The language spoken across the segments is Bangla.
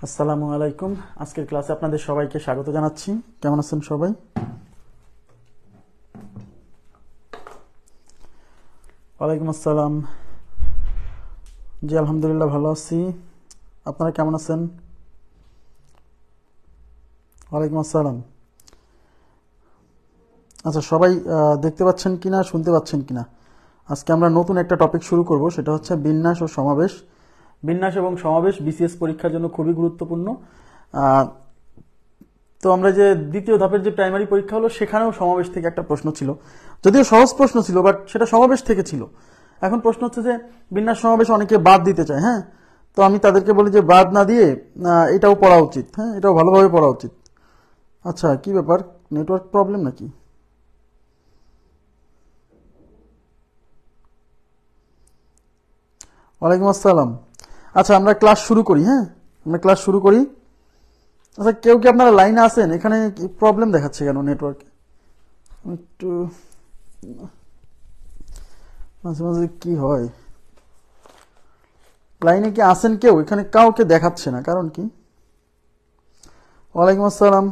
আসসালামু আলাইকুম। আজকের ক্লাসে আপনাদের সবাইকে স্বাগত জানাচ্ছি। কেমন আছেন সবাই? ওয়ালাইকুম আসসালাম। জি আলহামদুলিল্লাহ ভালো আছি। আপনারা কেমন আছেন? ওয়ালাইকুম আসসালাম। আচ্ছা, সবাই দেখতে পাচ্ছেন কিনা, শুনতে পাচ্ছেন কিনা? আজকে আমরা নতুন একটা টপিক শুরু করব, সেটা হচ্ছে বিন্যাস ও সমাবেশ। বিন্যাস এবং সমাবেশ বিসিএস পরীক্ষার জন্য খুবই গুরুত্বপূর্ণ। তো আমরা যে দ্বিতীয় ধাপের যে প্রাইমারি পরীক্ষা হলো, সেখানেও সমাবেশ থেকে একটা প্রশ্ন ছিল, যদিও সহজ প্রশ্ন ছিল, বাট সেটা সমাবেশ থেকে ছিল। এখন প্রশ্ন হচ্ছে যে বিন্যাস সমাবেশ অনেকে বাদ দিতে চায়। হ্যাঁ, তো আমি তাদেরকে বলি যে বাদ না দিয়ে এটাও পড়া উচিত। হ্যাঁ, এটাও ভালোভাবে পড়া উচিত। আচ্ছা, কি ব্যাপার, নেটওয়ার্ক প্রবলেম নাকি? ওয়ালাইকুম আসসালাম। আচ্ছা, আমরা ক্লাস শুরু করি। হ্যাঁ, আমরা ক্লাস শুরু করি। আচ্ছা, কেউ কি আপনারা লাইনে আছেন? এখানে প্রবলেম দেখাচ্ছে কেন নেটওয়ার্কে? একটু মাঝে মাঝে কি হয়, লাইনে কি আছেন কেউ? এখানে কাউকে দেখাচ্ছে না, কারণ কি? ওয়ালাইকুম আসসালাম।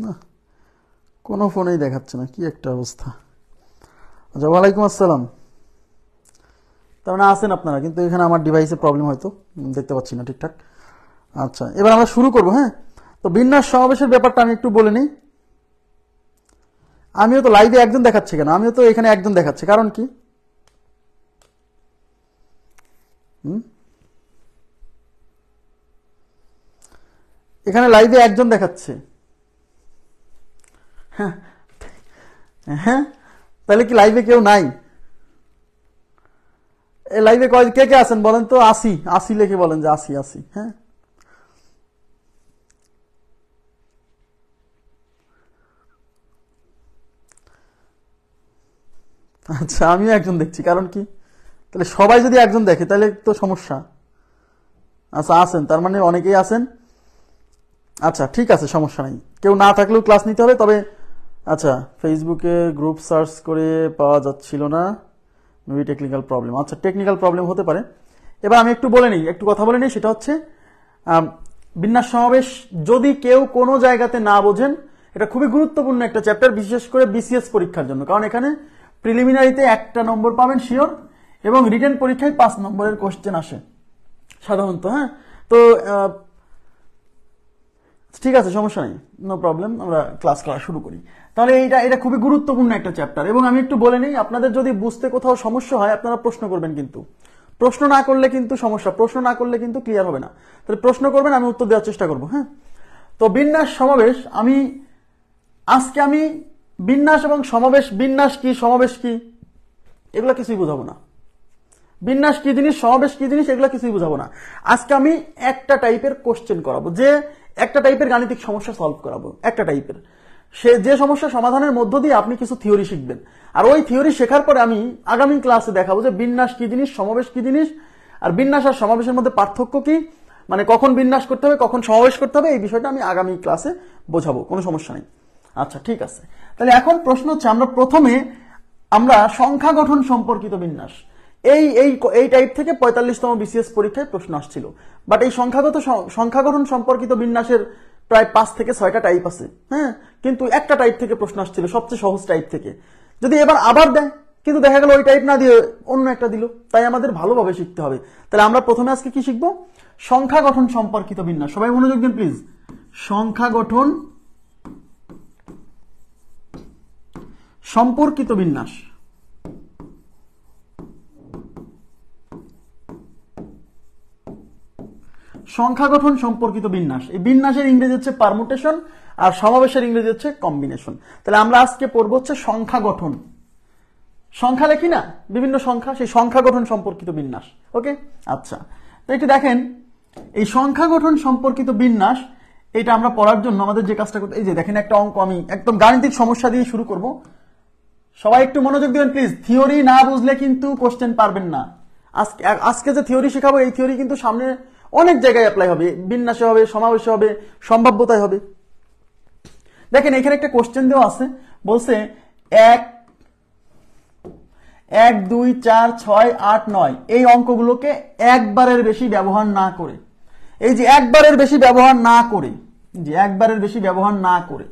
না, কোনো ফোনেই দেখাচ্ছে না, কি একটা অবস্থা। আচ্ছা, ওয়ালাইকুম আসসালাম। তার মানে আছেন আপনারা, কিন্তু এখানে আমার ডিভাইসে প্রবলেম, হয়তো দেখতে পাচ্ছি না ঠিকঠাক। আচ্ছা, এবার আমরা শুরু করব। হ্যাঁ, তো বিন্যাস সমাবেশের ব্যাপারটা আমি একটু বলে নিই। আমিও তো লাইভে একজন দেখাচ্ছে কেন? আমিও তো এখানে একজন দেখাচ্ছে, কারণ কি? এখানে লাইভে একজন দেখাচ্ছে। হ্যাঁ হ্যাঁ, তাহলে কি লাইভে কেউ নাই? এই লাইভে কে কে আছেন বলেন তো? আসি আসি লিখে বলেন যে আসি আসি। হ্যাঁ, আচ্ছা, আমিও একজন দেখছি, কারণ কি? তাহলে সবাই যদি একজন দেখে তাহলে তো সমস্যা। আচ্ছা, আছেন, তার মানে অনেকেই আছেন। আচ্ছা, ঠিক আছে, সমস্যা নাই। কেউ না থাকলেও ক্লাস নিতে হবে, তবে আচ্ছা, ফেসবুকে গ্রুপ সার্চ করে পাওয়া যাচ্ছিল না, মেবি টেকনিক্যাল প্রবলেম। আচ্ছা, টেকনিক্যাল প্রবলেম হতে পারে। এবার আমি একটু বলে নিই, একটু কথা বলে নিই। সেটা হচ্ছে আম, বিন্যাস সমাবেশ যদি কেউ কোনো জায়গাতে না বোঝেন, এটা খুবই গুরুত্বপূর্ণ একটা চ্যাপ্টার, বিশেষ করে বিসিএস পরীক্ষার জন্য। কারণ এখানে প্রিলিমিনারিতে 1টা নম্বর পাবেন শিওর, এবং রিটেন পরীক্ষায় 5 নম্বরের কোশ্চেন আসে সাধারণত। হ্যাঁ, তো ঠিক আছে, সমস্যা নেই, নো প্রবলেম। আমরা ক্লাস করা শুরু করি। তাহলে এটা এটা খুবই গুরুত্বপূর্ণ একটা চ্যাপ্টার। এবং আমি একটু বলে নিই, আপনাদের যদি বুঝতে কোথাও সমস্যা হয়, আপনারা প্রশ্ন করবেন, কিন্তু প্রশ্ন না করলে কিন্তু সমস্যা, প্রশ্ন না করলে কিন্তু ক্লিয়ার হবে না। তাহলে প্রশ্ন করবেন, আমি উত্তর দেওয়ার চেষ্টা করবো। হ্যাঁ, তো বিন্যাস সমাবেশ, আজকে আমি বিন্যাস এবং সমাবেশ, বিন্যাস কি সমাবেশ কি এগুলো কিছুই বোঝাবো না। বিন্যাস কি জিনিস, সমাবেশ কি জিনিস, এগুলো কিছুই বোঝাবো না। আজকে আমি একটা টাইপের কোশ্চেন করাবো, যে একটা টাইপের গাণিতিক সমস্যা সলভ করাবো, একটা টাইপের। সে যে সমস্যা সমাধানের মধ্য দিয়ে আপনি কিছু থিওরি শিখবেন, আর ওই থিওরি শেখার পরে আমি আগামী ক্লাসে দেখাবো যে বিন্যাস কি জিনিস, সমাবেশ কি জিনিস, আর বিন্যাস আর সমাবেশের মধ্যে পার্থক্য কি, মানে কখন বিন্যাস করতে হবে, কখন সমাবেশ করতে হবে, এই বিষয়টা আমি আগামী ক্লাসে বোঝাবো, কোনো সমস্যা নেই। আচ্ছা, ঠিক আছে। তাহলে এখন প্রশ্ন হচ্ছে, আমরা সংখ্যা গঠন সম্পর্কিত বিন্যাস, এই এই এই টাইপ থেকে 45তম বিসিএস পরীক্ষায় প্রশ্ন আসছিল। বাট এই সংখ্যা গঠন সম্পর্কিত বিন্যাসের প্রায় 5 থেকে 6টা টাইপ আছে। হ্যাঁ, কিন্তু একটা টাইপ থেকে প্রশ্ন আসছিল, সবচেয়ে সহজ টাইপ থেকে। যদি এবার আবার দেয়, কিন্তু দেখা গেল ওই টাইপ না দিয়ে অন্য একটা দিল, তাই আমাদের ভালোভাবে শিখতে হবে। তাহলে আমরা প্রথমে আজকে কি শিখবো? সংখ্যা গঠন সম্পর্কিত বিন্যাস। সবাই মনোযোগ দিন প্লিজ। সংখ্যা গঠন সম্পর্কিত বিন্যাস। সংখ্যা গঠন সম্পর্কিত বিন্যাস, এই বিন্যাসের ইংরেজি হচ্ছে পারমুটেশন, আর সমাবেশের ইংরেজি হচ্ছে কম্বিনেশন। তাহলে আমরা আজকে পড়বো হচ্ছে সংখ্যা গঠন। সংখ্যা লেখি না, বিভিন্ন সংখ্যা, সেই সংখ্যা গঠন সম্পর্কিত বিন্যাস। ওকে, আচ্ছা। তো একটু দেখেন, এই সংখ্যা গঠন সম্পর্কিত বিন্যাস, এটা আমরা পড়ার জন্য আমাদের যে কাজটা করতে, এই যে দেখেন একটা অঙ্ক, আমি একদম গাণিতিক সমস্যা দিয়ে শুরু করব। সবাই একটু মনোযোগ দিবেন প্লিজ। থিওরি না বুঝলে কিন্তু কোশ্চেন পারবেন না। আজকে যে থিওরি শেখাবো, এই থিওরি কিন্তু সামনে অনেক জায়গায় অ্যাপ্লাই হবে, বিন্যাসে হবে, সমাবেশে হবে, সম্ভাব্যতায় হবে। দেখেন এখানে একটা কোশ্চেন দেওয়া আছে, বলছে 1 1 2 4 6 8 9 এই অঙ্কগুলোকে একবারের বেশি ব্যবহার না করে, এই যে একবারের বেশি ব্যবহার না করে, যে একবারের বেশি ব্যবহার না করে,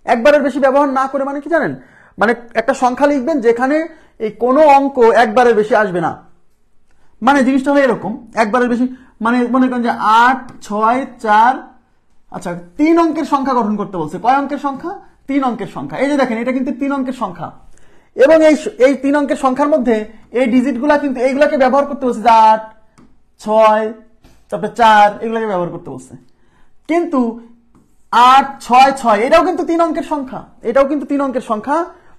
একবারের বেশি ব্যবহার না করে মানে কি জানেন, মানে একটা সংখ্যা লিখবেন যেখানে এই কোনো অঙ্ক একবারের বেশি আসবে না। মানে জিনিসটা হলো এরকম, একবারের বেশি মানে মনে করেন যে 8 6 4, আচ্ছা 3 অঙ্কের সংখ্যা গঠন করতে বলছে। কয় অঙ্কের সংখ্যা? 3 অঙ্কের সংখ্যা। এই যে দেখেন এটা কিন্তু 3 অঙ্কের সংখ্যা, এবং এই 3 অঙ্কের সংখ্যার মধ্যে এই ডিজিটগুলা কিন্তু এইগুলাকে ব্যবহার করতে বলছে, 8 6 তারপরে 4 এগুলাকে ব্যবহার করতে বলছে। কিন্তু 8 6 6 এটাও কিন্তু 3 অঙ্কের সংখ্যা, এটাও কিন্তু 3 অঙ্কের সংখ্যা,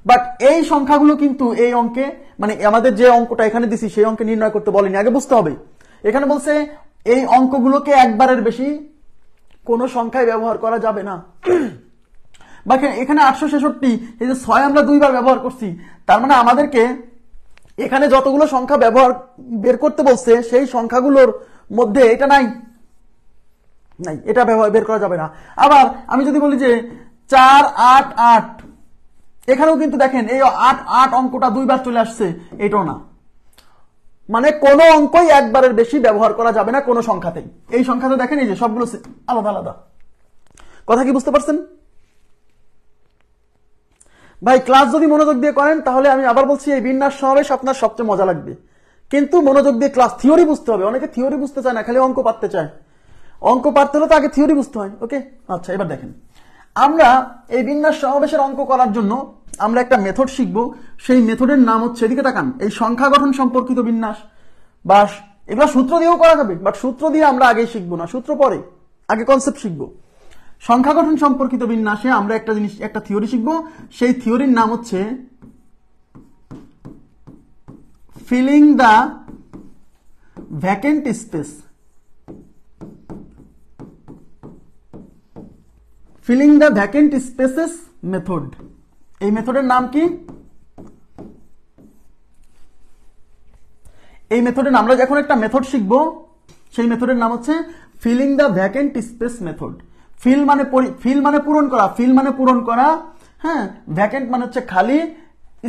বাট এই সংখ্যাগুলো কিন্তু এই অঙ্কে মানে আমাদের যে অঙ্কটা এখানে দিছি সেই অঙ্কে নির্ণয় করতে বলেনি, আগে বুঝতে হবে। এখানে বলছে এই অঙ্কগুলোকে একবারের বেশি কোন সংখ্যায় ব্যবহার করা যাবে না। বা এখানে 866, এই যে 6 আমরা 2 বার ব্যবহার করছি, তার মানে আমাদেরকে এখানে যতগুলো সংখ্যা ব্যবহার বের করতে বলছে সেই সংখ্যাগুলোর মধ্যে এটা নাই, এটা ব্যবহার বের করা যাবে না। আবার আমি যদি বলি যে 4 8 8, এখানেও কিন্তু দেখেন এই 8 8 অঙ্কটা 2 বার চলে আসছে, এটাও না। মানে কোন অঙ্কই একবারের বেশি ব্যবহার করা যাবে না কোন সংখ্যাতেই। এই সংখ্যাতে দেখেন এই যে সবগুলো আলাদা আলাদা। কথা কি বুঝতে পারছেন ভাই? ক্লাস যদি মনোযোগ দিয়ে করেন তাহলে আমি আবার বলছি এই বিন্যাস সমাবেশ আপনার সবচেয়ে মজা লাগবে, কিন্তু মনোযোগ দিয়ে ক্লাস, থিওরি বুঝতে হবে। অনেকে থিওরি বুঝতে চায় না, খালি অঙ্ক পারতে চায়। অঙ্ক পারতে হলে তো আগে থিওরি বুঝতে হয়। ওকে, আচ্ছা এবার দেখেন আমরা এই বিন্যাস সমাবেশের অঙ্ক করার জন্য আমরা একটা মেথড শিখবো। সেই মেথডের নাম হচ্ছে, এদিকে তাকান, এই সংখ্যা গঠন সম্পর্কিত বিন্যাস। বা এগুলো সূত্র দিয়েও করা যাবে, বাট সূত্র দিয়ে আমরা আগেই শিখবো না, সূত্র পরে, আগে কনসেপ্ট শিখবো। সংখ্যা গঠন সম্পর্কিত বিন্যাসে আমরা একটা থিওরি শিখবো। সেই থিওরির নাম হচ্ছে filling the vacant space. Feeling the vacant spaces method. এই মেথডের নাম কি? এই মেথডের আমরা যখন একটা মেথড শিখবো সেই মেথডের নাম হচ্ছে filling the vacant space method. Fill মানে পূরণ করা, ফিল মানে পূরণ করা, হ্যাঁ। ভ্যাকেন্ট মানে হচ্ছে খালি,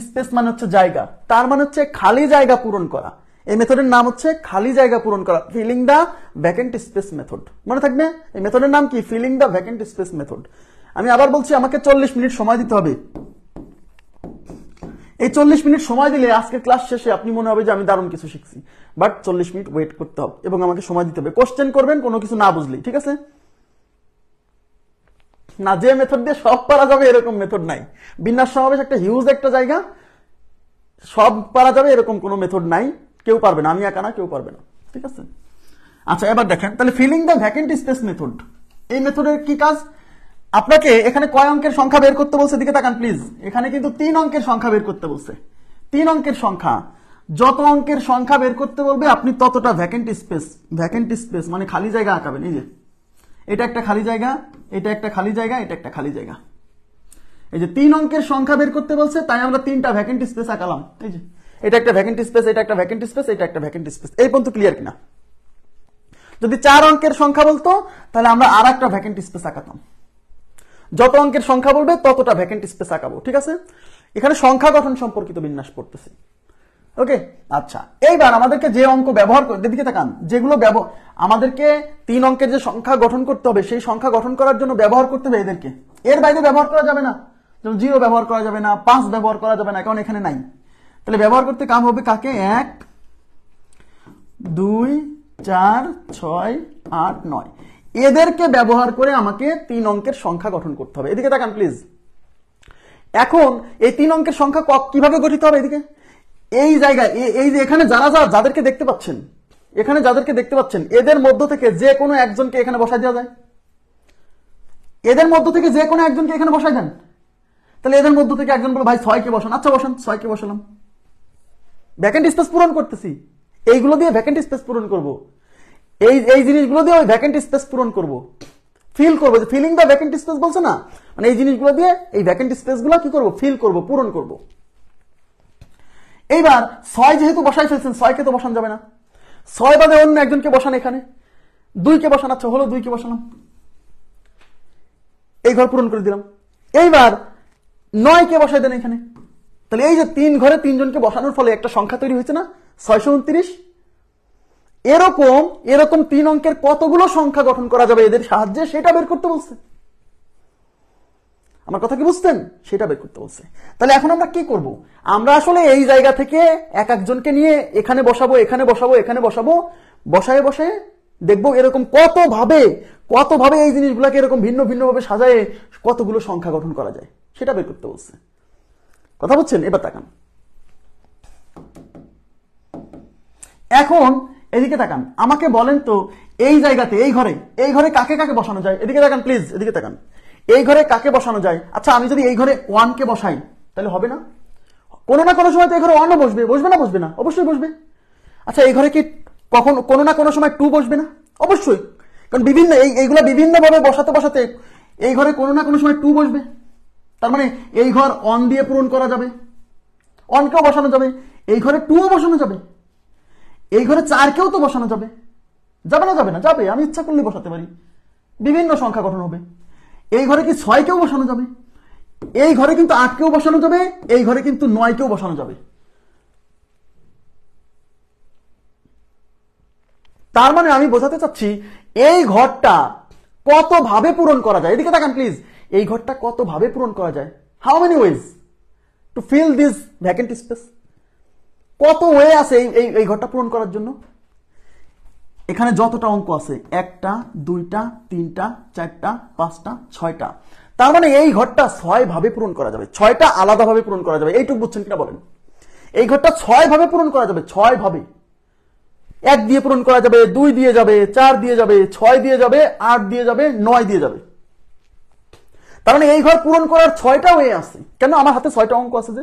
স্পেস মানে হচ্ছে জায়গা, তার মানে হচ্ছে খালি জায়গা পূরণ করা। এই মেথডের নাম হচ্ছে খালি জায়গা পূরণ করা, feeling the vacant space method. মনে থাকবে এই মেথডের নাম কি? Feeling the vacant space method. আমি আবার বলছি, আমাকে 40 মিনিট সময় দিতে হবে। এই 40 মিনিট সময় দিলে আজকের ক্লাস শেষে আপনি মনে হবে যে আমি দারুণ কিছু শিখছি, বাট 40 মিনিট ওয়েট করতে হবে এবং আমাকে সময় দিতে হবে। কোশ্চেন করবেন কোনো কিছু না বুঝলেই, ঠিক আছে? না, যে মেথড দিয়ে সব পারা যাবে এরকম মেথড নাই। বিন্যাস সমাবেশ একটা হিউজ একটা জায়গা, সব পারা যাবে এরকম কোনো মেথড নাই। কেউ পারবে না, আমি একা না, কেউ পারবে না, ঠিক আছে? আচ্ছা এবার দেখেন তাহলে feeling the vacant space method. এই মেথডের কি কাজ? আপনাকে এখানে কয় অঙ্কের সংখ্যা বের করতে বলছে? দিকে তাকান প্লিজ। এখানে কিন্তু 3 অঙ্কের সংখ্যা বের করতে বলছে। 3 অঙ্কের সংখ্যা, যত অঙ্কের সংখ্যা বের করতে বলবে আপনি ততটা ভ্যাকেন্ট স্পেস, ভ্যাকেন্ট স্পেস মানে খালি জায়গা আঁকাবেন। এই যে এটা একটা খালি জায়গা, এটা একটা খালি জায়গা, এটা একটা খালি জায়গা। এই যে 3 অঙ্কের সংখ্যা বের করতে বলছে, তাই আমরা 3টা ভ্যাকেন্ট স্পেস আঁকালাম। এই যে এটা একটা ভ্যাকেন্ট স্পেস, এটা একটা ভ্যাকেন্ট স্পেস, এটা একটা ভ্যাকেন্ট স্পেস। এই পর্যন্ত ক্লিয়ার কিনা? যদি 4 অঙ্কের সংখ্যা বলতো তাহলে আমরা আর একটা ভ্যাকেন্ট স্পেস আঁকাতাম। যত অঙ্কের সংখ্যা বলবে ততটা ভ্যাকেন্ট স্পেস আঁকাবো, ঠিক আছে? এখানে সংখ্যা গঠন সম্পর্কিত বিন্যাস পড়তেছে। ওকে, আচ্ছা এইবার আমাদেরকে যে অঙ্ক ব্যবহার করতে, দিকে তাকান, যেগুলো আমাদেরকে 3 অঙ্কের যে সংখ্যা গঠন করতে হবে সেই সংখ্যা গঠন করার জন্য ব্যবহার করতে হবে এদেরকে। এর বাইরে ব্যবহার করা যাবে না, যেমন 0 ব্যবহার করা যাবে না, 5 ব্যবহার করা যাবে না, কারণ এখানে নাই। তাহলে ব্যবহার করতে কাম হবে কাকে? 1 2 4 6 8 9, এদেরকে ব্যবহার করে আমাকে 3 অঙ্কের সংখ্যা গঠন করতে হবে। এদিকে তাকান প্লিজ। এখন এই 3 অঙ্কের সংখ্যা কিভাবে গঠিত হবে? এদিকে এই জায়গায়, এই যে এখানে যাদেরকে দেখতে পাচ্ছেন, এখানে যাদেরকে দেখতে পাচ্ছেন, এদের মধ্য থেকে যে কোনো একজনকে এখানে বসাই দেওয়া যায়। এদের মধ্য থেকে যে কোনো একজনকে এখানে বসাই দেন। তাহলে এদের মধ্য থেকে একজন বলে ভাই 6 কে বসান। আচ্ছা বসান, 6 কে বসালাম। ভ্যাকেন্ট স্পেস পূরণ করতেছি, এইগুলো দিয়ে ভ্যাকেন্ট স্পেস পূরণ করব। এই জিনিসগুলো দিয়ে ওই ভ্যাকেন্ট স্পেস পূরণ করব, ফিল করব। যে ফিলিং দ্য ভ্যাকেন্ট স্পেস বলছে না, মানে এই জিনিসগুলো দিয়ে এই ভ্যাকেন্ট স্পেস গুলো কি করব? ফিল করব, পূরণ করব। এইবার 6 যেহেতু বসাই ফেলছেন, 6 কে তো বসান যাবে না। 6 বাদে অন্য একজনকে বসান, এখানে 2 কে বসান। আচ্ছা হলো, 2 কে বসালাম। এই ঘর পূরণ করে দিলাম। এইবার 9 কে বসাই দেন এখানে। তাহলে এই যে 3 ঘরে 3 জনকে বসানোর ফলে একটা সংখ্যা তৈরি হয়েছে না, 629। এরকম এরকম 3 অঙ্কের কতগুলো সংখ্যা গঠন করা যাবে এদের সাহায্যে সেটা বের করতে বলছে। আমার কথা কি বুঝতেন? সেটা বের করতে বলছে। তাহলে এখন আমরা কি করব? আমরা আসলে এই জায়গা থেকে এক একজনকে নিয়ে এখানে বসাবো, এখানে বসাবো, এখানে বসাবো, বসায় বসায় দেখবো এরকম কত ভাবে এই জিনিসগুলোকে এরকম ভিন্ন ভিন্ন ভাবে সাজায় কতগুলো সংখ্যা গঠন করা যায় সেটা বের করতে বলছে। কথা বুঝছেন? এবার তাকান, এখন এদিকে তাকান, আমাকে বলেন তো এই জায়গাতে এই ঘরে কাকে কাকে বসানো যায়? এদিকে তাকান প্লিজ, এদিকে তাকান। এই ঘরে কাকে বসানো যায়? আচ্ছা আমি যদি এই ঘরে 1 কে বসাই তাহলে হবে না? কোনো না কোনো সময় তো এই ঘরে 1 বসবে, বসবে না? অবশ্যই বসবে। আচ্ছা এই ঘরে কি কোনো না কোনো সময় 2 বসবে না? অবশ্যই, কারণ এইগুলা বিভিন্ন ভাবে বসাতে এই ঘরে কোনো না কোনো সময় 2 বসবে। তার মানে এই ঘর 1 দিয়ে পূরণ করা যাবে, 1 কেও বসানো যাবে, এই ঘরে 2ও বসানো যাবে, এই ঘরে 4 কেও তো বসানো যাবে। যাবে না? যাবে, আমি ইচ্ছা করলে বসাতে পারি, বিভিন্ন সংখ্যা গঠন হবে। এই ঘরে কি 6 কেও বসানো যাবে, এই ঘরে কিন্তু 8 কেও বসানো যাবে, এই ঘরে কিন্তু 9 কেও বসানো যাবে। তার মানে আমি বোঝাতে চাচ্ছি এই ঘরটা কত ভাবে পূরণ করা যায়। এদিকে তাকান প্লিজ, এই ঘরটা কত ভাবে পূরণ করা যায়। How many ways to fill this vacant space? কত ওয়ে আছে এই ঘরটা পূরণ করার জন্য। এখানে যতটা অঙ্ক আছে, 1টা 2টা 3টা 4টা 5টা 6টা, তার মানে এই ঘরটা 6 ভাবে পূরণ করা যাবে, 6টা আলাদা ভাবে পূরণ করা যাবে। এইটুকু বুঝছেন কিনা বলেন? এই ঘরটা 6 ভাবে পূরণ করা যাবে, 6 ভাবে। 1 দিয়ে পূরণ করা যাবে, 2 দিয়ে যাবে, 4 দিয়ে যাবে, 6 দিয়ে যাবে, 8 দিয়ে যাবে, 9 দিয়ে যাবে। তার মানে এই ঘর পূরণ করার 6টা ওয়ে আছে। কেন? আমার হাতে 6টা অঙ্ক আছে, যে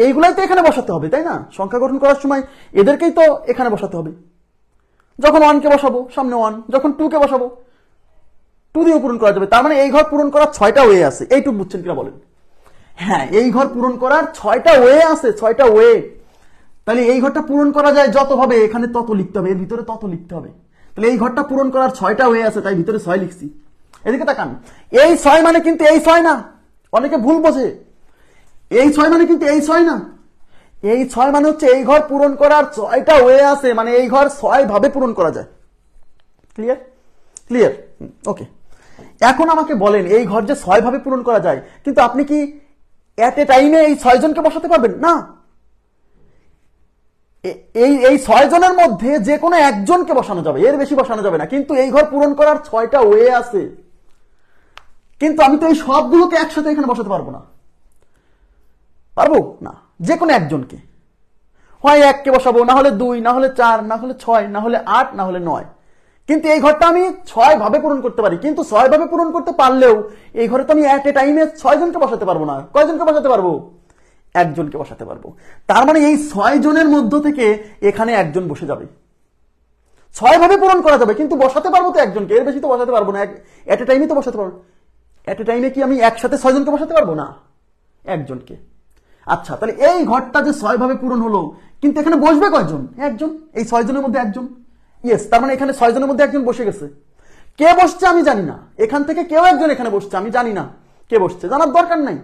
এইগুলাই তো এখানে বসাতে হবে, তাই না? সংখ্যা গঠন করার সময় এদেরকেই তো এখানে বসাতে হবে। যখন 1 কে বসাবো সামনে 1, যখন 2 কে বসাবো 2 দিয়ে পূরণ করা যাবে। তার মানে এই ঘর পূরণ করার 6টা ওয়ে আছে। এইটুকু বুঝছেন কিনা বলেন? হ্যাঁ, এই ঘর পূরণ করার 6টা ওয়ে আছে, 6টা ওয়ে। তাহলে এই ঘরটা পূরণ করা যায় যত ভাবে, এখানে তত লিখতে হবে, এর ভিতরে তত লিখতে হবে। তাহলে এই ঘরটা পূরণ করার 6টা ওয়ে আছে, তাই ভিতরে 6 লিখছি। এদিকে তাকান, এই 6 মানে কিন্তু এই 6 না, অনেকে ভুল বোঝে। এই 6 মানে কিন্তু এই 6 না, এই 6 মানে হচ্ছে এই ঘর পূরণ করার 6টা ওয়ে আছে, মানে এই ঘর 6 ভাবে পূরণ করা যায়। ক্লিয়ার? ওকে। এখন আমাকে বলেন এই ঘর যে 6 ভাবে পূরণ করা যায়, কিন্তু আপনি কি এট এ টাইমে এই 6 জনকে বসাতে পারবেন? না। এই 6 জনের মধ্যে যে কোনো একজনকে বসানো যাবে, এর বেশি বসানো যাবে না। কিন্তু এই ঘর পূরণ করার 6টা ওয়ে আছে, কিন্তু আমি তো এই সবগুলোকে একসাথে এখানে বসাতে পারবো না। পারবো না, যে কোনো একজনকে, হয় 1 কে বসাবো, না হলে 2, না হলে 4, না হলে 6, না হলে 8, না হলে 9। কিন্তু এই ঘরটা আমি 6 ভাবে পূরণ করতে পারি। কিন্তু 6 ভাবে পূরণ করতে পারলেও এই ঘরে তো আমি এট এ টাইমে 6 জনকে বসাতে পারবো না। কয়জনকে বসাতে পারবো? একজনকে বসাতে পারবো। তার মানে এই 6 জনের মধ্য থেকে এখানে একজন বসে যাবে। 6 ভাবে পূরণ করা যাবে, কিন্তু বসাতে পারবো তো একজনকে, এর বেশি তো বসাতে পারবো না। এট এ টাইমে তো বসাতে পারবো। এট এ টাইমে কি আমি একসাথে 6 জনকে বসাতে পারবো না? একজনকে। আচ্ছা, তাহলে এই ঘরটা যে 6 ভাবে পূরণ হলো, কিন্তু এখানে বসবে কয়জন? একজন। এই 6 জনের মধ্যে একজন। ইয়েস, তার মানে এখানে 6 জনের মধ্যে একজন বসে গেছে। কে বসছে আমি জানি না, এখান থেকে কেউ একজন এখানে বসছে, আমি জানি না কে বসছে, জানার দরকার নাই।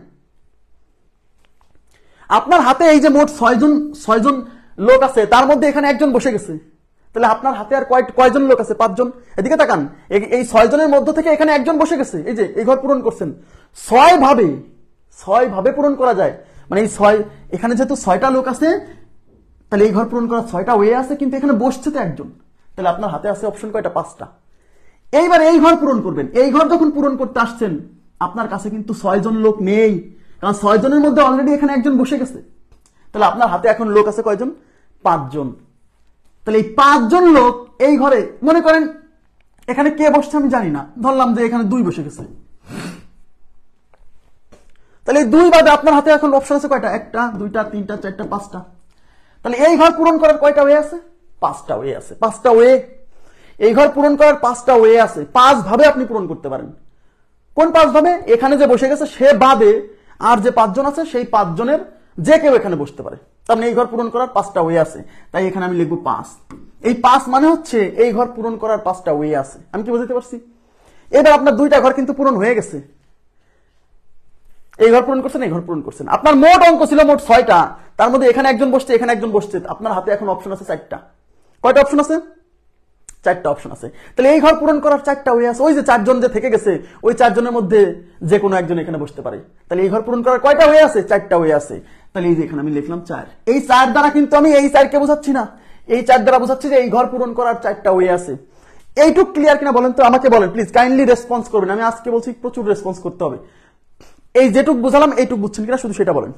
আপনার হাতে এই যে মোট 6 জন লোক আছে, তার মধ্যে এখানে একজন বসে গেছে। তাহলে আপনার হাতে আর কয়জন লোক আছে? 5 জন। এদিকে তাকান, এই 6 জনের মধ্য থেকে এখানে একজন বসে গেছে। এই যে এই ঘর পূরণ করছেন 6 ভাবে পূরণ করা যায়। মানে এই 6, এখানে যেহেতু 6টা লোক আছে, তাহলে এই ঘর পূরণ করার 6টা ওয়ে আছে, কিন্তু এখানে বসছে তো একজন। তাহলে আপনার হাতে আছে অপশন কয়টা? 5টা। এইবার এই ঘর পূরণ করবেন। এই ঘর যখন পূরণ করতে আসছেন, আপনার কাছে কিন্তু 6 জন লোক নেই, কারণ 6 জনের মধ্যে অলরেডি এখানে একজন বসে গেছে। তাহলে আপনার হাতে এখন লোক আছে কয়জন? 5 জন। তাহলে এই 5 জন লোক এই ঘরে, মনে করেন এখানে কে বসছে আমি জানি না, ধরলাম যে এখানে 2 বসে গেছে। তাহলে এই 2 বাদে আপনার হাতে এখন অপশন আছে কয়টা? 1টা 2টা 3টা 4টা 5টা। তাহলে এই ঘর পূরণ করার কয়টা ওয়ে আছে? 5টা ওয়ে আছে। 5টা ওয়ে, এই ঘর পূরণ করার 5টা ওয়ে আছে। 5 ভাবে আপনি পূরণ করতে পারেন। কোন 5 ভাবে? এখানে যে বসে গেছে সে বাদে আর যে 5 জন আছে, সেই 5 জনের যে কেউ এখানে বসতে পারে। তার মানে এই ঘর পূরণ করার 5টা ওয়ে আছে, তাই এখানে আমি লিখবো 5। এই 5 মানে হচ্ছে এই ঘর পূরণ করার 5টা ওয়ে আছে। আমি কি বুঝতে পারছি? এবার আপনার দুইটা ঘর কিন্তু পূরণ হয়ে গেছে। এই ঘর পূরণ করছেন, এই ঘর পূরণ করছেন। আপনার মোট অঙ্ক ছিল মোট 6টা, তার মধ্যে এখানে একজন বসছে, এখানে একজন বসছে। আপনার হাতে এখন অপশন আছে 4টা। কয়টা অপশন আছে? 4টা অপশন আছে। তাহলে এই ঘর পূরণ করার 4টা ওয়ে আছে। ওই যে 4 জন যে থেকে গেছে, ওই 4 জনের মধ্যে যে কোনো একজন এখানে বসতে পারে। তাহলে এই ঘর পূরণ করার কয়টা ওয়ে আছে? 4টা ওয়ে আছে। তাহলে এই যে এখানে আমি লিখলাম 4। এই 4 দ্বারা কিন্তু আমি এই 4 কে বোঝাচ্ছি না, এই 4 দ্বারা বোঝাচ্ছি যে এই ঘর পূরণ করার 4টা ওয়ে আছে। এইটুক ক্লিয়ার কিনা বলেন তো, আমাকে বলেন প্লিজ, কাইন্ডলি রেসপন্স করবেন। আমি আজকে বলছি প্রচুর রেসপন্স করতে হবে। এই যেটুক বুঝালাম এইটুক বুঝছেন কিনা শুধু সেটা বলেন।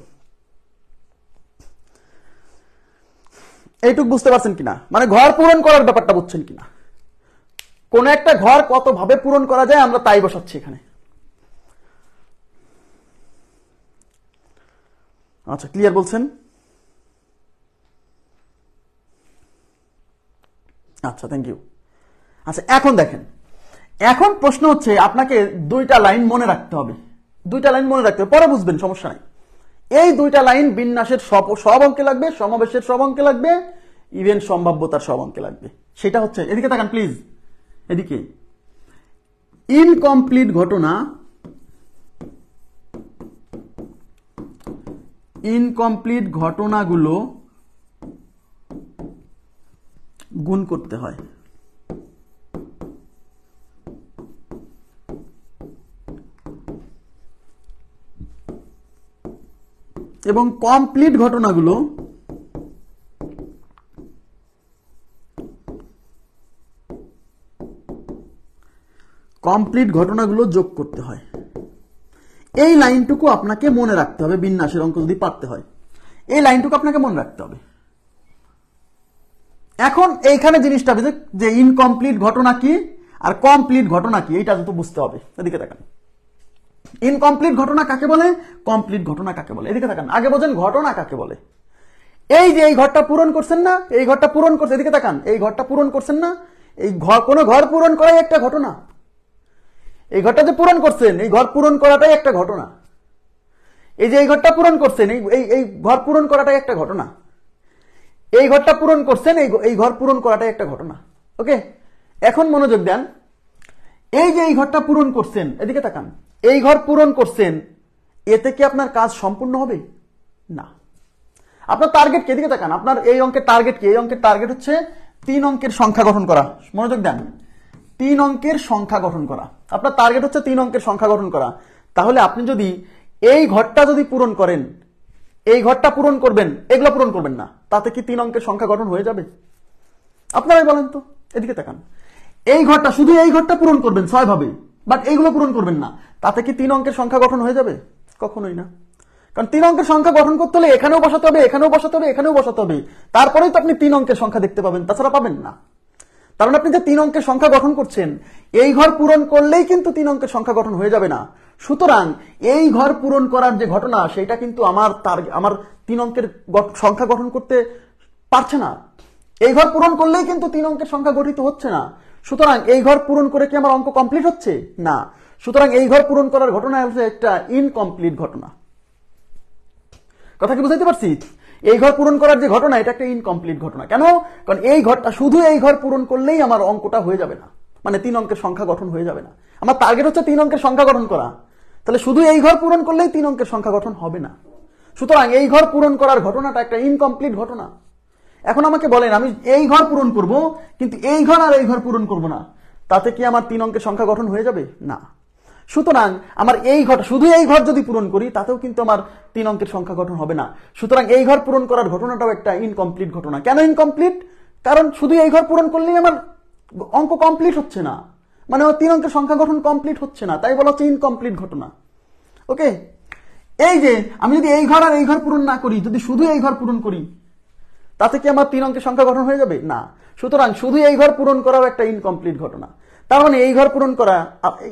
এইটুক বুঝতে পারছেন কিনা, মানে ঘর পূরণ করার ব্যাপারটা বুঝছেন কিনা। কোন একটা ঘর কত ভাবে পূরণ করা যায় আমরা তাই বসাচ্ছি এখানে। আচ্ছা, ক্লিয়ার বলছেন? আচ্ছা, থ্যাংক ইউ। আচ্ছা, এখন দেখেন, এখন প্রশ্ন হচ্ছে আপনাকে দুইটা লাইন মনে রাখতে হবে। দুইটা লাইন মনে রাখতে হবে, পরে বুঝবেন, সমস্যা নাই। এই দুইটা লাইন বিন্যাসের সব অঙ্কে লাগবে, সমাবেশের সব অঙ্কে লাগবে, ইভেন সম্ভাব্যতার সব অঙ্কে লাগবে। সেটা হচ্ছে, এদিকে তাকান প্লিজ, এদিকে। ইনকমপ্লিট ঘটনা, ইনকমপ্লিট ঘটনাগুলো গুণ করতে হয়। এবং কমপ্লিট ঘটনাগুলো যোগ করতে হয়। এই লাইনটুকু আপনাকে মনে রাখতে হবে বিন্যাসের অঙ্ক যদি পারতে হয়। এই লাইনটুকু আপনাকে মনে রাখতে হবে। এখন এইখানে জিনিসটা যে ইনকমপ্লিট ঘটনা কি আর কমপ্লিট ঘটনা কি, এইটা তো বুঝতে হবে। এদিকে তাকান, ইনকমপ্লিট ঘটনা কাকে বলে, কমপ্লিট ঘটনা কাকে বলে। এদিকে তাকান, আগে বোঝেন ঘটনা কাকে বলে। এই যে এই ঘরটা পূরণ করছেন না, এই ঘরটা পূরণ করছে, এদিকে তাকান, এই ঘরটা পূরণ করছেন না, এই কোন ঘর পূরণ করাই একটা ঘটনা। এই ঘরটা যে পূরণ করছেন, এই ঘর পূরণ করাটাই একটা ঘটনা। এই যে এই ঘরটা পূরণ করছেন, এই ঘর পূরণ করাটাই একটা ঘটনা। এই ঘরটা পূরণ করছেন, এই ঘর পূরণ করাটাই একটা ঘটনা। ওকে, এখন মনোযোগ দেন। এই যে এই ঘরটা পূরণ করছেন, এদিকে তাকান, এই ঘর পূরণ করছেন, এতে কি আপনার কাজ সম্পূর্ণ হবে? না। আপনার টার্গেট কি? এদিকে তাকান, আপনার এই অঙ্কের টার্গেট কি? এই অঙ্কের টার্গেট হচ্ছে 3 অঙ্কের সংখ্যা গঠন করা। মনোযোগ দেন, 3 অঙ্কের সংখ্যা গঠন করা। আপনার টার্গেট হচ্ছে 3 অঙ্কের সংখ্যা গঠন করা। তাহলে আপনি যদি এই ঘরটা যদি পূরণ করেন, এই ঘরটা পূরণ করবেন, এগুলো পূরণ করবেন না, তাতে কি 3 অঙ্কের সংখ্যা গঠন হয়ে যাবে? আপনারাই বলেন তো। এদিকে তাকান, এই ঘরটা, শুধু এই ঘরটা পূরণ করবেন 6 ভাবে, বাট এইগুলো পূরণ করবেন না, তাতে কি 3 অঙ্কের সংখ্যা গঠন হয়ে যাবে? কখনোই না। কারণ 3 অঙ্কের সংখ্যা গঠন করতে হলে এখানেও বসাতে হবে, এখানেও বসাতে হবে, এখানেও বসাতে হবে, তারপরেই তো আপনি 3 অঙ্কের সংখ্যা দেখতে পাবেন, তাছাড়া পাবেন না। কারণ আপনি যে 3 অঙ্কের সংখ্যা গঠন করছেন, এই ঘর পূরণ করলেই কিন্তু 3 অঙ্কের সংখ্যা গঠন হয়ে যাবে না। সুতরাং এই ঘর পূরণ করার যে ঘটনা, সেটা কিন্তু আমার 3 অঙ্কের সংখ্যা গঠন করতে পারছে না। এই ঘর পূরণ করলেই কিন্তু 3 অঙ্কের সংখ্যা গঠিত হচ্ছে না। সুতরাং এই ঘর পূরণ করে কি আমার অঙ্ক কমপ্লিট হচ্ছে? না। সুতরাং এই ঘর পূরণ করার ঘটনা হচ্ছে একটা ইনকমপ্লিট ঘটনা। কথা কি বুঝাইতে পারছি? এই ঘর পূরণ করার যে ঘটনা, এটা একটা ইনকমপ্লিট ঘটনা। কেন? কারণ এই ঘরটা, শুধু এই ঘর পূরণ করলেই আমার অঙ্কটা হয়ে যাবে না, মানে 3 অঙ্কের সংখ্যা গঠন হয়ে যাবে না। আমার টার্গেট হচ্ছে 3 অঙ্কের সংখ্যা গঠন করা। তাহলে শুধু এই ঘর পূরণ করলেই 3 অঙ্কের সংখ্যা গঠন হবে না। সুতরাং এই ঘর পূরণ করার ঘটনাটা একটা ইনকমপ্লিট ঘটনা। এখন আমাকে বলেন, আমি এই ঘর পূরণ করব, কিন্তু এই ঘর আর এই ঘর পূরণ করব না, তাতে কি আমার 3 অঙ্কের সংখ্যা গঠন হয়ে যাবে? না। সুতরাং আমার এই ঘর, শুধু এই ঘর যদি পূরণ করি, তাতেও কিন্তু আমার 3 অঙ্কের সংখ্যা গঠন হবে না। সুতরাং এই ঘর পূরণ করার ঘটনাটাও একটা ইনকমপ্লিট ঘটনা। কেন ইনকমপ্লিট? কারণ শুধু এই ঘর পূরণ করলেই আমার অঙ্ক কমপ্লিট হচ্ছে না, মানে 3 অঙ্কের সংখ্যা গঠন কমপ্লিট হচ্ছে না, তাই বলা হচ্ছে ইনকমপ্লিট ঘটনা। ওকে, এই যে আমি যদি এই ঘর আর এই ঘর পূরণ না করি, যদি শুধু এই ঘর পূরণ করি, তাতে কি আমার 3 অঙ্কের সংখ্যা গঠন হয়ে যাবে? না। সুতরাং শুধু এই ঘর পূরণ করাও একটা ইনকমপ্লিট ঘটনা। তার মানে এই ঘর পূরণ করা,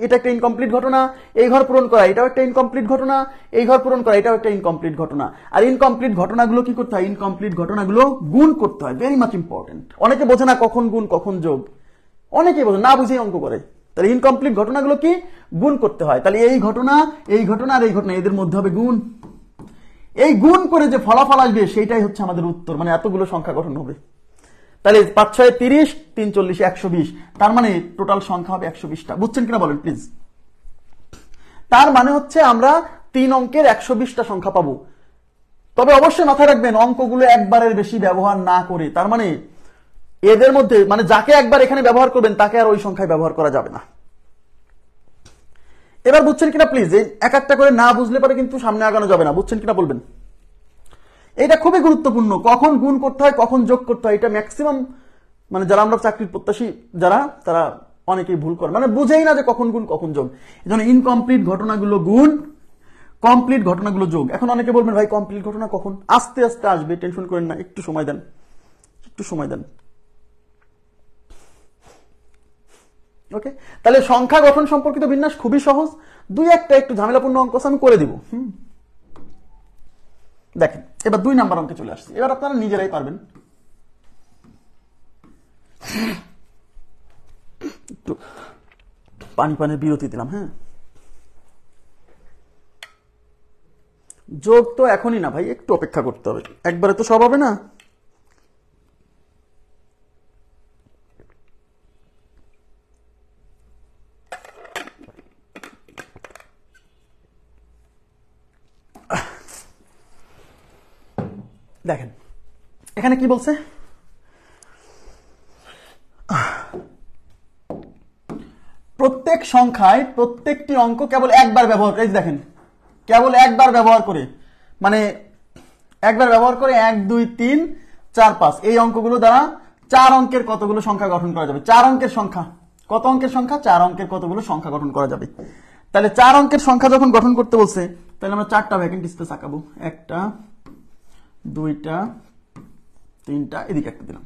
এটা একটা ইনকমপ্লিট ঘটনা, এই ঘর পূরণ করা, এটাও একটা ইনকমপ্লিট ঘটনা, এই ঘর পূরণ করা, এটাও একটা ইনকমপ্লিট ঘটনা। আর ইনকমপ্লিট ঘটনাগুলো কি করতে হয়? ইনকমপ্লিট ঘটনাগুলো গুণ করতে হয়। Very much important. অনেকে বোঝে না কখন গুণ কখন যোগ, অনেকে বোঝে না, বুঝেই অঙ্ক করে। তাহলে ইনকমপ্লিট ঘটনাগুলো কি? গুণ করতে হয়। তাহলে এই ঘটনা আর এই ঘটনা, এদের মধ্যে হবে গুণ। এই গুণ করে যে ফলাফল আসবে, সেইটাই হচ্ছে আমাদের উত্তর, মানে এতগুলো সংখ্যা গঠন হবে। তাহলে 5 6 30, 3 40 120, তার মানে টোটাল সংখ্যা হবে 120টা। বুঝছেন কিনা বলেন প্লিজ। তার মানে হচ্ছে আমরা 3 অঙ্কের 120টা সংখ্যা পাবো। তবে অবশ্যই মাথায় রাখবেন অঙ্কগুলো একবারের বেশি ব্যবহার না করে, তার মানে এদের মধ্যে মানে যাকে একবার এখানে ব্যবহার করবেন তাকে আর ওই সংখ্যায় ব্যবহার করা যাবে না। এবার বুঝছেন কিনা প্লিজ, এই এক একটা করে না বুঝলে পরে কিন্তু সামনে আগানো যাবে না। বুঝছেন কিনা বলবেন। এটা খুবই গুরুত্বপূর্ণ, কখন গুণ করতে হয় কখন যোগ করতে হয়, এটা ম্যাক্সিমাম মানে যারা আমরা চাকরির প্রত্যাশী যারা, তারা অনেকেই ভুল করে, মানে বুঝেই না যে কখন গুণ কখন যোগ। এই জন্য ইনকমপ্লিট ঘটনাগুলো গুণ, কমপ্লিট ঘটনাগুলো যোগ। এখন অনেকে বলবেন ভাই কমপ্লিট ঘটনা কখন? আস্তে আস্তে আসবে, টেনশন করেন না, একটু সময় দেন, একটু সময় দেন। ওকে, তাহলে সংখ্যা গঠন সম্পর্কিত বিন্যাস খুবই সহজ। দুই একটা একটু ঝামেলাপূর্ণ অঙ্ক আমি করে দিব। দেখেন এবার 2 নাম্বার অঙ্কে চলে আসছে, এবার আপনারা নিজেরাই পারবেন। একটু পানির বিরতি দিলাম। হ্যাঁ, যোগ তো এখনই না ভাই, একটু অপেক্ষা করতে হবে, একবারে তো সব হবে না। দেখেন এখানে কি বলছে, প্রত্যেক সংখ্যায় প্রত্যেকটি অঙ্ক কেবল একবার ব্যবহার করে, দেখেন কেবল একবার ব্যবহার করে, মানে একবার ব্যবহার করে 1 2 3 4 5 এই অঙ্কগুলো দ্বারা 4 অঙ্কের কতগুলো সংখ্যা গঠন করা যাবে। 4 অঙ্কের সংখ্যা, কত অঙ্কের সংখ্যা? 4 অঙ্কের কতগুলো সংখ্যা গঠন করা যাবে। তাহলে 4 অঙ্কের সংখ্যা যখন গঠন করতে বলছে, তাহলে আমরা 4টা ভ্যাকেন্ট স্পেস আঁকাবো, 1টা 2টা 3টা, এদিকে একটা দিলাম,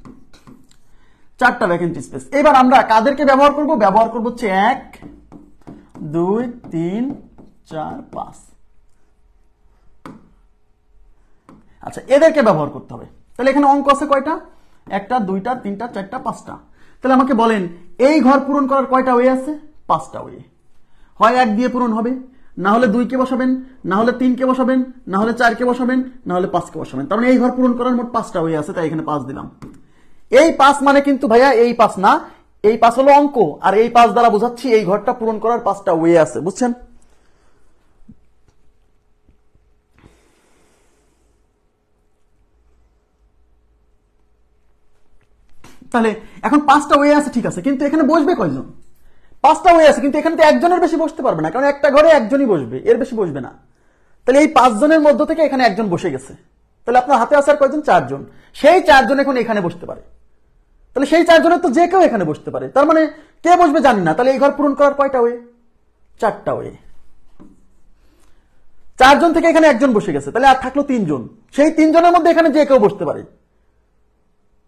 4টা ভ্যাকেন্ট স্পেস। এবার আমরা কাদেরকে ব্যবহার করব? ব্যবহার করব হচ্ছে 1 2 3 4 5। আচ্ছা, এদেরকে ব্যবহার করতে হবে। তাহলে এখানে অঙ্ক আছে কয়টা? 1টা 2টা 3টা 4টা 5টা। তাহলে আমাকে বলেন এই ঘর পূরণ করার কয়টা ওয়ে আছে? 5টা ওয়ে। হয় 1 দিয়ে পূরণ হবে, না হলে 2 কে বসাবেন, না হলে 3 কে বসাবেন, না হলে 4 কে বসাবেন, না হলে 5 কে বসাবেন। তার মানে এই ঘর পূরণ করার মোট 5টা ওয়ে আছে, তাই এখানে 5 দিলাম। এই 5 মানে কিন্তু ভাইয়া এই 5 না, এই 5 হলো অঙ্ক, আর এই 5 দ্বারা বোঝাচ্ছি এই ঘরটা পূরণ করার 5টা ওয়ে আছে। বুঝছেন? তাহলে এখন 5টা ওয়ে আছে, ঠিক আছে, কিন্তু এখানে বসবে কয়জন? 5টা ওয়ে আছে, কিন্তু এখানে তো একজনের বেশি বসতে পারবে না, কারণ একটা ঘরে একজনই বসবে, এর বেশি বসবে না। তাহলে এই 5 জনের মধ্য থেকে এখানে একজন বসে গেছে, তাহলে আপনার হাতে আছে আর কয়জন? 4 জন। সেই 4 জন এখন এখানে বসতে পারে, তাহলে সেই 4 জনের তো যে কেউ এখানে বসতে পারে। তার মানে কে বসবে জানি না, তাহলে এই ঘর পূরণ করার কয়টা ওয়ে? 4টা ওয়ে। 4 জন থেকে এখানে একজন বসে গেছে, তাহলে আর থাকলো 3 জন। সেই 3 জনের মধ্যে এখানে যে কেউ বসতে পারে,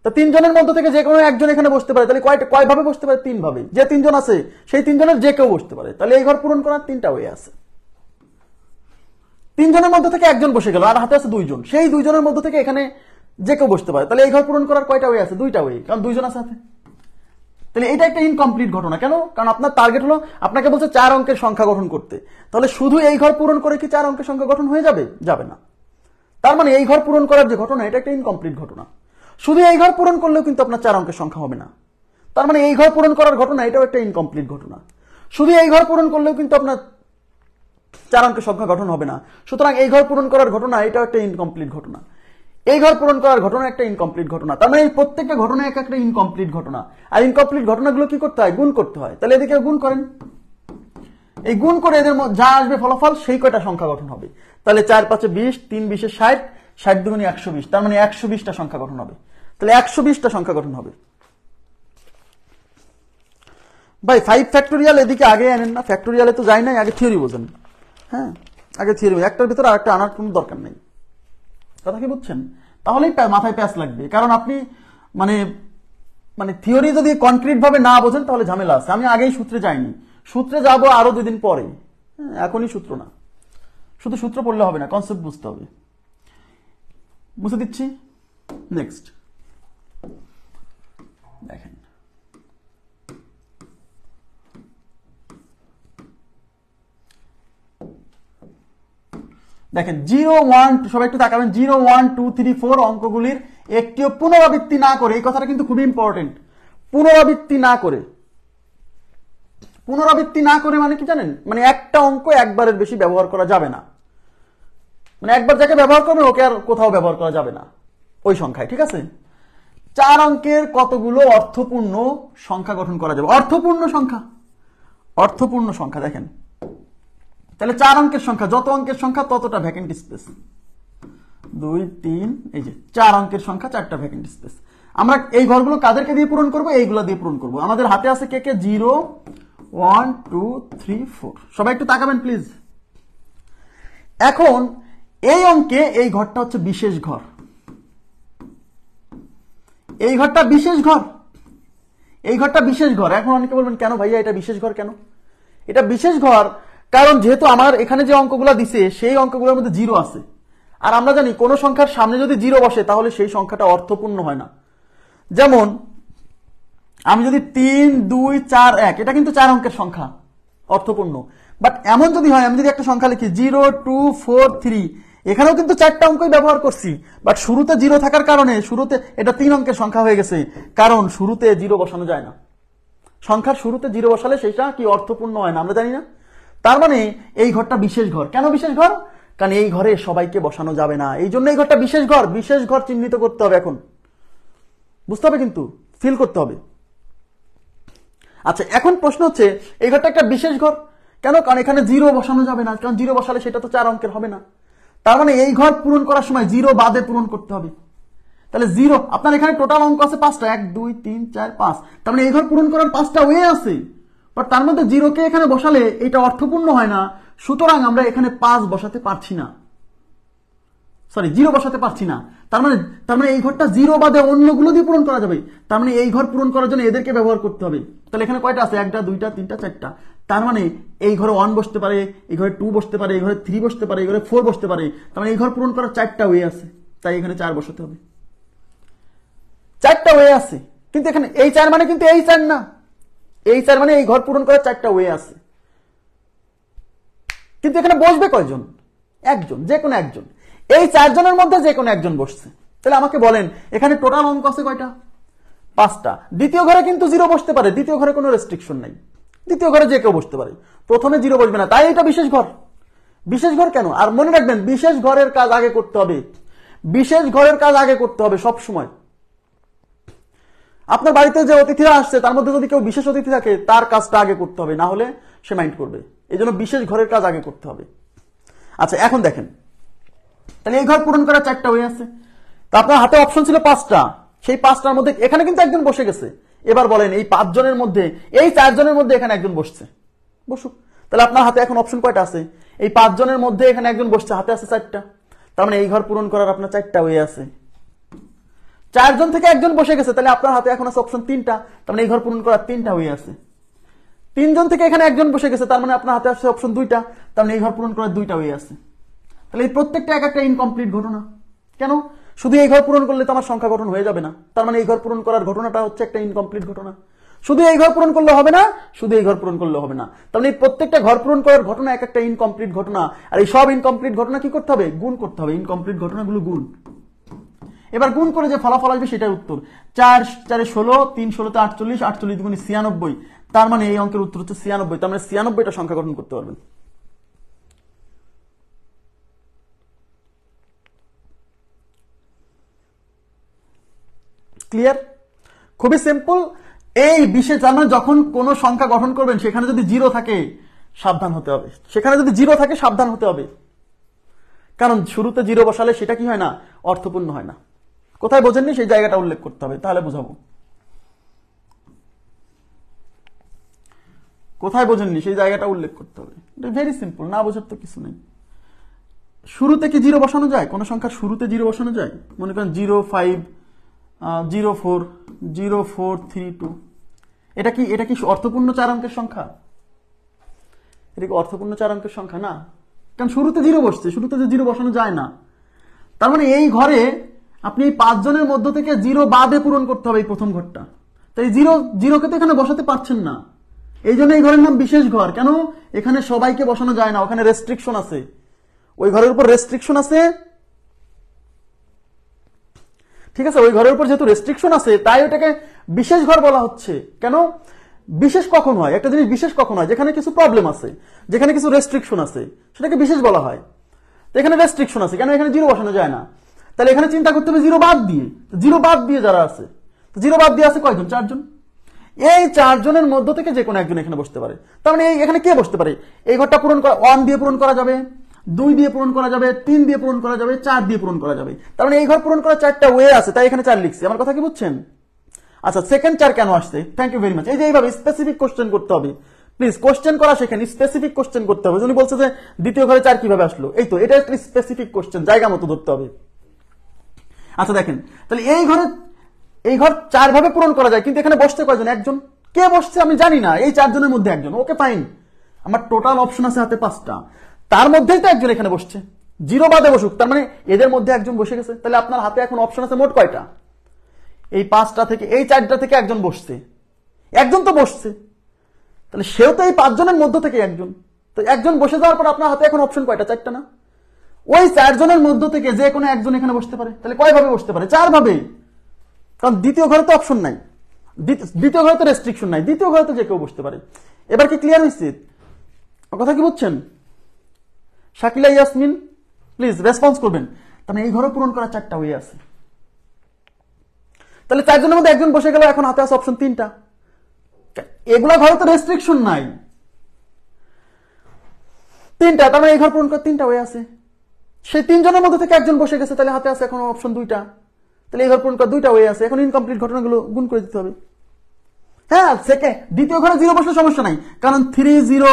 তা 3 জনের মধ্য থেকে যে কোনো একজন এখানে বসতে পারে। তাহলে কয় ভাবে বসতে পারে? 3 ভাবে। যে 3 জন আছে সেই 3 জনের যে কেউ বসতে পারে, তাহলে এই ঘর পূরণ করার 3টা ওয়ে আছে। 3 জনের মধ্যে থেকে একজন বসে গেল, আর হাতে আছে 2 জন, সেই 2 জনের মধ্যে থেকে এখানে যে কেউ বসতে পারে, তাহলে এই ঘর পূরণ করার কয়টা ওয়ে আছে? 2টা ওয়ে, কারণ 2 জন আছে হাতে। তাহলে এটা একটা ইনকমপ্লিট ঘটনা। কেন? কারণ আপনার টার্গেট হলো, আপনাকে বলছে 4 অঙ্কের সংখ্যা গঠন করতে, তাহলে শুধু এই ঘর পূরণ করে কি 4 অঙ্কের সংখ্যা গঠন হয়ে যাবে? যাবে না। তার মানে এই ঘর পূরণ করার যে ঘটনা, এটা একটা ইনকমপ্লিট ঘটনা। শুধু এই ঘর পূরণ করলেও কিন্তু আপনার 4 অঙ্কের সংখ্যা হবে না, তার মানে এই ঘর পূরণ করার ঘটনা এটাও একটা ইনকমপ্লিট ঘটনা। শুধু এই ঘর পূরণ করলেও কিন্তু আপনার 4 অঙ্কের সংখ্যা গঠন হবে না, সুতরাং এই ঘর পূরণ করার ঘটনা এটাও একটা ইনকমপ্লিট ঘটনা। এই ঘর পূরণ করার ঘটনা একটা ইনকমপ্লিট ঘটনা। তার মানে এই প্রত্যেকটা ঘটনা এক একটা ইনকমপ্লিট ঘটনা। আর ইনকমপ্লিট ঘটনাগুলো কি করতে হয়? গুণ করতে হয়। তাহলে এদিকে গুণ করেন, এই গুণ করে এদের মধ্যে যা আসবে ফলাফল সেই কয়টা সংখ্যা গঠন হবে। তাহলে 4 5 20, 3 20 60, 60 দুগুণে 120, তার মানে 120টা সংখ্যা গঠন হবে। তাহলে 120টা সংখ্যা গঠন হবে। ভাই 5 ফ্যাক্টোরিয়াল এদিকে আগে আনেন না, ফ্যাক্টোরিয়ালে তো যাই নাই, আগে থিওরি বোঝেন। হ্যাঁ, আগে থিওরি, একটার ভিতরে আরেকটা আনার কোনো দরকার নেই। কথা কি বুঝছেন? তাহলেই মাথায় প্যাঁচ লাগবে, কারণ আপনি মানে মানে থিওরি যদি কনক্রিট ভাবে না বোঝেন তাহলে ঝামেলা আছে। আমি আগেই সূত্রে যাইনি, সূত্রে যাবো আরো 2 দিন পরে। এখনই সূত্র না, শুধু সূত্র পড়লে হবে না, কনসেপ্ট বুঝতে হবে। বুঝে দিচ্ছি। নেক্সট দেখেন, দেখেন 0 1, সবাই একটু তাকাবেন, 0 1 2 3 4 অঙ্কগুলির একটিও পুনরাবৃত্তি না করে, এই কথাটা কিন্তু খুবই ইম্পর্টেন্ট, পুনরাবৃত্তি না করে। পুনরাবৃত্তি না করে মানে কি জানেন, মানে একটা অঙ্ক একবারের বেশি ব্যবহার করা যাবে না, মানে একবার যাকে ব্যবহার করবে ওকে আর কোথাও ব্যবহার করা যাবে না ওই সংখ্যায়, ঠিক আছে? 4 অঙ্কের কতগুলো অর্থপূর্ণ সংখ্যা গঠন করা যাবে? অর্থপূর্ণ সংখ্যা, অর্থপূর্ণ সংখ্যা দেখেন, তাহলে 4 অঙ্কের সংখ্যা, যত অঙ্কের সংখ্যা ততটা ভ্যাকেন্ট স্পেস। 2 3, এই যে 4 অঙ্কের সংখ্যা 4টা ভ্যাকেন্ট স্পেস। আমরা এই ঘরগুলো কাদেরকে দিয়ে পূরণ করব? এইগুলো দিয়ে পূরণ করব। আমাদের হাতে আছে কে কে? 0 1 2 3 4। সবাই একটু তাকাবেন প্লিজ। এখন এই অঙ্কে এই ঘরটা হচ্ছে বিশেষ ঘর, এই ঘরটা বিশেষ ঘর, এই ঘরটা বিশেষ ঘর। এখন অনেকে বলবেন কেন ভাইয়া এটা বিশেষ ঘর কেন? এটা বিশেষ ঘর কারণ যেহেতু আমার এখানে যে অঙ্কগুলো দিছে সেই অঙ্কগুলোর মধ্যে 0 আছে, আর আমরা জানি কোন সংখ্যার সামনে যদি 0 বসে তাহলে সেই সংখ্যাটা অর্থপূর্ণ হয় না। যেমন আমি যদি 3 2 4 1, এটা কিন্তু 4 অঙ্কের সংখ্যা, অর্থপূর্ণ। বাট এমন যদি হয়, আমি যদি একটা সংখ্যা লিখি 0 2 4 3, এখানেও কিন্তু 4টা অঙ্কই ব্যবহার করছি, বাট শুরুতে 0 থাকার কারণে শুরুতে এটা 3 অঙ্কের সংখ্যা হয়ে গেছে, কারণ শুরুতে 0 বসানো যায় না। সংখ্যার শুরুতে 0 বসালে সেটা কি অর্থপূর্ণ হয় না, আমরা জানি না। তার মানে এই ঘরটা বিশেষ ঘর। কেন বিশেষ ঘর? কারণ এই ঘরে সবাইকে বসানো যাবে না, এই জন্য এই ঘরটা বিশেষ ঘর। বিশেষ ঘর চিহ্নিত করতে হবে, এখন বুঝতে হবে, কিন্তু ফিল করতে হবে। আচ্ছা, এখন প্রশ্ন হচ্ছে এই ঘরটা একটা বিশেষ ঘর কেন? কারণ এখানে 0 বসানো যাবে না, কারণ 0 বসালে সেটা তো 4 অঙ্কের হবে না। তার মানে এই ঘর পূরণ করার সময় 0 বাদে পূরণ করতে হবে। তাহলে 0, আপনার এখানে টোটাল অঙ্ক আছে 5টা, 1 2 3 4 5, তার মানে এই ঘর পূরণ করার 5টা ওয়ে আছে, বাট তার মধ্যে 0 কে এখানে বসালে এটা অর্থপূর্ণ হয় না, সুতরাং আমরা এখানে 5 বসাতে পারছি না, সরি 0 বসাতে পারছি না। তার মানে এই ঘরটা 0 বাদে অন্যগুলো দিয়ে পূরণ করা যাবে। তার মানে এই ঘর পূরণ করার জন্য এদেরকে ব্যবহার করতে হবে। তাহলে এখানে কয়টা আছে? 1টা 2টা 3টা 4টা। তার মানে এই ঘরে 1 বসতে পারে, এই ঘরে 2 বসতে পারে, এই ঘরে 3 বসতে পারে, এই ঘরে 4 বসতে পারে। তার মানে এই ঘর পূরণ করার 4টা ওয়ে আছে, তাই এখানে 4 বসাতে হবে। 4টা ওয়ে আছে, কিন্তু এখানে এই 4 মানে কিন্তু এই 4 না, এই 4 মানে এই ঘর পূরণ করার 4টা ওয়ে আছে, কিন্তু এখানে বসবে কয়জন? একজন, যে কোনো একজন। এই 4 জনের মধ্যে যে কোনো একজন বসছে। তাহলে আমাকে বলেন এখানে টোটাল অঙ্ক আছে কয়টা? 5টা। দ্বিতীয় ঘরে কিন্তু 0 বসতে পারে, দ্বিতীয় ঘরে কোনো রেস্ট্রিকশন নাই, দ্বিতীয় ঘরে যে কেউ বসতে পারে, প্রথমে 0 বসবে না, তাই এটা বিশেষ ঘর। বিশেষ ঘর কেন? আর মনে রাখবেন বিশেষ ঘরের কাজ আগে করতে হবে, বিশেষ ঘরের কাজ আগে করতে হবে সব সময়। আপনার বাড়িতে যে অতিথিরা আসছে তার মধ্যে যদি কেউ বিশেষ অতিথি থাকে তার কাজটা আগে করতে হবে, না হলে সে মাইন্ড করবে। এই জন্য বিশেষ ঘরের কাজ আগে করতে হবে। আচ্ছা, এখন দেখেন তাহলে এই ঘর পূরণ করার 4টা ওয়ে আছে। তো আপনার হাতে অপশন ছিল 5টা, সেই 5টার মধ্যে এখানে কিন্তু একজন বসে গেছে। এবার বলেন এই 5 জনের মধ্যে, এই 4 জনের মধ্যে এখানে একজন বসছে, বসুক। তাহলে আপনার হাতে এখন অপশন কয়টা আছে? এই 5 জনের মধ্যে এখানে একজন বসছে, হাতে আছে 4টা। তার মানে এই ঘর পূরণ করার আপনার 4টা ওয়ে আছে। 4 জন থেকে একজন বসে গেছে, তাহলে আপনার হাতে এখন আছে অপশন 3টা, তার মানে এই ঘর পূরণ করার 3টা ওয়ে আছে। 3 জন থেকে এখানে একজন বসে গেছে, তার মানে আপনার হাতে আছে অপশন 2টা, তার মানে এই ঘর পূরণ করার 2টা ওয়ে আছে। তাহলে এই প্রত্যেকটা এক একটা ইনকমপ্লিট ঘটনা। কেন? শুধু এই ঘর পূরণ করলে তো আমার সংখ্যা গঠন হয়ে যাবে না, তার মানে এই ঘর পূরণ করার ঘটনাটা হচ্ছে একটা ইনকমপ্লিট ঘটনা। শুধু এই ঘর পূরণ করলে হবে না, শুধু এই ঘর পূরণ করলে হবে না, তার মানে এই প্রত্যেকটা ঘর পূরণ করার ঘটনা এক একটা ইনকমপ্লিট ঘটনা। আর এই সব ইনকমপ্লিট ঘটনা কি করতে হবে? গুণ করতে হবে, ইনকমপ্লিট ঘটনাগুলো গুণ। এবার গুণ করে যে ফলাফল আসবে সেটাই উত্তর। 4 4 16, 3 16 48, 48 দুগুণে 96, তার মানে এই অঙ্কের উত্তর হচ্ছে 96। তার মানে 96টা সংখ্যা গঠন করতে পারবেন। ক্লিয়ার? খুবই সিম্পল। এই বিশেষ, তার মানে যখন কোন সংখ্যা গঠন করবেন সেখানে যদি 0 থাকে সাবধান হতে হবে, সেখানে যদি 0 থাকে সাবধান হতে হবে, কারণ শুরুতে 0 বসালে সেটা কি হয় না? অর্থপূর্ণ হয় না। কোথায় বোঝেননি সেই জায়গাটা উল্লেখ করতে হবে, তাহলে বুঝাবো। কোথায় বোঝেননি সেই জায়গাটা উল্লেখ করতে হবে। এটা ভেরি সিম্পল, না বোঝার তো কিছু নেই। শুরুতে কি 0 বসানো যায়? কোন সংখ্যার শুরুতে 0 বসানো যায়? মনে করেন 0 5 0 4 0 4 3 2, এটা কি অর্থপূর্ণ 4 অঙ্কের সংখ্যা? এটা কি অর্থপূর্ণ 4 অঙ্কের সংখ্যা? না, কারণ শুরুতে 0 বসছে, শুরুতে যে 0 বসানো যায় না। তার মানে এই ঘরে আপনি এই 5 জনের মধ্য থেকে 0 বাদে পূরণ করতে হবে এই প্রথম ঘরটা। তাই 0 কে তো এখানে বসাতে পারছেন না, এই জন্য এই ঘরের নাম বিশেষ ঘর। কেন? এখানে সবাইকে বসানো যায় না, ওখানে রেস্ট্রিকশন আছে, ওই ঘরের উপর রেস্ট্রিকশন আছে, ঠিক আছে, ওই ঘরের উপর যেহেতু রেস্ট্রিকশন আছে তাই ওটাকে বিশেষ ঘর বলা হচ্ছে। কেন বিশেষ কখন হয়, একটা জিনিস বিশেষ কখন হয়, যেখানে কিছু প্রবলেম আছে, যেখানে কিছু রেস্ট্রিকশন আছে, সেটাকে বিশেষ বলা হয়। তো এখানে রেস্ট্রিকশন আছে, কেন এখানে জিরো বসানো যায় না, তাহলে এখানে চিন্তা করতে হবে জিরো বাদ দিয়ে। জিরো বাদ দিয়ে যারা আছে, জিরো বাদ দিয়ে আছে কয়জন, 4 জন। এই 4 জনের মধ্য থেকে যে কোনো একজন এখানে বসতে পারে। তার মানে এখানে কে বসতে পারে, এই ঘরটা পূরণ করা 1 দিয়ে পূরণ করা যাবে, 2 দিয়ে পূরণ করা যাবে, 3 দিয়ে পূরণ করা যাবে, 4 দিয়ে পূরণ করা যাবে। তার মানে এই ঘর পূরণ করার 4টা ওয়ে আছে, তাই এখানে 4 লিখছি। আমার কথা কি বুঝছেন? আচ্ছা, সেকেন্ড 4 কেন আসছে? Thank you very much. এই যে এইভাবে স্পেসিফিক কোশ্চেন করতে হবে, প্লিজ কোশ্চেন করা শেখেন, স্পেসিফিক কোশ্চেন করতে হবে। উনি বলছে যে দ্বিতীয় ঘরে 4 কিভাবে আসলো, এই তো এটা একটা স্পেসিফিক কোশ্চেন, জায়গা মতো ধরতে হবে। আচ্ছা দেখেন, তাহলে এই ঘর 4 ভাবে পূরণ করা যায়, কিন্তু এখানে বসতে কয়জন, একজন। কে বসছে আমি জানি না, এই 4 জনের মধ্যে একজন। ওকে ফাইন, আমার টোটাল অপশন আছে হাতে 5টা, তার মধ্যেই তো একজন এখানে বসছে, জিরো বাদে বসুক, তার মানে এদের মধ্যে একজন বসে গেছে। তাহলে আপনার হাতে এখন অপশন আছে মোট কয়টা, এই 5টা থেকে, এই 4টা থেকে একজন বসছে, একজন তো বসছে, তাহলে সেও তো এই 5 জনের মধ্য থেকে একজন। তো একজন বসে যাওয়ার পর আপনার হাতে এখন অপশন কয়টা, 4টা না? ওই 4 জনের মধ্য থেকে যে কোনো একজন এখানে বসতে পারে। তাহলে কয় ভাবে বসতে পারে, 4 ভাবে, কারণ দ্বিতীয় ঘরে তো অপশন নাই, দ্বিতীয় ঘরে তো রেস্ট্রিকশন নাই, দ্বিতীয় ঘরে তো যে কেউ বসতে পারে। এবার কি ক্লিয়ার হয়েছে কথা, কি বুঝছেন? শাকিলা ইয়াসমিন প্লিজ রেসপন্স করবেন। তাহলে এই ঘরে পূরণ করা 4টা ওয়ে আছে, তাহলে 4 জনের মধ্যে একজন বসে গেল, এখন হাতে আছে অপশন 3টা। এগুলা ঘরে তো রেস্ট্রিকশন নাই, 3টা, তার মানে এই ঘর পূরণ করার 3টা ওয়ে আছে। সেই 3 জনের মধ্যে থেকে একজন বসে গেছে, তাহলে হাতে আছে এখন অপশন 2টা, তাহলে এই ঘর পূরণ করার 2টা ওয়ে আছে। এখন ইনকমপ্লিট ঘটনাগুলো গুণ করে দিতে হবে। হ্যাঁ, দ্বিতীয় ঘরে 0 বসলে সমস্যা নাই, কারণ 3 0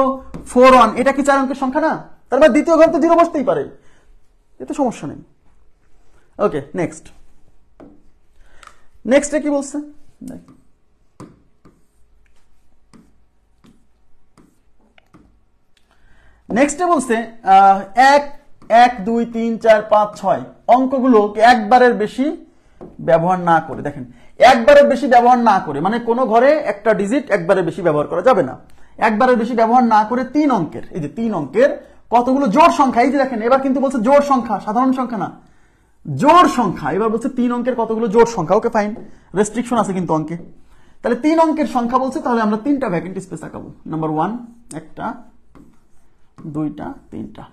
4 1 এটা কি 4 অঙ্কের সংখ্যা না? তার মানে দ্বিতীয় ঘরে তো 0 বসতেই পারে, এতে সমস্যা নেই। ওকে, নেক্সটে কি বলছে, নেক্সটে বলছে 1 1 2 3 4 5 6 অঙ্কগুলো একবারের বেশি ব্যবহার না করে। দেখেন, একবারের বেশি ব্যবহার না করে মানে কোন ঘরে একটা ডিজিট একবারের বেশি ব্যবহার করা যাবে না। একবারের বেশি ব্যবহার না করে 3 অঙ্কের, এই যে 3 অঙ্কের কতগুলো জোড় সংখ্যা, এই যে দেখেন এবার কিন্তু বলছে জোড় সংখ্যা, সাধারণ সংখ্যা না, জোড় সংখ্যা। এবার বলছে 3 অঙ্কের কতগুলো জোড় সংখ্যা। ওকে ফাইন, রেস্ট্রিকশন আছে কিন্তু অঙ্কে। তাহলে 3 অঙ্কের সংখ্যা বলছে, তাহলে আমরা 3টা ভ্যাকেন্ট স্পেস আঁকাবো। নাম্বার 1 একটা, 2টা, 3টা।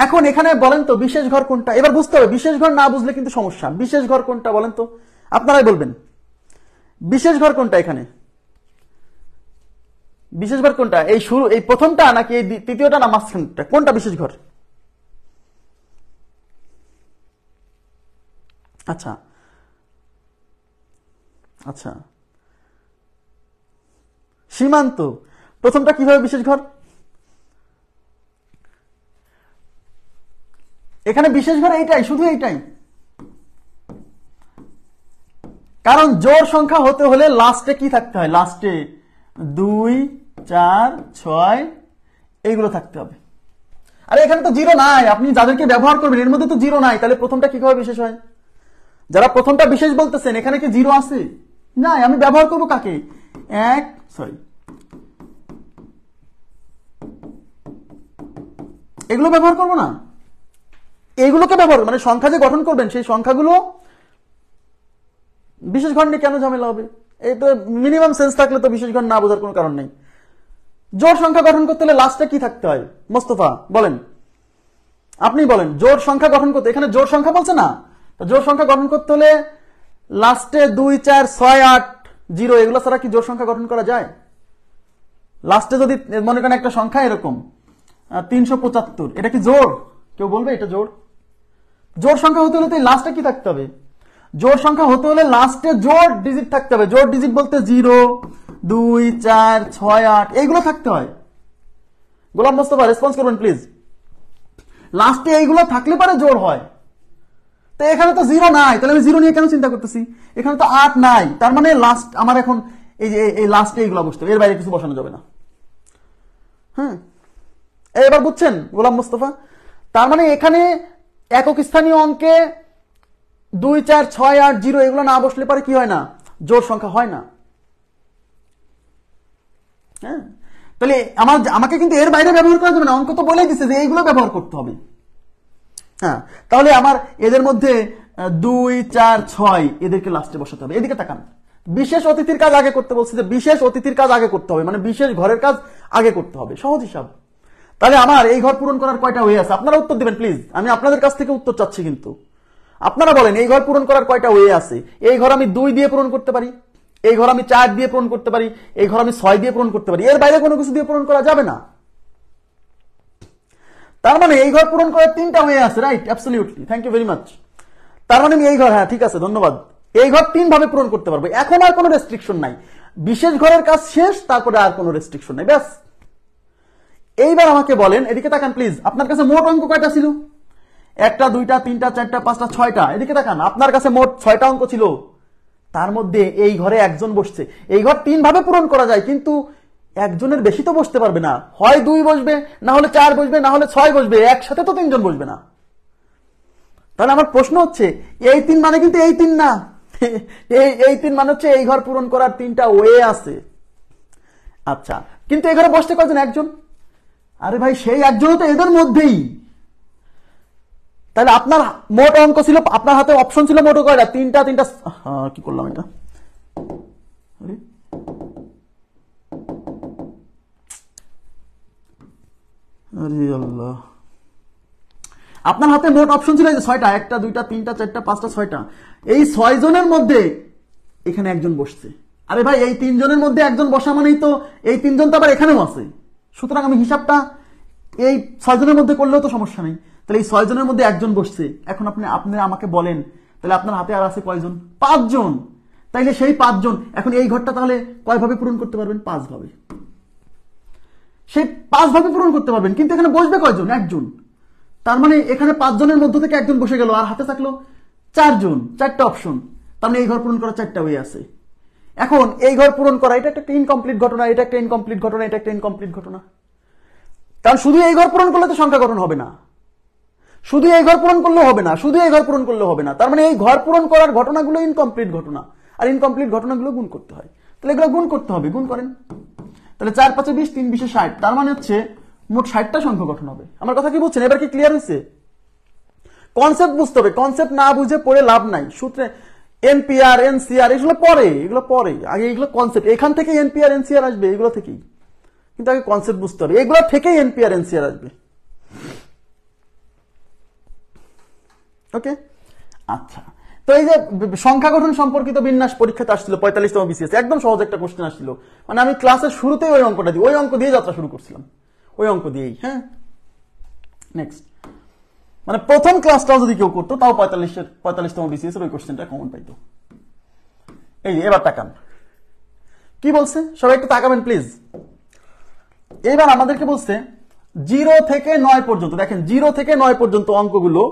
এখন এখানে বলেন তো বিশেষ ঘর কোনটা, এবার বুঝতে হবে। বিশেষ ঘর না বুঝলে কিন্তু সমস্যা। বিশেষ ঘর কোনটা বলেন তো, আপনারাই বলবেন বিশেষ ঘর কোনটা। এখানে বিশেষ ঘর কোনটা, এই শুরু, এই প্রথমটা নাকি এই তৃতীয়টা না মাঝখানটা, কোনটা বিশেষ ঘর? আচ্ছা আচ্ছা, সীমান্ত, প্রথমটা কিভাবে বিশেষ ঘর? এখানে বিশেষ ঘর এইটাই, শুধু এইটাই, কারণ জোড় সংখ্যা হতে হলে লাস্টে কি থাকতে হয়, লাস্টে 2 4 6 এইগুলো থাকতে হবে। আরে এখানে তো 0 নাই, আপনি যাদেরকে ব্যবহার করবেন এর মধ্যে তো 0 নাই, তাহলে প্রথমটা কিভাবে বিশেষ হয়? যারা প্রথমটা বিশেষ বলতেছেন এখানে কি 0 আছে? নাই, আমি ব্যবহার করবো কাকে, এগুলো ব্যবহার করবো না, এইগুলোকে ব্যবহার, মানে সংখ্যা যে গঠন করবেন সেই সংখ্যাগুলো বিশেষ ঘর নিয়ে কেন ঝামেলা হবে? এই তো মিনিমাম সেন্স থাকলে তো বিশেষ ঘর না বোঝার কোনো কারণ নেই। জোড় সংখ্যা গঠন করতে হলে লাস্টে কি থাকতে হয় মোস্তফা বলেন, আপনি বলেন। জোড় সংখ্যা গঠন করতে, এখানে জোড় সংখ্যা বলছে না, জোড় সংখ্যা গঠন করতে হলে লাস্টে 2 4 6 8 0 এগুলো ছাড়া কি জোড় সংখ্যা গঠন করা যায়? লাস্টে যদি মনে করেন একটা সংখ্যা এরকম 375, এটা কি জোড়? কেউ বলবে এটা জোড়? জোড় সংখ্যা হতে হলে তো লাস্টে কি থাকতে হবে? জোড় সংখ্যা হতে হলে লাস্টে জোড় ডিজিট থাকতে হবে। জোড় ডিজিট বলতে 0 2 4 6 8 এইগুলো থাকতে হয়। গোলাম মোস্তফা রেসপন্স করবেন প্লিজ। লাস্টে এইগুলো থাকলে পারে জোড় হয়। তো এখানে তো 0 নাই, তাহলে আমি 0 নিয়ে কেন চিন্তা করতেছি? এখানে তো 8 নাই, তার মানে লাস্ট আমার এখন এই যে এই লাস্টে এইগুলো বসতে হবে, এর বাইরে কিছু বসানো যাবে না। হ্যাঁ, এবার বুঝছেন গোলাম মোস্তফা? তার মানে এখানে একক স্থানীয় অঙ্কে 2 4 6 8 0 এগুলো না বসলে পারে কি হয় না, জোড় সংখ্যা হয় না। হ্যাঁ, তাহলে আমাকে কিন্তু এর বাইরে ব্যবহার করা যাবে না, অঙ্ক তো বলেই দিচ্ছে যে এইগুলো ব্যবহার করতে হবে। হ্যাঁ, তাহলে আমার এদের মধ্যে 2 4 6 এদেরকে লাস্টে বসাতে হবে। এদিকে তাকান, বিশেষ অতিথির কাজ আগে করতে বলছি, যে বিশেষ অতিথির কাজ আগে করতে হবে, মানে বিশেষ ঘরের কাজ আগে করতে হবে, সহজ হিসাব। তাহলে আমার এই ঘর পূরণ করার কয়টা ওয়ে আছে? আপনারা উত্তর দিবেন প্লিজ, আমি আপনাদের কাছ থেকে উত্তর চাচ্ছি। কিন্তু আপনারা বলেন এই ঘর পূরণ করার কয়টা ওয়ে আছে? এই ঘর আমি 2 দিয়ে পূরণ করতে পারি, এই ঘর আমি 4 দিয়ে পূরণ করতে পারি, এই ঘর আমি 6 দিয়ে পূরণ করতে পারি, এর বাইরে কোনো কিছু দিয়ে পূরণ করা যাবে না। তার মানে এই ঘর পূরণ করার 3টা ওয়ে আছে, right? Absolutely, thank you very much. তার মানে আমি এই ঘর, হ্যাঁ ঠিক আছে, ধন্যবাদ, এই ঘর 3 ভাবে পূরণ করতে পারবো। এখন আর কোনো রেস্ট্রিকশন নাই, বিশেষ ঘরের কাজ শেষ, তারপরে আর কোনো রেস্ট্রিকশন নাই, ব্যাস। এইবার আমাকে বলেন, এদিকে তাকান প্লিজ, আপনার কাছে মোট অঙ্ক কয়টা ছিল? 1টা 2টা 3টা 4টা 5টা 6টা। এদিকে তাকান, আপনার কাছে মোট 6টা অঙ্ক ছিল, তার মধ্যে এই ঘরে একজন বসছে। এই ঘর 3 ভাবে পূরণ করা যায়, কিন্তু একজনের বেশি তো বসতে পারবে না, হয় 2 বসবে, না হলে 4 বসবে, না হলে 6 বসবে, একসাথে তো 3 জন বসবে না। তাহলে আমার প্রশ্ন হচ্ছে, এই 3 মানে কিন্তু এই 3 না, এই 3 মানে হচ্ছে এই ঘর পূরণ করার 3টা ওয়ে আছে। আচ্ছা, কিন্তু এই ঘরে বসতে কয়জন? একজন। আরে ভাই, সেই একজনও তো এদের মধ্যেই। তাহলে আপনার মোট অঙ্ক ছিল, আপনার হাতে অপশন ছিল মোট কয়টা? 3টা। কি করলাম এটা? আরে আল্লাহ, আপনার হাতে মোট অপশন ছিল 6টা, 1টা 2টা 3টা 4টা 5টা 6টা। এই 6 জনের মধ্যে এখানে একজন বসছে। আরে ভাই, এই 3 জনের মধ্যে একজন বসা মানেই তো এই 3 জন তো আবার এখানেও আছে। সুতরাং আমি হিসাবটা এই 6 জনের মধ্যে করলেও তো সমস্যা নেই। তাহলে এই 6 জনের মধ্যে একজন বসছে। এখন আপনি আমাকে বলেন, তাহলে আপনার হাতে আর আছে কয়জন? 5 জন। তাইলে সেই 5 জন এখন এই ঘরটা তাহলে কয় ভাবে পূরণ করতে পারবেন? 5 ভাবে। সেই 5 ভাবে পূরণ করতে পারবেন, কিন্তু এখানে বসবে কয়জন? একজন। তার মানে এখানে 5 জনের মধ্য থেকে একজন বসে গেল, আর হাতে থাকলো 4 জন, 4টা অপশন। তার মানে এই ঘর পূরণ করার 4টা ওয়ে আছে। এখন এই ঘর পূরণ করা, এটা একটা ইনকমপ্লিট ঘটনা, এটা একটা ইনকমপ্লিট ঘটনা, এটা একটা ইনকমপ্লিট ঘটনা। কারণ শুধু এই ঘর পূরণ করলে তো সংখ্যা গঠন হবে না, শুধু এই ঘর পূরণ করলেও হবে না, শুধু এই ঘর পূরণ করলেও হবে না। তার মানে এই ঘর পূরণ করার ঘটনাগুলো ইনকমপ্লিট ঘটনা, আর ইনকমপ্লিট ঘটনাগুলো গুণ করতে হয়। তাহলে এগুলো গুণ করতে হবে, গুণ করেন। তাহলে 4 5 20, 3 20 60, তার মানে হচ্ছে মোট 60টা সংখ্যা গঠন হবে। আমার কথা কি বুঝছেন? এবার কি ক্লিয়ার হয়েছে? কনসেপ্ট বুঝতে হবে, কনসেপ্ট না বুঝে পড়ে লাভ নাই। সূত্রে এনপিআর এনসিআর এগুলো পরে, আগে এগুলো কনসেপ্ট, এখান থেকে এনপিআর এনসিআর আসবে, এগুলো থেকেই। কিন্তু আগে কনসেপ্ট বুঝতে হবে, এগুলো থেকেই এনপিআর এনসিআর আসবে। ওকে, আচ্ছা। তো এই যে সংখ্যা গঠন সম্পর্কিত বিন্যাস পরীক্ষাতে আসছিল 45তম বিসিএস, একদম সহজ একটা কোশ্চেন আসছিল। মানে আমি ক্লাসের শুরুতেই ওই অঙ্কটা দিই, ওই অঙ্ক দিয়ে যাত্রা শুরু করছিলাম, ওই অঙ্ক দিয়েই। হ্যাঁ, নেক্সট, মানে প্রথম ক্লাসটাও যদি কেউ করতো, তাও 45তম বিসিএস ওই কোশ্চেনটা কমন পাইতো। এই এবার তাকান কি বলছে, সবাই একটু তাকাবেন প্লিজ। এইবার আমাদেরকে বলছে 0 থেকে 9 পর্যন্ত। দেখেন 0 থেকে 9 পর্যন্ত অঙ্কগুলো,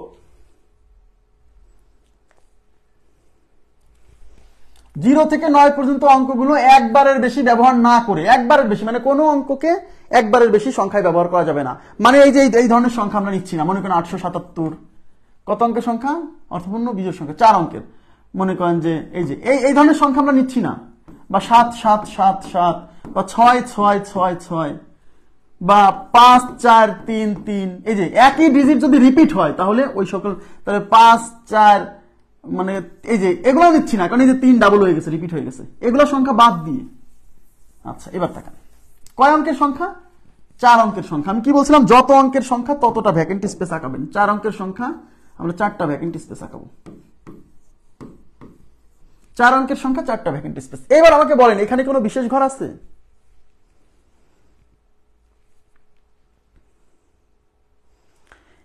0 থেকে 9 পর্যন্ত অঙ্কগুলো একবারের বেশি ব্যবহার না করে, একবারের বেশি মানে কোনো অঙ্ককে একবারের বেশি সংখ্যায় ব্যবহার করা যাবে না। মানে এই যে এই ধরনের সংখ্যা আমরা নিচ্ছি না। মনে করেন 877, কত অঙ্কের সংখ্যা? অর্থপূর্ণ বিজোড় সংখ্যা, 4 অঙ্কের। মনে করেন যে এই ধরনের সংখ্যা আমরা নিচ্ছি না, বা 7 7 7 7, বা 6 6 6 6, বা 5 4 3 3। এই যে একই ডিজিট যদি রিপিট হয় তাহলে ওই সকল, তাহলে 5 4, মানে এই যে এগুলো নিচ্ছি না, কারণ এই যে 3 ডাবল হয়ে গেছে, রিপিট হয়ে গেছে, এগুলো সংখ্যা বাদ দিয়ে। আচ্ছা, এবার তাকান কয় অঙ্কের সংখ্যা? 4 অঙ্কের সংখ্যা। আমি কি বলছিলাম? যত অঙ্কের সংখ্যা ততটা ভ্যাকেন্ট স্পেস আঁকাবেন। 4 অঙ্কের সংখ্যা আমরা 4টা ভ্যাকেন্ট স্পেস আঁকাবো। 4 অঙ্কের সংখ্যা 4টা ভ্যাকেন্ট স্পেস। এবার আমাকে বলেন, এখানে কোনো বিশেষ ঘর আছে?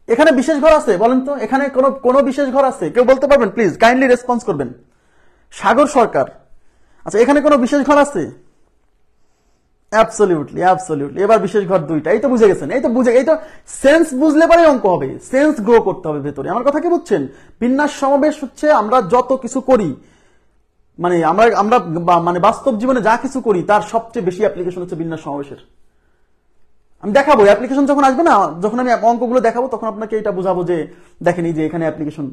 এখানে বিশেষ ঘর আছে? বলেন তো, এখানে কোনো বিশেষ ঘর আছে? কেউ বলতে পারবেন প্লিজ? কাইন্ডলি রেসপন্স করবেন। সাগর সরকার, আচ্ছা এখানে কোনো বিশেষ ঘর আছে? Absolutely, absolutely. এবার বিশেষ ঘর 2টা। এই তো বুঝে গেছেন, এই তো সেন্স বুঝলে পরে অঙ্ক হবে, সেন্স গ্রো করতে হবে ভেতরে। আমার কথা কি বুঝছেন? বিন্যাস সমাবেশ হচ্ছে আমরা যত কিছু করি, মানে আমরা মানে বাস্তব জীবনে যা কিছু করি তার সবচেয়ে বেশি অ্যাপ্লিকেশন হচ্ছে বিন্যাস সমাবেশের। আমি দেখাবো অ্যাপ্লিকেশন যখন আসবে না, যখন আমি অঙ্কগুলো দেখাবো তখন আপনাকে এটা বোঝাবো যে দেখেন এই যে এখানে অ্যাপ্লিকেশন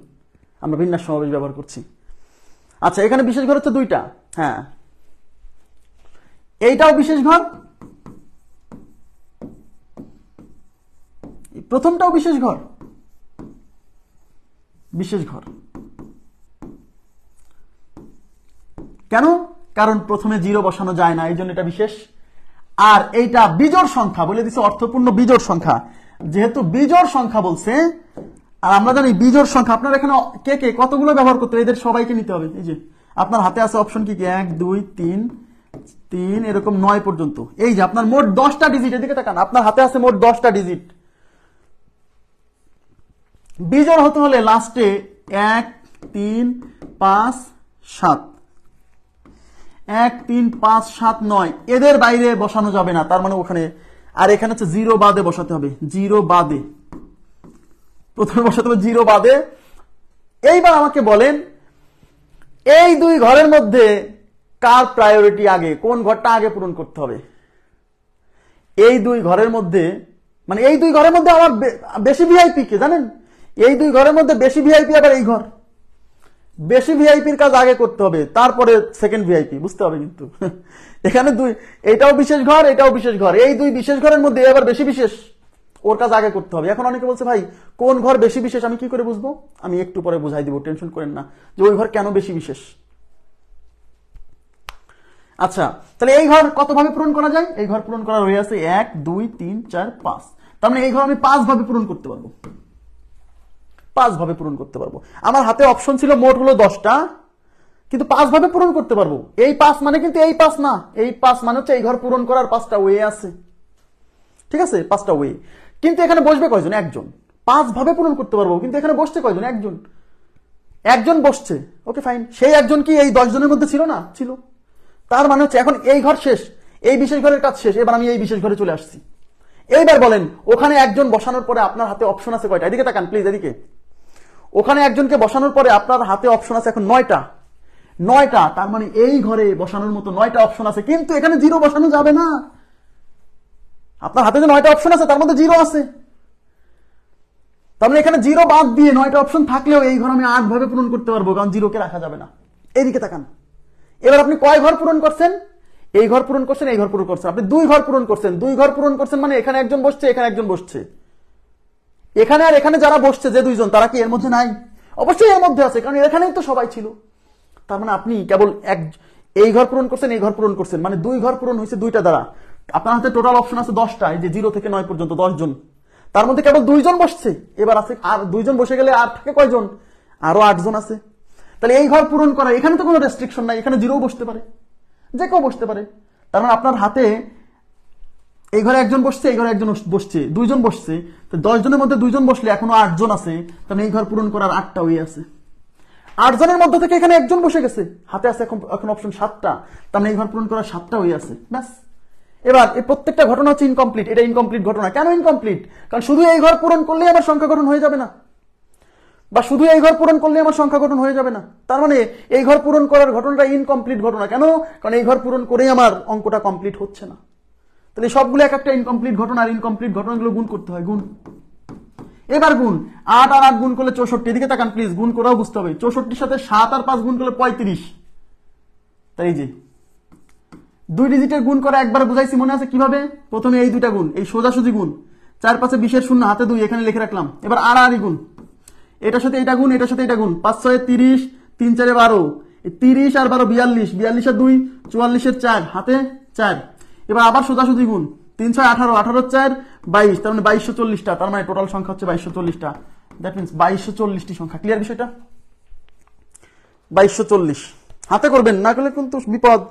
আমরা বিন্যাস সমাবেশ ব্যবহার করছি। আচ্ছা, এখানে বিশেষ ঘর হচ্ছে 2টা। হ্যাঁ, এইটাও বিশেষ ঘর, প্রথমটাও বিশেষ ঘর, বিশেষ ঘর। কেন? কারণ প্রথমে 0 বসানো যায় না, এই জন্য এটা বিশেষ। আর এইটা বিজোড় সংখ্যা, বলে দিচ্ছে অর্থপূর্ণ বিজোড় সংখ্যা। যেহেতু বিজোড় সংখ্যা বলছে, আর আমরা জানি বিজোড় সংখ্যা, আপনার এখানে কে কে কতগুলো ব্যবহার করতে হবে, এদের সবাইকে নিতে হবে। এই যে আপনার হাতে আছে অপশন কি কি, 1 2 3 3 এরকম 9 পর্যন্ত। এই যে আপনার মোট 10টা ডিজিট, এদিকে তাকান, আপনার হাতে আছে মোট 10টা ডিজিট। বিজোড় হতে হলে লাস্টে 1 3 5 7 1 3 5 7 9 এদের বাইরে বসানো যাবে না, তার মানে ওখানে। আর এখানে হচ্ছে 0 বাদে বসাতে হবে, 0 বাদে প্রথমে বসাতে হবে, 0 বাদে। এইবার আমাকে বলেন এই দুই ঘরের মধ্যে কার প্রায়োরিটি আগে, কোন ঘরটা আগে পূরণ করতে হবে? এই দুই ঘরের মধ্যে, মানে এই দুই ঘরের মধ্যে আমার বেশি ভিআইপি কে জানেন? এই দুই ঘরের মধ্যে বেশি ভিআইপি আবার এই ঘর। বেশি ভিআইপির কাজ আগে করতে হবে, তারপরে সেকেন্ড ভিআইপি, বুঝতে হবে কিন্তু। এখানে দুই, এটাও বিশেষ ঘর, এটাও বিশেষ ঘর, এই দুই বিশেষ ঘরের মধ্যে এবার বেশি বিশেষ, ওর কাজ আগে করতে হবে। এখন অনেকে বলছে ভাই কোন ঘর বেশি বিশেষ আমি কি করে বুঝবো? আমি একটু পরে বুঝাই দিব, টেনশন করেন না যে ওই ঘর কেন বেশি বিশেষ। আচ্ছা, তাহলে এই ঘর কত ভাবে পূরণ করা যায়? এই ঘর পূরণ করার হয়ে আছে 1 2 3 4 5, তার মানে এই ঘর আমি 5 ভাবে পূরণ করতে পারবো, 5 ভাবে পূরণ করতে পারবো। আমার হাতে অপশন ছিল মোট হলো 10টা, কিন্তু 5 ভাবে পূরণ করতে পারবো। এই 5 মানে কিন্তু এই 5 না, এই 5 মানে হচ্ছে এই ঘর পূরণ করার 5টা ওয়ে আছে, ঠিক আছে, 5টা ওয়ে। কিন্তু এখানে বসবে কয়জন? একজন। 5 ভাবে পূরণ করতে পারবো, কিন্তু এখানে বসছে কয়জন? একজন। একজন বসছে, ওকে ফাইন। সেই একজন কি এই 10 জনের মধ্যে ছিল না? ছিল। তার মানে হচ্ছে এখন এই ঘর শেষ, এই বিশেষ ঘরের কাজ শেষ, এবার আমি এই বিশেষ ঘরে চলে আসছি। এইবার বলেন ওখানে একজন বসানোর পরে আপনার হাতে অপশন আছে কয়টা? এদিকে তাকান প্লিজ, এদিকে। ওখানে একজনকে বসানোর পরে আপনার হাতে অপশন আছে এখন 9টা। 9টা, তার মানে এই ঘরে বসানোর মতো 9টা অপশন আছে, কিন্তু এখানে 0 বসানো যাবে না। আপনার হাতে যে 9টা অপশন আছে তার মধ্যে 0 আছে, তার মানে এখানে 0 বাদ দিয়ে 9টা অপশন থাকলেও এই ঘর আমি 8 ভাবে পূরণ করতে পারবো, কারণ 0 কে রাখা যাবে না। এইদিকে তাকান, এবার আপনি কয় ঘর পূরণ করছেন? এই ঘর পূরণ করছেন, এই ঘর পূরণ করছেন, আপনি 2 ঘর পূরণ করছেন। 2 ঘর পূরণ করছেন মানে এখানে একজন বসছে, এখানে একজন বসছে, এখানে আর এখানে যারা বসছে যে দুইজন, তারা কি এর মধ্যে নাই? অবশ্যই এর মধ্যে আছে, কারণ এখানেই তো সবাই ছিল। তার মানে আপনি কেবল এই ঘর পূরণ করছেন, এই ঘর পূরণ করছেন, মানে 2 ঘর পূরণ হয়েছে 2টা দ্বারা। আপনার হাতে টোটাল অপশন আছে 10টা, এই যে 0 থেকে 9 পর্যন্ত 10 জন, তার মধ্যে কেবল 2 জন বসছে। এবার আছে আর 2 জন বসে গেলে আর থাকে কয়জন? আরো 8 জন আছে। তাহলে এই ঘর পূরণ করা, এখানে তো কোনো রেস্ট্রিকশন নাই, এখানে 0 বসতে পারে, যে কেউ বসতে পারে। তার মানে আপনার হাতে এই ঘরে একজন বসছে, এই ঘরে একজন বসছে, 2 জন বসছে, তো 10 জনের মধ্যে 2 জন বসলে এখনো 8 জন আছে, তাহলে এই ঘর পূরণ করার 8টা ওয়ে আছে। 8 জনের মধ্যে থেকে এখানে একজন বসে গেছে, হাতে আছে এখন অপশন 7টা, তার মানে এই ঘর পূরণ করার 7টা ওয়ে আছে, ব্যাস। এবার এই প্রত্যেকটা ঘটনা হচ্ছে ইনকমপ্লিট। এটা ইনকমপ্লিট ঘটনা। কেন ইনকমপ্লিট? কারণ শুধু এই ঘর পূরণ করলেই আমার সংখ্যা গঠন হয়ে যাবে না, বা শুধু এই ঘর পূরণ করলে আমার সংখ্যা গঠন হয়ে যাবে না। তার মানে এই ঘর পূরণ করার ঘটনাটা ইনকমপ্লিট ঘটনা। কেন? কারণ এই ঘর পূরণ করেই আমার অঙ্কটা কমপ্লিট হচ্ছে না। তাহলে সবগুলো এক একটা ইনকমপ্লিট ঘটনা, আর ইনকমপ্লিট ঘটনাগুলো গুণ করতে হয়, গুণ। এবার গুণ, 8 আর 8 গুণ করলে 64। এদিকে তাকান প্লিজ, গুণ করাও বুঝতে হবে। 64 সাথে 7 আর 5 গুণ করলে 35। তাই যে 2 ডিজিটের গুণ করা একবার বুঝাইছি, মনে আছে কিভাবে? প্রথমে এই 2টা গুণ, এই সোজাসুজি গুণ, 4 5 20 শূন্য, হাতে 2, এখানে লিখে রাখলাম। এবার আড়াআড়ি গুণ, এটার সাথে এটা গুণ, এটার সাথে এটা গুণ, 5 6 30, 3 4 12, 30 আর 12 42, 42 আর 2 44 এর 4, হাতে 4। এবার আবার সোজাসুজি গুণ, 3 6 18, 18 4 22, তার মানে 2240টা, তার মানে টোটাল সংখ্যা হচ্ছে 2240টা। দ্যাট মিন্স 2240টি সংখ্যা। ক্লিয়ার বিষয়টা? 2240 হাতে করবেন, না করলে কিন্তু বিপদ।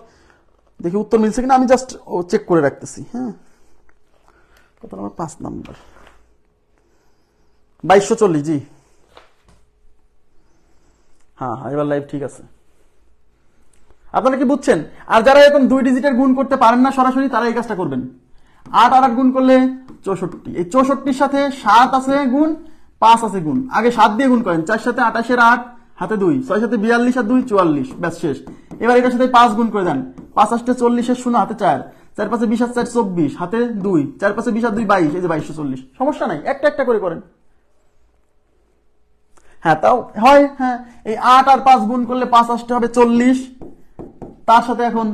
দেখি উত্তর মিলছে কিনা, আমি জাস্ট চেক করে রাখতেছি। হ্যাঁ, কত নাম্বার? 5 নাম্বার, 2240। জি হ্যাঁ হ্যাঁ, এবার লাইভ ঠিক আছে। আপনারা কি বুঝছেন? আর যারা এরকম 2 ডিজিটের গুণ করতে পারেন না সরাসরি, তারা এই কাজটা করবেন। 8 আর 8 গুণ করলে 64। এই 64-র সাথে 7 আছে গুণ, 5 আছে গুণ। আগে 7 দিয়ে গুণ করেন, 4 সাথে 28 এর 8, হাতে 2, 6 সাথে 42 আর 2 44, ব্যাস শেষ। এবার এটার সাথে 5 গুণ করে দেন, 5 8 40 এর শূন্য, হাতে 4, 4 5 20 আর 4 24, হাতে 2, 4 5 20 আর 2 22, এই যে 2240। সমস্যা নাই, একটা একটা করে করেন। হ্যাঁ তাও হয়। হ্যাঁ, এই 8 আর 5 গুণ করলে 5 আসতে হবে 40, তার সাথে এখন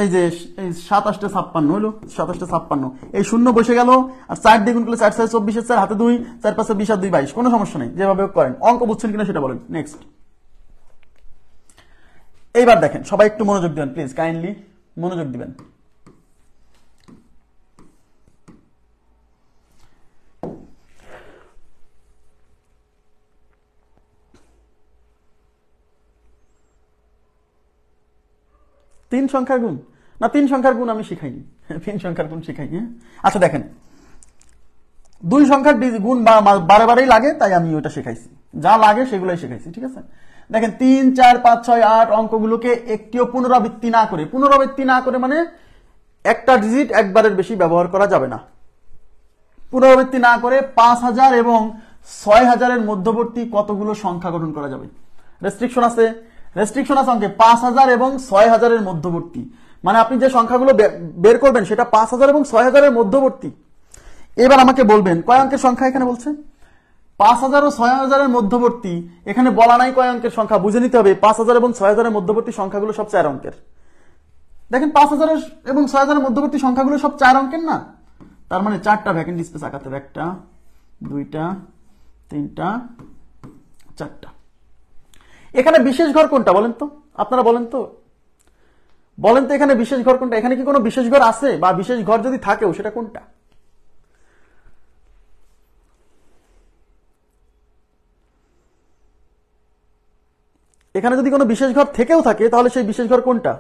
এই যে এই 27 56 হলো, 27 56, এই শূন্য বসে গেল। আর 4 দিয়ে গুণ করলে 4 4 24 4, হাতে 2, 4 5 20 আর 2 22, কোনো সমস্যা নেই, যেভাবে করেন। অঙ্ক বুঝছেন কিনা সেটা বলেন। নেক্সট, এইবার দেখেন, সবাই একটু মনোযোগ দিবেন প্লিজ, কাইন্ডলি মনোযোগ দিবেন। তিন সংখ্যার গুণ না, তিন সংখ্যার গুণ আমি শিখাইনি, তিন সংখ্যার গুণ শিখাইনি। আচ্ছা দেখেন, দুই সংখ্যার গুণ বারে বারেই লাগে, তাই আমি ওটা শেখাইছি, যা লাগে সেগুলোই শেখাইছি, ঠিক আছে। দেখেন 3, 4, 5, 6, 8 অঙ্কগুলোকে একটিও পুনরাবৃত্তি না করে মানে একটা ডিজিট একবারের বেশি ব্যবহার করা যাবে না। পুনরাবৃত্তি না করে 5000 এবং 6000 এর মধ্যবর্তী কতগুলো সংখ্যা গঠন করা যাবে? রেস্ট্রিকশন আছে অঙ্কে 5000 এবং 6000 এর মধ্যবর্তী, মানে আপনি যে সংখ্যাগুলো বের করবেন সেটা 5000 এবং 6000 এর মধ্যবর্তী। এবার আমাকে বলবেন কয় অঙ্কের সংখ্যা এখানে বলছে? 5000 ও 6000 এর মধ্যবর্তী, এখানে বলা নাই কয় অঙ্কের সংখ্যা, বুঝে নিতে হবে 5000 এবং 6000 এর মধ্যবর্তী সংখ্যাগুলো সব 4 অঙ্কের। দেখেন 5000 এবং 6000 এর মধ্যবর্তী সংখ্যাগুলো সব 4 অঙ্কের না, তার মানে 4টা ভ্যাকেন্ট স্পেস আঁকাতে হবে, 1টা 2টা 3টা 4টা। এখানে বিশেষ ঘর কোনটা বলেন তো, আপনারা বলেন তো এখানে বিশেষ ঘর কোনটা? এখানে কি কোনো বিশেষ ঘর আছে, বা বিশেষ ঘর যদি থাকেও সেটা কোনটা? এখানে যদি কোনো বিশেষ ঘর থেকেও থাকে তাহলে সেই বিশেষ ঘর কোনটা?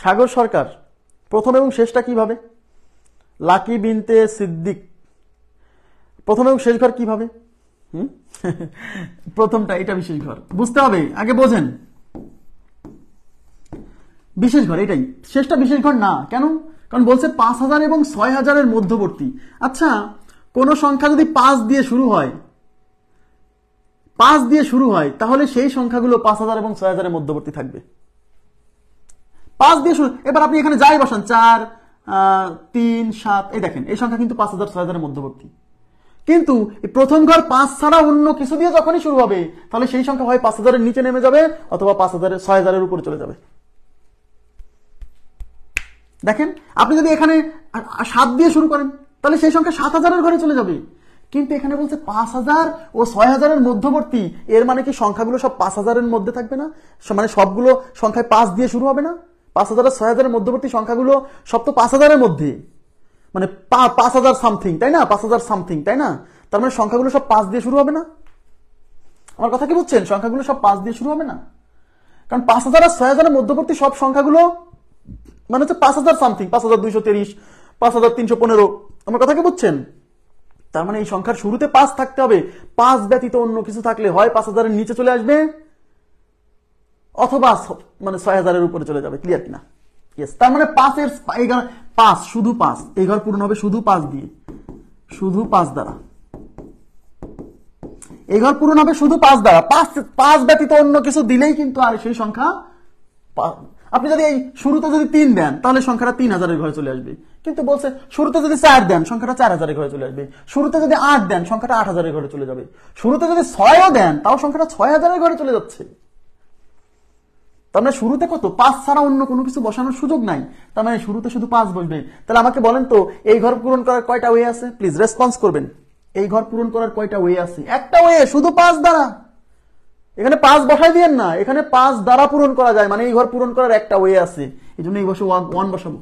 সাগর সরকার, প্রথম এবং শেষটা কিভাবে? লাকি বিনতে সিদ্দিক, প্রথম এবং শেষ ঘর কিভাবে? প্রথমটা, এটা বিশেষ ঘর, বুঝতে হবে, আগে বোঝেন। বিশেষ ঘর এটাই, শেষটা বিশেষ ঘর না। কেন? কারণ বলছে 5000 এবং 6000 এর মধ্যবর্তী। আচ্ছা, কোন সংখ্যা যদি 5 দিয়ে শুরু হয় তাহলে সেই সংখ্যাগুলো 5000 এবং 6000 এর মধ্যবর্তী থাকবে। 5 দিয়ে শুরু, এবার আপনি এখানে যাই বসান, 4, 3, 7, এই দেখেন এই সংখ্যা কিন্তু 5000 6000 এর মধ্যবর্তী। কিন্তু প্রথম ঘর 5 ছাড়া অন্য কিছু দিয়ে যখনই শুরু হবে তাহলে সেই সংখ্যা হয় 5000 এর নিচে নেমে যাবে অথবা 6000 এর উপরে চলে যাবে। দেখেন, আপনি যদি এখানে 7 দিয়ে শুরু করেন তাহলে সেই সংখ্যা 7000 এর ঘরে চলে যাবে। কিন্তু এখানে বলছে 5000 ও 6000 এর মধ্যবর্তী, এর মানে কি সংখ্যাগুলো সব 5000 এর মধ্যে থাকবে না? মানে সবগুলো সংখ্যায় 5 দিয়ে শুরু হবে না? 5000 আর 6000 এর মধ্যবর্তী সংখ্যাগুলো সব তো 5000 এর মধ্যে, মানে 5000 সামথিং, তাই না? 5000 সামথিং, তাই না? তার মানে সংখ্যাগুলো সব 5 দিয়ে শুরু হবে না? আমার কথা কি বুঝছেন? সংখ্যাগুলো সব 5 দিয়ে শুরু হবে না, কারণ 5000 আর 6000 এর মধ্যবর্তী সব সংখ্যাগুলো মানে হচ্ছে 5000 সামথিং, 5230, 5315। আমার কথা কি বুঝছেন? তার মানে এই সংখ্যার শুরুতে 5 থাকতে হবে, 5 ব্যতীত অন্য কিছু থাকলে হয় 5000 এর নিচে চলে আসবে অথবা মানে 6000 এর উপরে চলে যাবে। ক্লিয়ার কিনা? ইয়েস। তার মানে 5 এর শুধু 5, এই ঘর পূরণ হবে শুধু 5 দিয়ে, শুধু 5 দ্বারা। এই ঘর পূরণ হবে শুধু 5 দ্বারা, 5 ব্যতীত অন্য কিছু দিলেই কিন্তু আর সেই সংখ্যা। আপনি যদি এই শুরুতে যদি 3 দেন তাহলে সংখ্যাটা 3000 এর ঘরে চলে আসবে, কিন্তু বলছে শুরুতে যদি 4 দেন সংখ্যাটা 4000 এর ঘরে চলে আসবে, শুরুতে যদি 8 দেন সংখ্যাটা 8000 এর ঘরে চলে যাবে, শুরুতে যদি 6ও দেন তাও সংখ্যাটা 6000 এর ঘরে চলে যাচ্ছে। তার মানে শুরুতে কত? 5 ছাড়া অন্য কোনো কিছু বসানোর সুযোগ নাই, তার মানে শুরুতে শুধু 5 বসবে। তাহলে আমাকে বলেন তো এই ঘর পূরণ করার কয়টা ওয়ে আছে? প্লিজ রেসপন্স করবেন। এই ঘর পূরণ করার কয়টা ওয়ে আছে? একটা ওয়ে, শুধু 5 দ্বারা। এখানে 5 বসাই দিয়েন না, এখানে 5 দ্বারা পূরণ করা যায়, মানে এই ঘর পূরণ করার একটা ওয়ে আছে, এই জন্য এই বসে 1 বসাবো,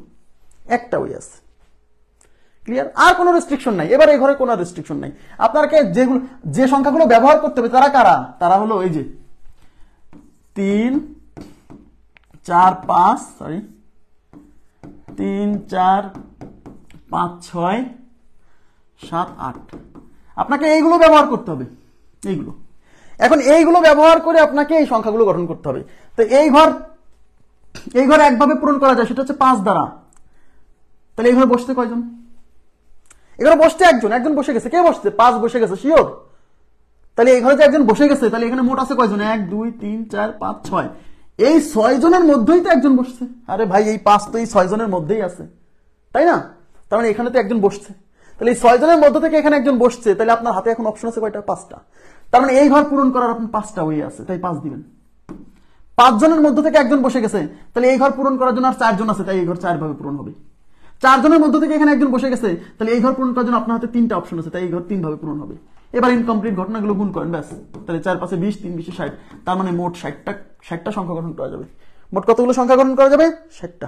একটা ওয়ে আছে। ক্লিয়ার? আর কোনো রেস্ট্রিকশন নাই। এবার এই ঘরে কোনো রেস্ট্রিকশন নাই। আপনাকে যে সংখ্যাগুলো ব্যবহার করতে হবে তারা কারা? তারা হলো এই যে 3, 4, 5, 6, 7, 8। আপনাকে এইগুলো ব্যবহার করতে হবে, এইগুলো। এখন এইগুলো ব্যবহার করে আপনাকে এই সংখ্যাগুলো গঠন করতে হবে। তো এই ঘর একভাবে পূরণ করা যায়, সেটা হচ্ছে 5 দ্বারা। তাহলে এই ঘরে বসতে কয়জন? এখানে বসতে একজন বসে গেছে। কে বসছে? 5 বসে গেছে, শিওর। তাহলে এই ঘরে যে একজন বসে গেছে, তাহলে এখানে মোট আছে কয়জন? 1, 2, 3, 4, 5, 6। এই 6 জনের মধ্যেই তো একজন বসছে। আরে ভাই, এই 5 তো এই 6 জনের মধ্যেই আছে, তাই না? তার মানে এখানে তো একজন বসছে। তাহলে এই 6 জনের মধ্য থেকে এখানে একজন বসছে, তাহলে আপনার হাতে এখন অপশন আছে কয়টা? 5টা। তার মানে এই ঘর পূরণ করার আপনার 5টা ওয়ে আছে, তাই 5 দিবেন। 5 জনের মধ্য থেকে একজন বসে গেছে, তাহলে এই ঘর পূরণ করার জন্য আর 4 জন আছে, তাই এই ঘর 4 ভাবে পূরণ হবে। 4 জনের মধ্য থেকে এখানে একজন বসে গেছে, তাহলে এই ঘর পূরণ করার জন্য আপনার হাতে 3টা অপশন আছে, তাই এই ঘর 3 ভাবে পূরণ হবে। এবার ইনকমপ্লিট ঘটনাগুলো গুণ করেন, ব্যাস। তাহলে 4 5 20, 3 20 60, তার মানে মোট 60টা সংখ্যা গঠন করা যাবে। মোট কতগুলো সংখ্যা গঠন করা যাবে? 60টা।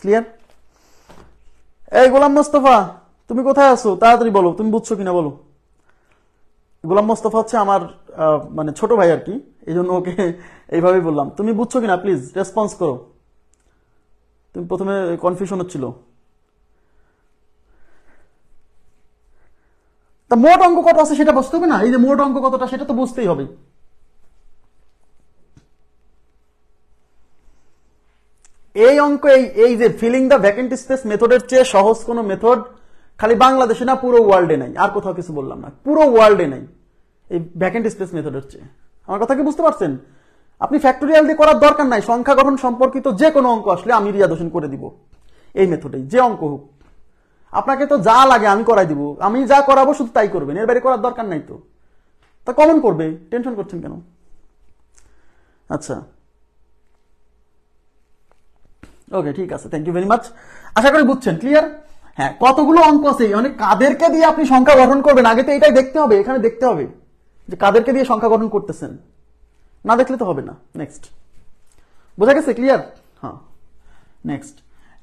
ক্লিয়ার? এই গোলাম মোস্তফা, তুমি কোথায় আছো? তাড়াতাড়ি বলো, তুমি বুঝছো কিনা বলো। গোলাম মোস্তফা হচ্ছে আমার মানে ছোট ভাই আর কি, এই জন্য ওকে এইভাবেই বললাম। তুমি বুঝছো কিনা প্লিজ রেসপন্স করো। তুমি প্রথমে কনফিউশন হচ্ছিল। তা মোট অঙ্ক কত আছে সেটা বুঝতে হবে না? এই যে মোট অঙ্ক কতটা সেটা তো বুঝতেই হবে। এই অঙ্ক, এই যে ফিলিং দ্য ভ্যাকেন্ট স্পেস মেথডের চেয়ে সহজ কোনো মেথড খালি বাংলাদেশে না, পুরো ওয়ার্ল্ডে নাই। আর কোথাও কিছু বললাম না, পুরো ওয়ার্ল্ডে নাই এই ভ্যাকেন্ট স্পেস মেথডের চেয়ে। আমার কথা কি বুঝতে পারছেন? আপনি ফ্যাক্টোরিয়াল দিয়ে করার দরকার নাই, সংখ্যা গঠন সম্পর্কিত যে কোনো অঙ্ক আসলে আমি রিয়াদ হোসেন করে দিব এই মেথডেই, যে অঙ্ক হোক। আপনাকে তো যা লাগে আমি করাই দিব, আমি যা করাবো শুধু তাই করবেন, এর বাইরে করার দরকার নাই। তো তা কমন করবে, টেনশন করছেন কেন? আচ্ছা ওকে, ঠিক আছে, থ্যাংক ইউ ভেরি মাচ। আশা করি বুঝছেন, ক্লিয়ার? হ্যাঁ, কতগুলো অঙ্ক আছে, মানে কাদেরকে দিয়ে আপনি সংখ্যা গঠন করবেন আগে তো এটাই দেখতে হবে। এখানে দেখতে হবে যে কাদেরকে দিয়ে সংখ্যা গঠন করতেছেন, না দেখলে তো হবে না। নেক্সট, বোঝা গেছে? ক্লিয়ার? হ্যাঁ, নেক্সট।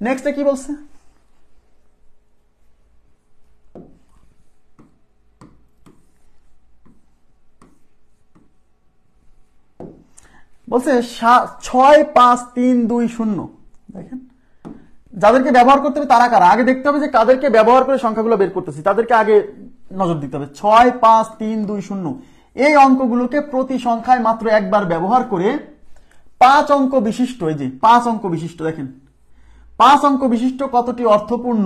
নেক্সটে কি বলছে? বলছে 6 5 3 2 0। দেখেন, যাদেরকে ব্যবহার করতে হবে তারা কারা, আগে দেখতে হবে যে কাদেরকে ব্যবহার করে সংখ্যাগুলো বের করতেছি, তাদেরকে আগে নজর দিতে হবে। 6 5 3 2 0 এই অঙ্কগুলোকে প্রতি সংখ্যায় মাত্র একবার ব্যবহার করে 5 অঙ্ক বিশিষ্ট, এই যে 5 অঙ্ক বিশিষ্ট, দেখেন 5 অঙ্ক বিশিষ্ট কতটি অর্থপূর্ণ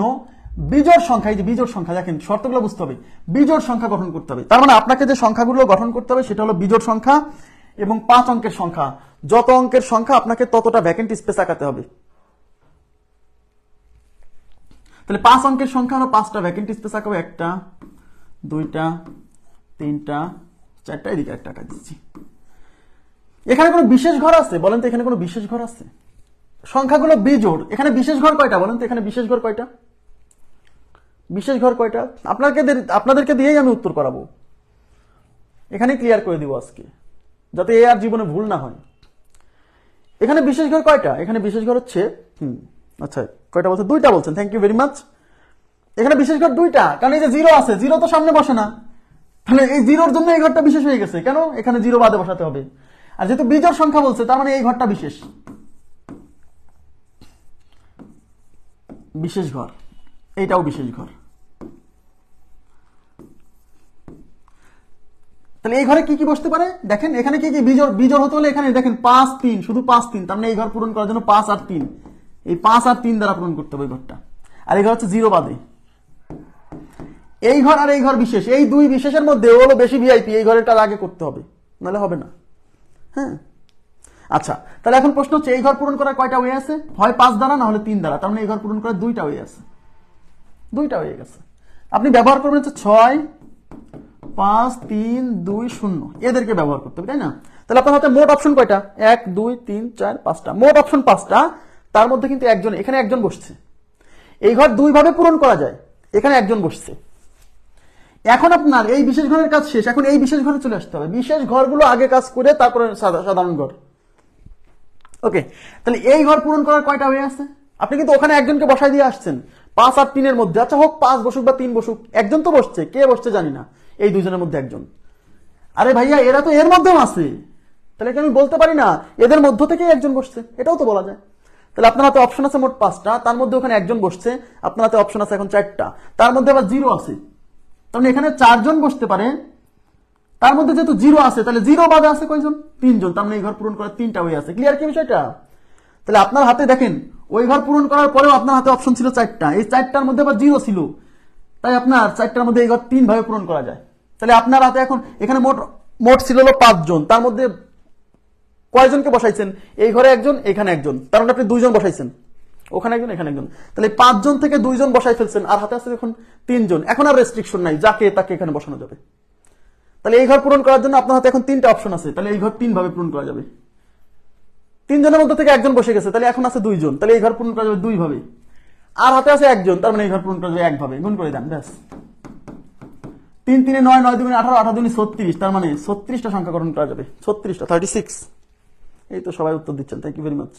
বিজোড় সংখ্যা, এই যে বিজোড় সংখ্যা, দেখেন শর্তগুলো বুঝতে হবে, বিজোড় সংখ্যা গঠন করতে হবে। তার মানে আপনাকে যে সংখ্যাগুলো গঠন করতে হবে সেটা হলো বিজোড় সংখ্যা এবং 5 অঙ্কের সংখ্যা। যত অঙ্কের সংখ্যা আপনাকে ততটা ভ্যাকেন্ট স্পেস আঁকাতে হবে। তাহলে 5 অঙ্কের সংখ্যা হলো 5টা ভ্যাকেন্ট স্পেস আঁকাবো, 1টা 2টা 3টা 4টা, এদিকে একটা আঁকা দিচ্ছি। এখানে কোনো বিশেষ ঘর আছে বলেন তো? এখানে কোনো বিশেষ ঘর আছে? সংখ্যাগুলো বিজোড়, এখানে বিশেষ ঘর কয়টা বলেন তো? এখানে বিশেষ ঘর কয়টা? বিশেষ ঘর কয়টা? আপনাদেরকে দিয়েই আমি উত্তর করাবো, এখানে ক্লিয়ার করে দিব আজকে, যাতে এ আর জীবনে ভুল না হয়। এখানে বিশেষ ঘর কয়টা? এখানে বিশেষ ঘর হচ্ছে আচ্ছা কয়টা বলছেন? 2টা বলছেন, থ্যাংক ইউ ভেরি মাচ। এখানে বিশেষ ঘর 2টা, কারণ এই যে 0 আছে, 0 তো সামনে বসে না, তাহলে এই 0-র জন্য এই ঘরটা বিশেষ হয়ে গেছে। কেন? এখানে 0 বাদে বসাতে হবে। আর যেহেতু বিজোড় সংখ্যা বলছে, তার মানে এই ঘরটা বিশেষ, বিশেষ ঘর, এইটাও বিশেষ ঘর। তাহলে এই ঘরে কি কি বসতে পারে দেখেন, এখানে কি কি বিজোড় হতে হলে এখানে দেখেন 5 3, শুধু 5 3, তার মানে এই ঘর পূরণ করার জন্য 5 আর 3, এই 5 আর 3 দ্বারা পূরণ করতে হবে এই ঘরটা। আর এই ঘর হচ্ছে 0 বাদে। এই ঘর আর এই ঘর বিশেষ, এই দুই বিশেষের মধ্যে ও হলো বেশি ভিআইপি, এই ঘরের কাজ আগে করতে হবে, নাহলে হবে না। হ্যাঁ, আচ্ছা, তাহলে এখন প্রশ্ন হচ্ছে এই ঘর পূরণ করার কয়টা ওয়ে আছে? হয় 5 দ্বারা, না হলে 3 দ্বারা। তার মানে এই ঘর পূরণ করার 2টা ওয়ে আছে, 2টা হয়ে গেছে। আপনি ব্যবহার করবেন হচ্ছে 6 5 3 2 0, এদেরকে ব্যবহার করতে হবে, তাই না? তাহলে আপনার হাতে মোট অপশন কয়টা? 1 2 3 4 5টা, মোট অপশন 5টা। তার মধ্যে কিন্তু একজন, এখানে একজন বসছে। এই ঘর 2 ভাবে পূরণ করা যায়, এখানে একজন বসছে। এখন আপনার এই বিশেষ ঘরের কাজ শেষ, এখন এই বিশেষ ঘরে চলে আসতে হবে। বিশেষ ঘরগুলো আগে কাজ করে তারপরে সাধারণ ঘর। ওকে, তাহলে এই ঘর পূরণ করার কয়টা হয়ে আছে? আপনি কিন্তু ওখানে একজনকে বসাই দিয়ে আসছেন 5 আর 3 এর মধ্যে। আচ্ছা হোক 5 বসুক বা 3 বসুক, একজন তো বসছে, কে বসছে জানি না, এই দুজনের মধ্যে একজন। আরে ভাইয়া, এরা তো এর মধ্যেও আছে, তাহলে কি আমি বলতে পারি না এদের মধ্য থেকেই একজন বসছে? এটাও তো বলা যায়। তাহলে আপনার হাতে অপশন আছে মোট 5টা, তার মধ্যে ওখানে একজন বসছে, আপনার হাতে অপশন আছে এখন 4টা, তার মধ্যে আবার 0 আছে, তাহলে এখানে 4 জন বসতে পারে। তার মধ্যে যেহেতু 0 আছে, তাহলে 0 বাদে আছে কয়জন? 3 জন, তার মানে এই ঘর পূরণ করার 3টা হয়ে আছে। ক্লিয়ার কি বিষয়টা? তাহলে আপনার হাতে দেখেন, ওই ঘর পূরণ করার পরেও আপনার হাতে অপশন ছিল 4টা, এই 4টার মধ্যে আবার 0 ছিল, তাই আপনার 4টার মধ্যে এই ঘর 3 ভাবে পূরণ করা যায়। তাহলে আপনার হাতে এখন এখানে মোট ছিল হলো 5 জন, তার মধ্যে কয়জনকে বসাইছেন? এই ঘরে একজন, এখানে একজন, তার মানে আপনি 2 জন বসাইছেন, ওখানে একজন এখানে একজন। তাহলে 5 জন থেকে 2 জন বসাই ফেলছেন, আর হাতে আছে এখন 3 জন। এখন আর রেস্ট্রিকশন নাই, যাকে তাকে এখানে বসানো যাবে। তাহলে এই ঘর পূরণ করার জন্য আপনার হাতে এখন 3টা অপশন আছে, তাহলে এই ঘর 3 ভাবে পূরণ করা যাবে। তিনজনের মধ্যে থেকে একজন বসে গেছে, তাহলে এখন আছে দুইজন, তাহলে এই ঘর পূরণ করা যাবে দুই ভাবে। আর হাতে আছে একজন, তার মানে এই ঘর পূরণ করা যাবে একভাবে। গুণ করে দেন, ব্যাস। 3 3 9, 9 2 18, 18 2 36, তার মানে 36টা সংখ্যা গঠন করা যাবে। 36টা, 36। এই তো সবাই উত্তর দিচ্ছেন, thank you very much.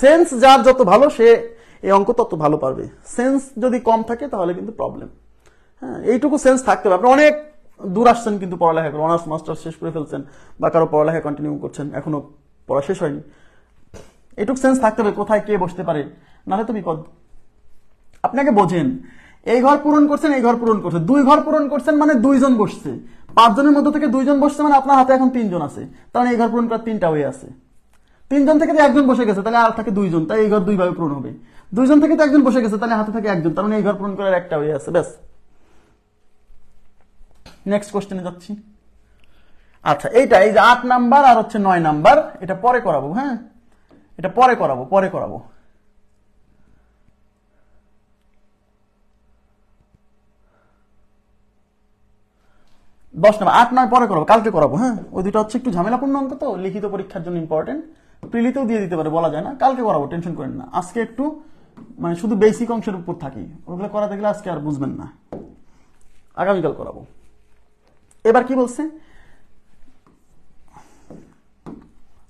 Sense যার যত ভালো সে এই অঙ্ক তত ভালো পারবে। সেন্স যদি কম থাকে তাহলে কিন্তু প্রবলেম। হ্যাঁ, এইটুকু সেন্স থাকতে হবে। আপনি অনেক দূর আসছেন কিন্তু পড়ালেখা করে, অনার্স মাস্টার শেষ করে ফেলছেন, বা কারো পড়ালেখা কন্টিনিউ করছেন, এখনো পড়া শেষ হয়নি। এইটুকু সেন্স থাকতে হবে কোথায় কে বসতে পারে, নাহলে তো বিপদ। আপনাকে বোঝেন, এই ঘর পূরণ করছেন, এই ঘর পূরণ করছেন, দুই ঘর পূরণ করছেন মানে দুইজন বসছে। 5 জনের মধ্যে থেকে দুইজন বসছে মানে আপনার হাতে এখন 3 জন আছে, তার মানে এই ঘর পূরণ করার 3টা ওয়ে আছে। 3 জন থেকে একজন বসে গেছে, তাহলে আর থাকে 2 জন, তাই এই ঘর 2 ভাবে পূরণ হবে। 2 জন থেকে একজন বসে গেছে, তাহলে হাতে থাকে একজন, তার মানে এই ঘর পূরণ করার একটা ওয়ে আছে, ব্যাস। নেক্সট কোশ্চেনে যাচ্ছি। আচ্ছা, এইটা এই যে 8 নাম্বার আর হচ্ছে 9 নাম্বার, এটা পরে করাবো। হ্যাঁ, এটা পরে করাবো। 10 নাম্বার, 8 9 পরে করাবো, কালকে করাবো। হ্যাঁ, ওই দুটো হচ্ছে একটু ঝামেলাপূর্ণ অঙ্ক, তো লিখিত পরীক্ষার জন্য ইম্পর্টেন্ট, প্রিলিতেও দিয়ে দিতে পারে, বলা যায় না। কালকে করাবো, টেনশন করেন না। আজকে একটু মানে শুধু বেসিক অংশের উপর থাকি, ওগুলো করাতে গেলে আজকে আর বুঝবেন না, আগামীকাল করাবো। এবার কি বলছে,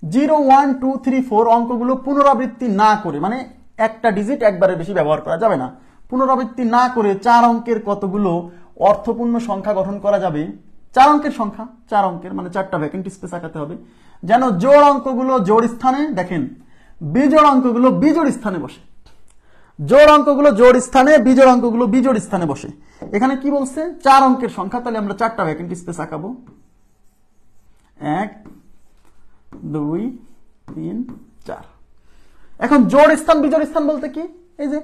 0 1 2 3 4 অঙ্কগুলো পুনরাবৃত্তি না করে, মানে একটা ডিজিট একবারের বেশি ব্যবহার করা যাবে না, পুনরাবৃত্তি না করে 4 অঙ্কের কতগুলো অর্থপূর্ণ সংখ্যা গঠন করা যাবে। 4 অঙ্কের সংখ্যা, 4 অঙ্কের মানে 4টা ভ্যাকেন্ট স্পেস আঁকাতে হবে, যেন জোড় অঙ্কগুলো জোড় স্থানে, দেখেন বিজোড় অঙ্কগুলো বিজোড় স্থানে বসে। জোড় অঙ্কগুলো জোড় স্থানে, বিজোড় অঙ্কগুলো বিজোড় স্থানে বসে। এখানে কি বলছে, 4 অঙ্কের সংখ্যা, তাহলে আমরা 4টা ভ্যাকেন্ট স্পেস আঁকাবো। 1 2 3 4। এখন জোড় স্থান বিজোড় স্থান বলতে কি, এই যে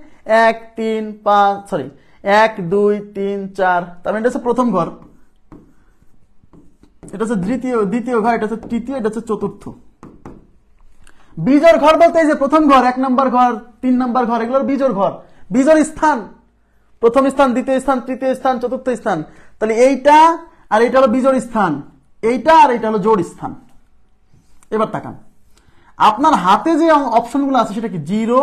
1 3 5 সরি 1 2 3 4, তার মানে এটা হচ্ছে প্রথম ঘর, এটা হচ্ছে দ্বিতীয় ঘর, এটা হচ্ছে তৃতীয়, এটা হচ্ছে চতুর্থ। বিজোড় ঘর বলতে এই যে প্রথম ঘর, 1 নাম্বার ঘর, 3 নাম্বার ঘর, এগুলোর বিজোড় ঘর। বিজোড় স্থান, প্রথম স্থান, দ্বিতীয় স্থান, তৃতীয় স্থান, চতুর্থ স্থান। তাহলে এইটা আর এইটা হলো বিজোড় স্থান, এইটা আর এইটা হলো জোড় স্থান। এবার তাকান, আপনার হাতে যে অপশনগুলো আছে সেটা কি, 0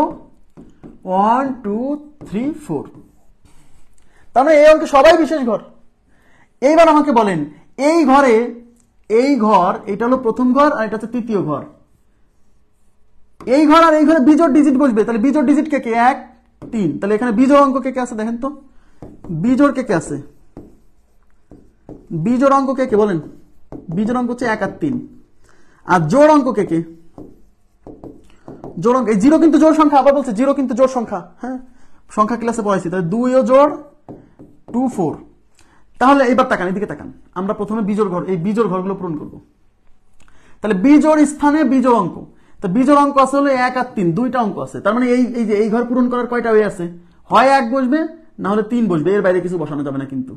1 2 3 4, তার মানে এই অঙ্কে সবাই বিশেষ ঘর। এইবার আমাকে বলেন, এই ঘরে এই ঘর, এটা হলো প্রথম ঘর আর এটা হচ্ছে তৃতীয় ঘর। এই ঘর আর এই ঘরে বিজোড় ডিজিট বসবে, তাহলে বিজোড় ডিজিট কে কে, 1 3, তাহলে এখানে বিজোড় অঙ্ক কে কে আছে দেখেন তো, বিজোড় কে কে আছে, বিজোড় অঙ্ক কে কে বলেন, বিজোড় অঙ্ক হচ্ছে 1 আর 3। আর জোড় অঙ্ক কে কে, জোড় অঙ্ক, এই 0 কিন্তু জোড় সংখ্যা, আবার বলছে 0 কিন্তু জোড় সংখ্যা। হ্যাঁ, সংখ্যা ক্লাসে পড়াইছি, তাহলে 2 ও জোড় 2 4। তাহলে এবার তাকান, এদিকে তাকান, আমরা প্রথমে বিজোড় ঘর, এই বিজোড় ঘরগুলো পূরণ করব। তাহলে বিজোড় স্থানে বিজোড় অঙ্ক, তো বিজোড় অঙ্ক আছে হলো 1 আর 3, দুইটা অঙ্ক আছে। তার মানে এই যে এই ঘর পূরণ করার কয়টা ওয়ে আছে, হয় 1 বসবে না হলে 3 বসবে, এর বাইরে কিছু বসানো যাবে না কিন্তু।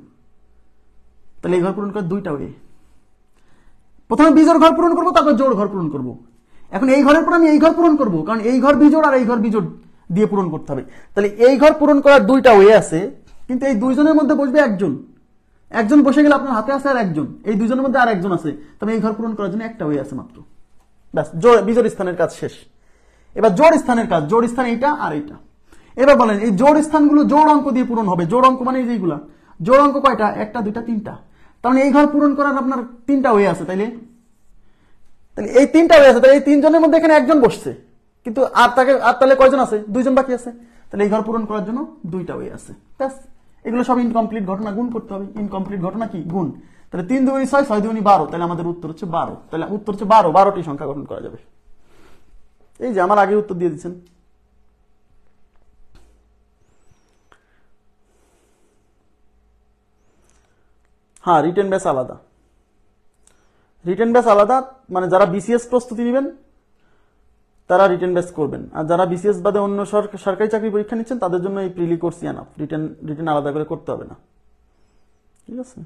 তাহলে এই ঘর পূরণ করার দুইটা ওয়ে, প্রথমে বিজোড় ঘর পূরণ করবো, তারপর জোড় ঘর পূরণ করব। এখন এই ঘরের পর আমি এই ঘর পূরণ করব, কারণ এই ঘর বিজোড় আর এই ঘর বিজোড় দিয়ে পূরণ করতে হবে। তাহলে এই ঘর পূরণ করার দুইটা ওয়ে আছে, কিন্তু এই দুইজনের মধ্যে বসবে একজন, একজন বসে গেলে আপনার হাতে আছে আর একজন, এই দুইজনের মধ্যে আর একজন আছে, তবে এই ঘর পূরণ করার জন্য একটা ওয়ে আছে মাত্র, ব্যাস। বিজোড় স্থানের কাজ শেষ। এবার জোড় স্থানের কাজ, জোড় স্থান এইটা আর এইটা। এবার বলেন, এই জোড় স্থানগুলো জোড় অঙ্ক দিয়ে পূরণ হবে। জোড় অঙ্ক মানে এইগুলা জোড় অঙ্ক কয়টা, 1টা 2টা 3টা, তার মানে এই ঘর পূরণ করার আপনার 3টা ওয়ে আছে। তাইলে এই 3টা ওয়ে আছে, তাহলে এই 3 জনের মধ্যে এখানে একজন বসছে, কিন্তু আর তাহলে কয়জন আছে, 2 জন বাকি আছে। তাহলে এই ঘর পূরণ করার জন্য 2টা ওয়ে আছে, ব্যাস। এগুলো সব ইনকমপ্লিট ঘটনা, গুণ করতে হবে। ইনকমপ্লিট ঘটনা কি, গুণ। তাহলে 3 2 6, 6 2 12, তাহলে আমাদের উত্তর হচ্ছে 12। তাহলে উত্তর হচ্ছে 12, 12টি সংখ্যা গঠন করা যাবে। এই যে আমার আগে উত্তর দিয়ে দিচ্ছেন। হ্যাঁ, রিটেন ব্যাচ আলাদা, রিটেন ব্যাচ আলাদা, মানে যারা বিসিএস প্রস্তুতি নেবেন তারা রিটেন ব্যাচ করবেন, আর যারা বিসিএস বাদে অন্য সরকারি চাকরি পরীক্ষা নিচ্ছেন তাদের জন্য এই প্রিলি কোর্স এনাফ, রিটেন আলাদা করে করতে হবে না, ঠিক আছে।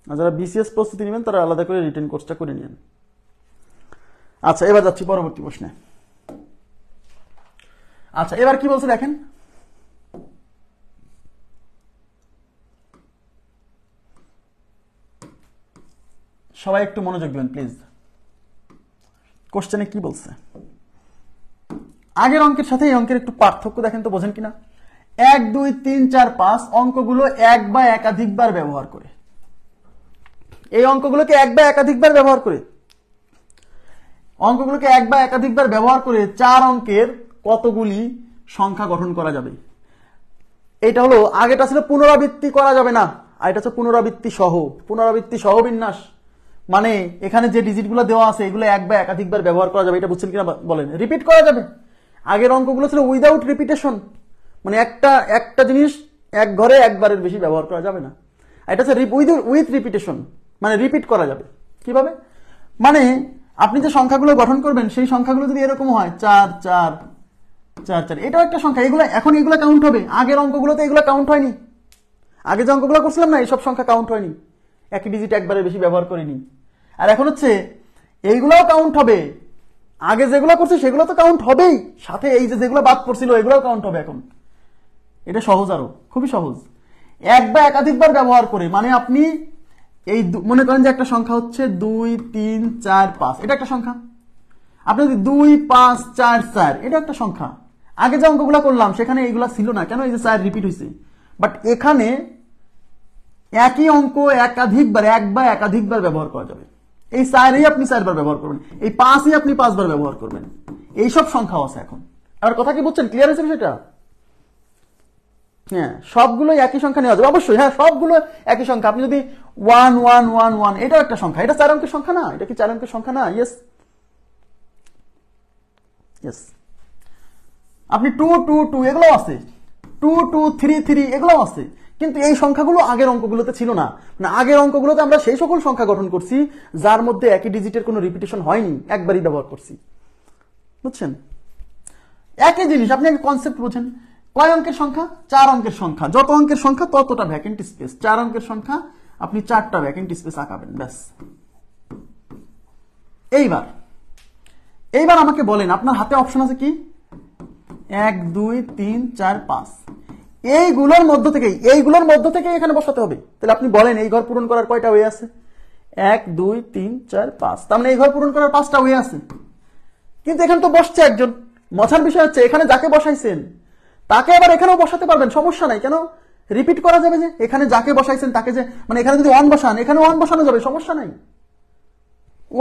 আর যারা বিসিএস প্রস্তুতি নেবেন তারা আলাদা করে রিটেন কোর্সটা করে নিন। আচ্ছা, এবার যাচ্ছি পরবর্তী প্রশ্নে। আচ্ছা, এবার কি বলছে দেখেন, সবাই একটু মনোযোগ দিবেন প্লিজ। কোশ্চেনে কি বলছে, আগের অঙ্কের সাথে এই অঙ্কের একটু পার্থক্য দেখেন তো, বোঝেন কিনা। 1 2 3 4 5 অঙ্কগুলো এক বা একাধিকবার ব্যবহার করে, এই অঙ্কগুলোকে এক বা একাধিকবার ব্যবহার করে, অঙ্কগুলোকে এক বা একাধিকবার ব্যবহার করে 4 অঙ্কের কতগুলি সংখ্যা গঠন করা যাবে। এটা হলো, আগেটা ছিল পুনরাবৃত্তি করা যাবে না, আর এটা হচ্ছে পুনরাবৃত্তি সহ বিন্যাস। মানে এখানে যে ডিজিটগুলো দেওয়া আছে এগুলো এক বা একাধিকবার ব্যবহার করা যাবে, এটা বুঝছেন কিনা বলেন। রিপিট করা যাবে, আগের অঙ্কগুলো ছিল উইদাউট রিপিটেশন, মানে একটা জিনিস এক ঘরে একবারের বেশি ব্যবহার করা যাবে না। এটা হচ্ছে উইথ রিপিটেশন, মানে রিপিট করা যাবে। কিভাবে, মানে আপনি যে সংখ্যাগুলো গঠন করবেন সেই সংখ্যাগুলো যদি এরকম হয় 4 4 4 4, এটাও একটা সংখ্যা, এগুলো এখন এগুলো কাউন্ট হবে। আগের অঙ্কগুলোতে এগুলো কাউন্ট হয়নি, আগে যে অঙ্কগুলো করছিলাম না এইসব সংখ্যা কাউন্ট হয়নি, একই ডিজিট একবারে বেশি ব্যবহার করিনি। আর এখন হচ্ছে এইগুলোও কাউন্ট হবে, আগে যেগুলো করছে সেগুলো তো কাউন্ট হবেই, সাথে এই যে যেগুলো বাদ পড়ছিল এগুলোও কাউন্ট হবে এখন। এটা সহজ, আরো খুবই সহজ। এক বা একাধিকবার ব্যবহার করে, মানে আপনি এই মনে করেন যে একটা সংখ্যা হচ্ছে 2 3 4 5, এটা একটা সংখ্যা। আপনি যদি 2 5 4 4, এটা একটা সংখ্যা। আগে যে অঙ্কগুলো করলাম সেখানে এইগুলা ছিল না, কেন, এই যে 4 রিপিট হয়েছে। বাট এখানে একই অঙ্ক একাধিকবার, এক বা একাধিকবার ব্যবহার করা যাবে। এই 4ই আপনি 4 বার ব্যবহার করবেন, এই 5ই আপনি 5 বার ব্যবহার করবেন, এইসব সংখ্যাও আছে এখন। আর কথা কি বুঝছেন, ক্লিয়ার হয়েছে সেটা? হ্যাঁ, সবগুলো একই সংখ্যা নেওয়া যাবে অবশ্যই। হ্যাঁ, সবগুলো একই সংখ্যা। আপনি যদি 1 1 1 1, এটাও একটা সংখ্যা, এটা 4 অঙ্কের সংখ্যা না, এটা কি 4 অঙ্কের সংখ্যা না? Yes yes. আপনি 2 2 2 এগুলো আছে, 2 2 3 3 এগুলো আছে, কিন্তু এই সংখ্যাগুলো আগের অঙ্কগুলোতে ছিল না। মানে আগের অঙ্কগুলোতে আমরা সেই সকল সংখ্যা গঠন করছি যার মধ্যে একই ডিজিটের কোনো রিপিটেশন হয়নি, একবারই ব্যবহার করছি, বুঝছেন? একই জিনিস, আপনি একটা কনসেপ্ট বুঝেন। কয় অঙ্কের সংখ্যা? 4 অঙ্কের সংখ্যা। যত অঙ্কের সংখ্যা ততটা ভ্যাকেন্ট স্পেস। 4 অঙ্কের সংখ্যা, আপনি 4টা ভ্যাকেন্ট স্পেস আঁকাবেন, ব্যাস। এইবার আমাকে বলেন, আপনার হাতে অপশন আছে কি? 1 2 3 4 5, এইগুলোর মধ্য থেকে এখানে বসাতে হবে। তাহলে আপনি বলেন এই ঘর পূরণ করার কয়টা ওয়ে আছে? 1 2 3 4 5, তার মানে এই ঘর পূরণ করার 5টা ওয়ে আছে। কিন্তু এখানে তো বসছে একজন, মজার বিষয় হচ্ছে এখানে যাকে বসাইছেন তাকে আবার এখানেও বসাতে পারবেন, সমস্যা নাই। কেন, রিপিট করা যাবে যে, এখানে যাকে বসাইছেন তাকে যে, মানে এখানে যদি 1 বসান এখানে 1 বসানো যাবে, সমস্যা নাই।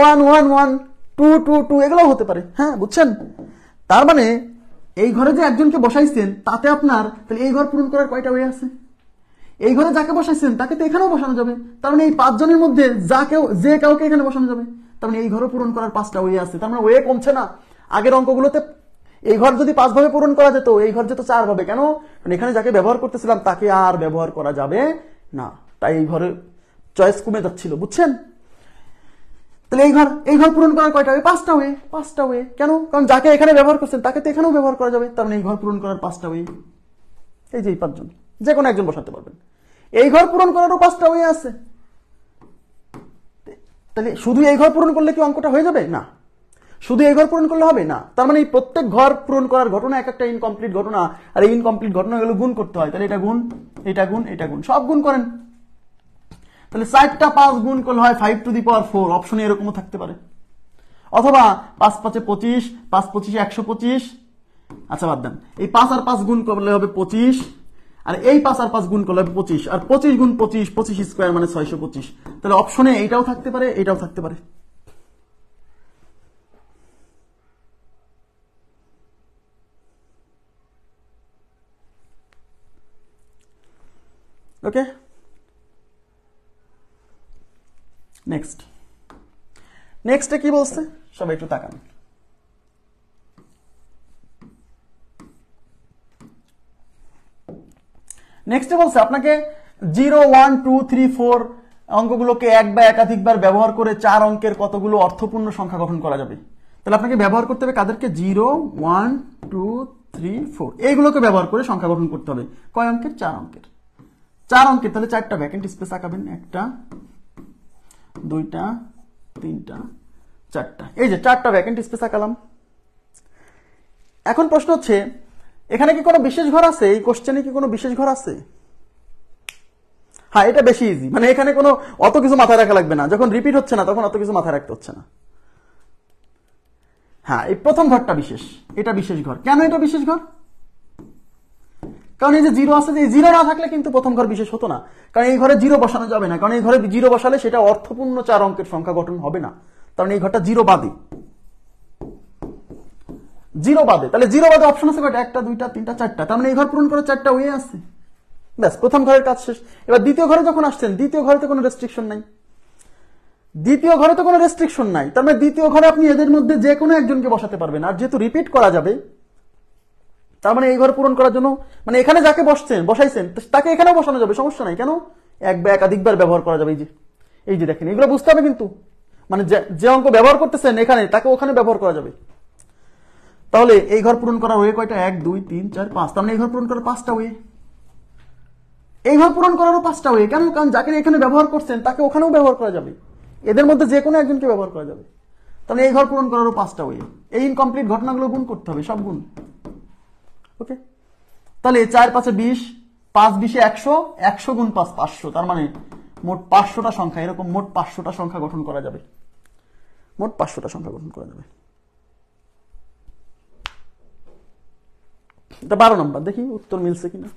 1 1 1 2 2 2 এগুলোও হতে পারে। হ্যাঁ, বুঝছেন? তার মানে এই ঘরে যে একজনকে বসাইছেন তাতে আপনার, তাহলে এই ঘর পূরণ করার কয়টা ওয়ে আছে? এই ঘরে যাকে বসাইছেন তাকে তো এখানেও বসানো যাবে, তার মানে এই 5 জনের মধ্যে যে কাউকে এখানে বসানো যাবে, তার মানে এই ঘরও পূরণ করার 5টা ওয়ে আছে। তার মানে ওয়ে কমছে না। আগের অঙ্কগুলোতে এই ঘর যদি 5 ভাবে পূরণ করা যেত, এই ঘর যেত 4 ভাবে। কেন, মানে এখানে যাকে ব্যবহার করতেছিলাম তাকে আর ব্যবহার করা যাবে না, তাই এই ঘরে চয়েস কমে যাচ্ছিল, বুঝছেন? তাহলে এই ঘর পূরণ করার কয়টা ওয়ে? 5টা ওয়ে। কেন, কারণ যাকে এখানে ব্যবহার করছেন তাকে তো এখানেও ব্যবহার করা যাবে, তার মানে এই ঘর পূরণ করার 5টা ওয়ে। এই যে এই 5 জন, যে কোনো একজন বসাতে পারবেন। এই ঘর পূরণ করারও 5টা ওয়ে আছে। তাহলে শুধু এই ঘর পূরণ করলে কি অঙ্কটা হয়ে যাবে? না, শুধু এই ঘর পূরণ করলে হবে না। তার মানে এই প্রত্যেক ঘর পূরণ করার ঘটনা এক একটা ইনকমপ্লিট ঘটনা, আর এই ইনকমপ্লিট ঘটনাগুলো গুণ করতে হয়। তাহলে এটা গুণ, এটা গুণ, এটা গুণ, সব গুণ করেন। তাহলে 4টা 5 গুণ করলে হয় 5 টু দি পাওয়ার 4, অপশনে এরকমও থাকতে পারে। অথবা 5 5 25, 5 25 125, আচ্ছা বাদ দেন, এই 5 আর 5 গুণ করলে হবে 25, আর এই 5 আর 5 গুণ করলে হবে 25, আর 25 গুণ 25, 25 স্কয়ার মানে 625। তাহলে অপশনে এইটাও থাকতে পারে, এইটাও থাকতে পারে। ওকে, নেক্সটে কি বলছে সবাই একটু তাকান। নেক্সটে বলছে আপনাকে 0 1 2 3 4 অঙ্কগুলোকে এক বা একাধিকবার ব্যবহার করে 4 অঙ্কের কতগুলো অর্থপূর্ণ সংখ্যা গঠন করা যাবে। তাহলে আপনাকে ব্যবহার করতে হবে কাদেরকে? 0 1 2 3 4, এইগুলোকে ব্যবহার করে সংখ্যা গঠন করতে হবে। কয় অঙ্কের? 4 অঙ্কের। 4 অঙ্কের, তাহলে 4টা ভ্যাকেন্ট স্পেস আঁকাবেন, 1টা 2টা 3টা 4টা। এই যে 4টা ভ্যাকেন্ট স্পেস আঁকালাম। এখন প্রশ্ন হচ্ছে, এখানে কি কোনো বিশেষ ঘর আছে? এই কোশ্চেনে কি কোনো বিশেষ ঘর আছে? হ্যাঁ, এটা বেশি ইজি, মানে এখানে কোনো অত কিছু মাথায় রাখা লাগবে না, যখন রিপিট হচ্ছে না তখন অত কিছু মাথায় রাখতে হচ্ছে না। হ্যাঁ, এই প্রথম ঘরটা বিশেষ, এটা বিশেষ ঘর। কেন এটা বিশেষ ঘর? কারণ এই যে জিরো আছে, যে জিরো না থাকলে কিন্তু প্রথম ঘর বিশেষ হতো না, কারণ এই ঘরে জিরো বসানো যাবে না, কারণ এই ঘরে জিরো বসালে সেটা অর্থপূর্ণ 4 অঙ্কের সংখ্যা গঠন হবে না, কারণ এই ঘরটা জিরো বাদে, জিরো বাদে। তাহলে জিরো বাদে অপশন আছে কয়টা? 1টা 2টা 3টা 4টা, তার মানে এই ঘর পূরণ করে 4টা ওয়ে আছে। ব্যাস, প্রথম ঘরের কাজ শেষ। এবার দ্বিতীয় ঘরে যখন আসছেন, দ্বিতীয় ঘরে তো কোনো রেস্ট্রিকশন নাই, দ্বিতীয় ঘরে তো কোনো রেস্ট্রিকশন নাই, তার মানে দ্বিতীয় ঘরে আপনি এদের মধ্যে যে কোনো একজনকে বসাতে পারবেন, আর যেহেতু রিপিট করা যাবে, তার মানে এই ঘর পূরণ করার জন্য, মানে এখানে যাকে বসাইছেন তাকে এখানেও বসানো যাবে, সমস্যা নাই। কেন? এক বা একাধিকবার ব্যবহার করা যাবে। এই যে দেখেন, এগুলো বুঝতে হবে কিন্তু, মানে যে অঙ্ক ব্যবহার করতেছেন এখানে, তাকে ওখানে ব্যবহার করা যাবে। তাহলে এই ঘর পূরণ করার ওয়ে কয়টা? 1 2 3 4 5, তার মানে এই ঘর পূরণ করার 5টা ওয়ে, এই ঘর পূরণ করারও 5টা ওয়ে। কেন? কারণ যাকে এখানে ব্যবহার করছেন তাকে ওখানেও ব্যবহার করা যাবে, এদের মধ্যে যে কোনো একজনকে ব্যবহার করা যাবে। তাহলে এই ঘর পূরণ করারও 5টা ওয়ে। এই ইনকমপ্লিট ঘটনাগুলো গুণ করতে হবে, সব গুণ। ওকে, তাহলে 4 5 20, 5 20 100, 100 গুণ 5 500, তার মানে মোট 500টা সংখ্যা, এরকম মোট 500টা সংখ্যা গঠন করা যাবে, মোট 500টা সংখ্যা গঠন করা যাবে। এটা 12 নম্বর, দেখি উত্তর মিলছে কিনা।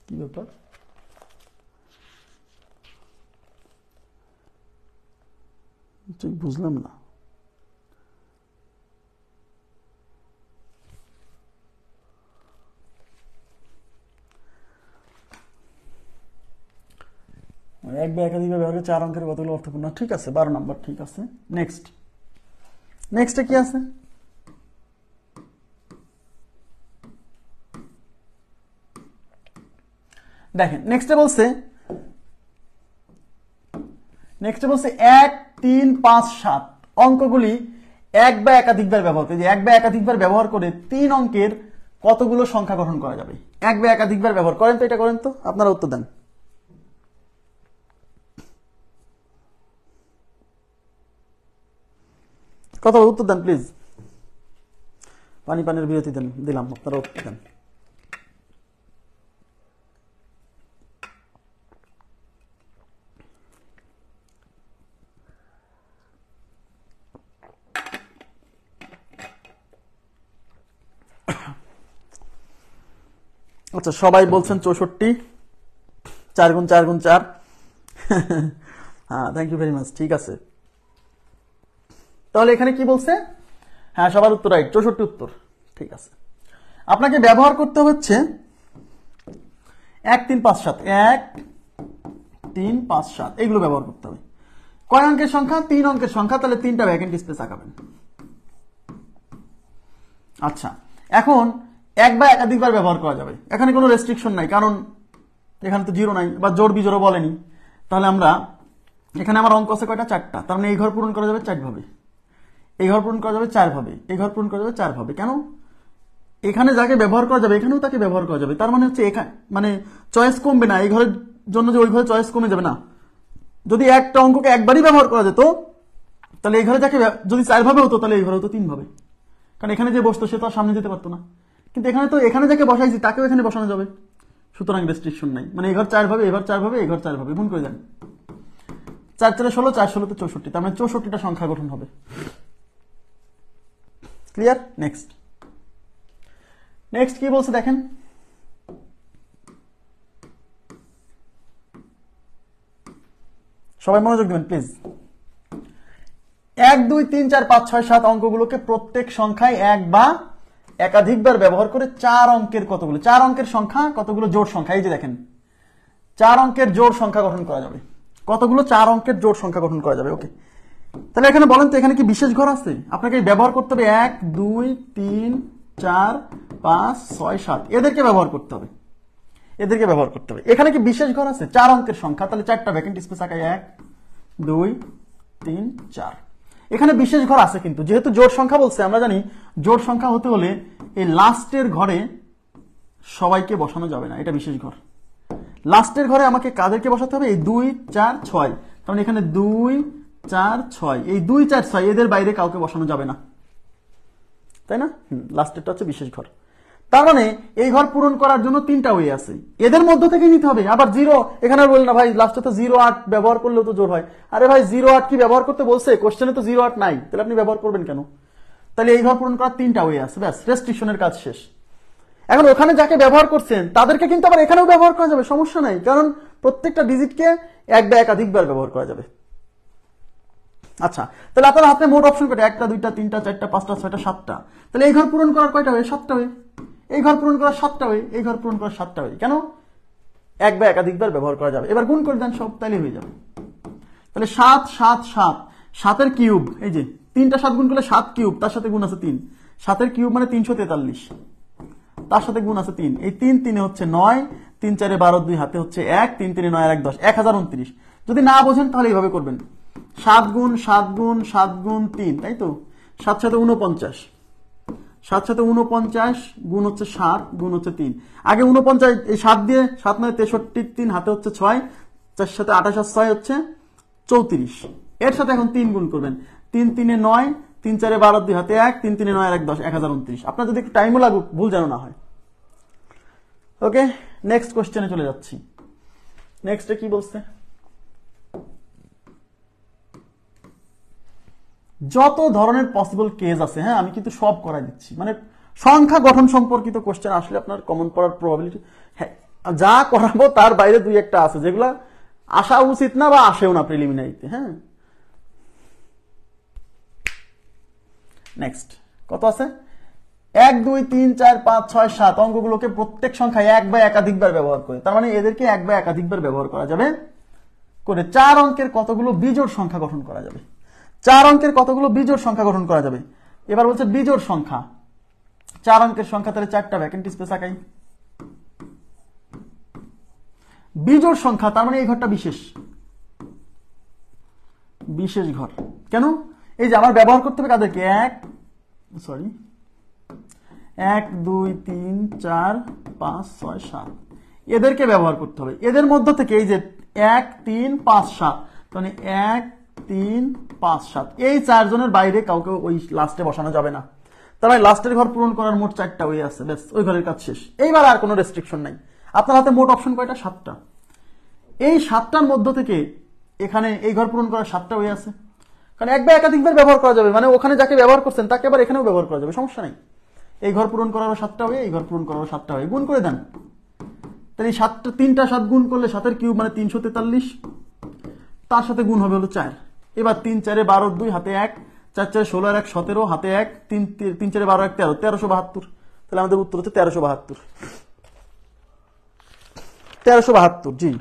কি ব্যাপার? ঠিক বুঝলাম না। এক বা একাধিক ব্যবহারে 4 অঙ্কের কতগুলো অর্থপূর্ণ? ঠিক আছে, 12 নম্বর ঠিক আছে। নেক্সট, নেক্সটে কি আছে? দেখেন, নেক্সটে বলছে 1 3 5 7 অঙ্কগুলি এক বা একাধিকবার ব্যবহার করে, এক বা একাধিকবার ব্যবহার করে 3 অঙ্কের কতগুলো সংখ্যা গঠন করা যাবে? এক বা একাধিকবার ব্যবহার করেন তো, এটা করেন তো, আপনারা উত্তর দেন। কথা উত্তর দেন প্লিজ, পানির বিরতি দেন, দিলাম, আপনারা উত্তর দেন। আচ্ছা, সবাই বলছেন 64, 4 গুণ 4 গুণ 4। হ্যাঁ, থ্যাংক ইউ ভেরি মাচ, ঠিক আছে। তাহলে এখানে কি বলছে? হ্যাঁ, সবার উত্তর রাইট, 64 উত্তর, ঠিক আছে। আপনাকে ব্যবহার করতে হচ্ছে 1 3 5 7, 1 3 5 7, এগুলো ব্যবহার করতে হবে। কয় অঙ্কের সংখ্যা? 3 অঙ্কের সংখ্যা, তাহলে 3টা ভ্যাকেন্ট স্পেস আঁকাবেন। আচ্ছা, এখন এক বা একাধিকবার ব্যবহার করা যাবে, এখানে কোনো রেস্ট্রিকশন নাই, কারণ এখানে তো জিরো নাই বা জোর বিজোড়ও বলেনি। তাহলে আমরা এখানে আমার অঙ্ক আছে কয়টা? 4টা, তার মানে এই ঘর পূরণ করা যাবে 4 ভাবে, এই ঘর পূরণ করা যাবে 4 ভাবে, এই ঘর পূরণ করা যাবে 4 ভাবে। কেন? এখানে যাকে ব্যবহার করা যাবে এখানেও তাকে ব্যবহার করা যাবে, তার মানে হচ্ছে এখানে মানে চয়েস কমবে না, এই ঘরের জন্য যে ওই ঘরে চয়েস কমে যাবে না। যদি একটা অঙ্ককে একবারই ব্যবহার করা যেত, তাহলে এই ঘরে যাকে যদি 4 ভাবে হতো, তাহলে এই ঘরে হতো 3 ভাবে, কারণ এখানে যে বসতো সে তো আর সামনে যেতে পারতো না। কিন্তু এখানে তো এখানে যাকে বসাইছি তাকেও এখানে বসানো যাবে, সুতরাং রেস্ট্রিকশন নাই। মানে এই ঘর 4 ভাবে, এবার 4 ভাবে, এই ঘর 4 ভাবে, গুণ করে দেন। 4 4 16, 4 16 64, তার মানে 64টা সংখ্যা গঠন হবে। ক্লিয়ার? নেক্সট, নেক্সট কি বলছে দেখেন, সবাই মনোযোগ দিবেন প্লিজ। 1 2 3 4 5 6 7 অঙ্কগুলোকে প্রত্যেক সংখ্যায় এক বা একাধিকবার ব্যবহার করে 4 অঙ্কের কতগুলো, 4 অঙ্কের সংখ্যা কতগুলো জোড় সংখ্যা, এই যে দেখেন 4 অঙ্কের জোড় সংখ্যা গঠন করা যাবে। কতগুলো? 4 অঙ্কের জোড় সংখ্যা গঠন করা যাবে। ওকে, তাহলে এখানে বলেন তো, এখানে কি বিশেষ ঘর আছে? আপনাকে ব্যবহার করতে হবে 1 2 3 4 5 6 7, এদেরকে ব্যবহার করতে হবে, এদেরকে ব্যবহার করতে হবে। এখানে কি বিশেষ ঘর আছে? 4 অঙ্কের সংখ্যা, তাহলে 4টা ভ্যাকেন্ট স্পেস আঁকায়, 1 2 3 4। এখানে বিশেষ ঘর আছে, কিন্তু যেহেতু জোড় সংখ্যা বলছে, আমরা জানি জোড় সংখ্যা হতে হলে এই লাস্টের ঘরে সবাইকে বসানো যাবে না, এটা বিশেষ ঘর। লাস্টের ঘরে আমাকে কাদেরকে বসাতে হবে? এই 2 4 6। কারণ এখানে 2 4 6, এই 2 4 6 এদের বাইরে কাউকে বসানো যাবে না, তাই না? লাস্টেরটা হচ্ছে বিশেষ ঘর। তার মানে এই ঘর পূরণ করার জন্য 3টা ওয়ে আছে, এদের মধ্য থেকে নিতে হবে। আবার 0 এখানে বললেন না ভাই লাস্টে তো 0 8 ব্যবহার করলেও তো জোর হয়। আরে ভাই 0 8 কি ব্যবহার করতে বলছে? কোশ্চেনে তো 0 8 নাই, তাহলে আপনি ব্যবহার করবেন কেন? তাহলে এই ঘর পূরণ করার 3টা ওয়ে আছে, ব্যাস, রেস্ট্রিকশনের কাজ শেষ। এখন ওখানে যাকে ব্যবহার করছেন তাদেরকে কিন্তু আবার এখানেও ব্যবহার করা যাবে, সমস্যা নাই, কারণ প্রত্যেকটা ডিজিটকে এক বা একাধিকবার ব্যবহার করা যাবে। আচ্ছা, তাহলে আপনার হাতে মোট অপশন কয়টা? 1টা 2টা 3টা 4টা 5টা 6টা 7টা। তাহলে এই ঘর পূরণ করার কয়টা হবে? 7টা হবে। এই ঘর পূরণ করার 7টা হবে, এই ঘর পূরণ করার 7টা হবে। কেন? এক বা একাধিকবার ব্যবহার করা যাবে। এবার গুণ করে দেন সব, তাইলে হয়ে যাবে। তাহলে 7 7 7, 7-এর কিউব, এই যে 3টা 7 গুণ করলে 7 কিউব, তার সাথে গুণ আছে 3, 7-এর কিউব মানে 343, তার সাথে গুণ আছে 3, এই 3 3 হচ্ছে 9, 3 4 12, 2 হাতে হচ্ছে 1, 3 3 9 1 10, 1029। যদি না বোঝেন তাহলে এইভাবে করবেন, 7 গুণ 7 গুণ 7 গুণ 3, তাই তো? 7 7 49, 7 7 49 গুণ হচ্ছে 7 গুণ হচ্ছে 3। আগে 49, এই 7 দিয়ে 7 9 63, 3 হাতে হচ্ছে 6, 4 সাথে 28 আর 6 হচ্ছে 34। এর সাথে এখন 3 গুণ করবেন, 3 3 9, 3 4 12, 2 হাতে 1, 3 3 9 1 10, 1029। আপনার যদি একটু টাইমও লাগুক, ভুল যেন না হয়। ওকে, নেক্সট কোশ্চেনে চলে যাচ্ছি। নেক্সটে কি বলছে? যত ধরনের পসিবল কেস আছে, হ্যাঁ, আমি কিন্তু সব করাই দিচ্ছি, মানে সংখ্যা গঠন সম্পর্কিত কোশ্চেন আসলে আপনার কমন পড়ার প্রবাবিলিটি, হ্যাঁ, যা করাবো তার বাইরে 2-1টা আছে যেগুলা আসা উচিত না বা আসেও না প্রিলিমিনারিতে। হ্যাঁ, নেক্সট কত আছে? 1 2 3 4 5 6 7 অঙ্কগুলোকে প্রত্যেক সংখ্যায় এক বা একাধিকবার ব্যবহার করে, তার মানে এদেরকে এক বা একাধিকবার ব্যবহার করা যাবে করে 4 অঙ্কের কতগুলো বিজোড় সংখ্যা গঠন করা যাবে। 4 অঙ্কের কতগুলো বিজোড় সংখ্যা গঠন করা যাবে? এবার বলছে বিজোড় সংখ্যা, 4 অঙ্কের সংখ্যা, তাহলে 4টা ভ্যাকেন্ট স্পেস আঁকাই। বিজোড় সংখ্যা, তার মানে এই ঘরটা বিশেষ, বিশেষ ঘর। কেন? এই যে আমার ব্যবহার করতে হবে কাদেরকে? 1 2 3 4 5 6 7 এদেরকে ব্যবহার করতে হবে। এদের মধ্য থেকে এই যে 1 3 5 7, মানে 1 3 5 7, এই 4 জনের বাইরে কাউকে ওই লাস্টে বসানো যাবে না। তার মানে লাস্টের ঘর পূরণ করার মোট 4টা ওয়ে আছে, ব্যাস, ওই ঘরের কাজ শেষ। এইবার আর কোনো রেস্ট্রিকশন নাই। আপনার হাতে মোট অপশন কয়টা? 7টা। এই 7টার মধ্য থেকে এখানে এই ঘর পূরণ করার 7টা ওয়ে আছে, কারণ এক বা একাধিকবার ব্যবহার করা যাবে, মানে ওখানে যাকে ব্যবহার করছেন তাকে আবার এখানেও ব্যবহার করা যাবে, সমস্যা নাই। এই ঘর পূরণ করারও 7টা ওয়ে, এই ঘর পূরণ করারও 7টা ওয়ে, গুণ করে দেন। তাহলে এই 3টা 7 গুণ করলে 7-এর কিউব মানে 343, তার সাথে গুণ হবে হলো 4। এবার 3 4 12, 2 হাতে 1, 4 4 16 আর 1 17, হাতে 1, 3 4 12 1 13, 1372। তাহলে আমাদের উত্তর হচ্ছে 1372। 1372, জি।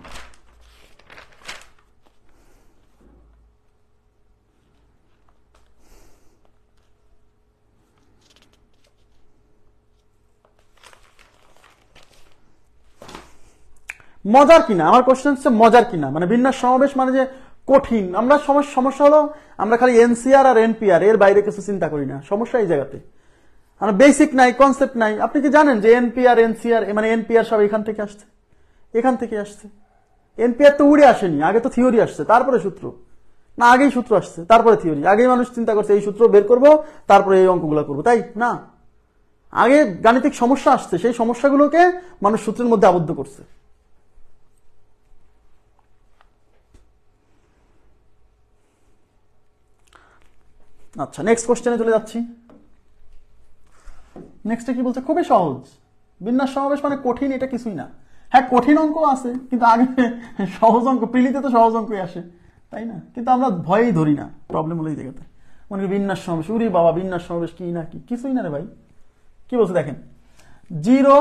মজার কিনা, আমার কোশ্চেন হচ্ছে মজার কিনা, মানে বিন্যাস সমাবেশ মানে যে কঠিন। আমরা সমস্যা হলো আমরা খালি এনসিআর আর এনপিআর, এর বাইরে কিছু চিন্তা করি না, সমস্যা এই জায়গাতে। আমরা বেসিক নাই, কনসেপ্ট নাই। আপনি কি জানেন যে এনপিআর এনসিআর মানে এনপিআর সব এখান থেকে আসছে, এখান থেকে আসছে। এনপিআর তো উড়ে আসেনি, আগে তো থিওরি আসছে তারপরে সূত্র, না আগেই সূত্র আসছে তারপরে থিওরি। আগেই মানুষ চিন্তা করছে এই সূত্র বের করব তারপরে এই অঙ্কগুলো করবো, তাই না? আগে গাণিতিক সমস্যা আসছে, সেই সমস্যাগুলোকে মানুষ সূত্রের মধ্যে আবদ্ধ করছে। আচ্ছা, নেক্সট কোশ্চেনে চলে যাচ্ছি। নেক্সটে কি বলছে? খুবই সহজ। বিন্যাস সমাবেশ মানে কঠিন এটা কিছুই না। হ্যাঁ, কঠিন অঙ্ক আছে, কিন্তু আগে সহজ অঙ্ক, প্রিলিতে তো সহজ অঙ্কই আসে, তাই না? কিন্তু আমরা ভয়েই ধরি না, প্রবলেম হলো এই জায়গাতে। মনে করি বিন্যাস সমাবেশ, উরি বাবা বিন্যাস সমাবেশ কি না, কি কিছুই না রে ভাই। কি বলছে দেখেন, 0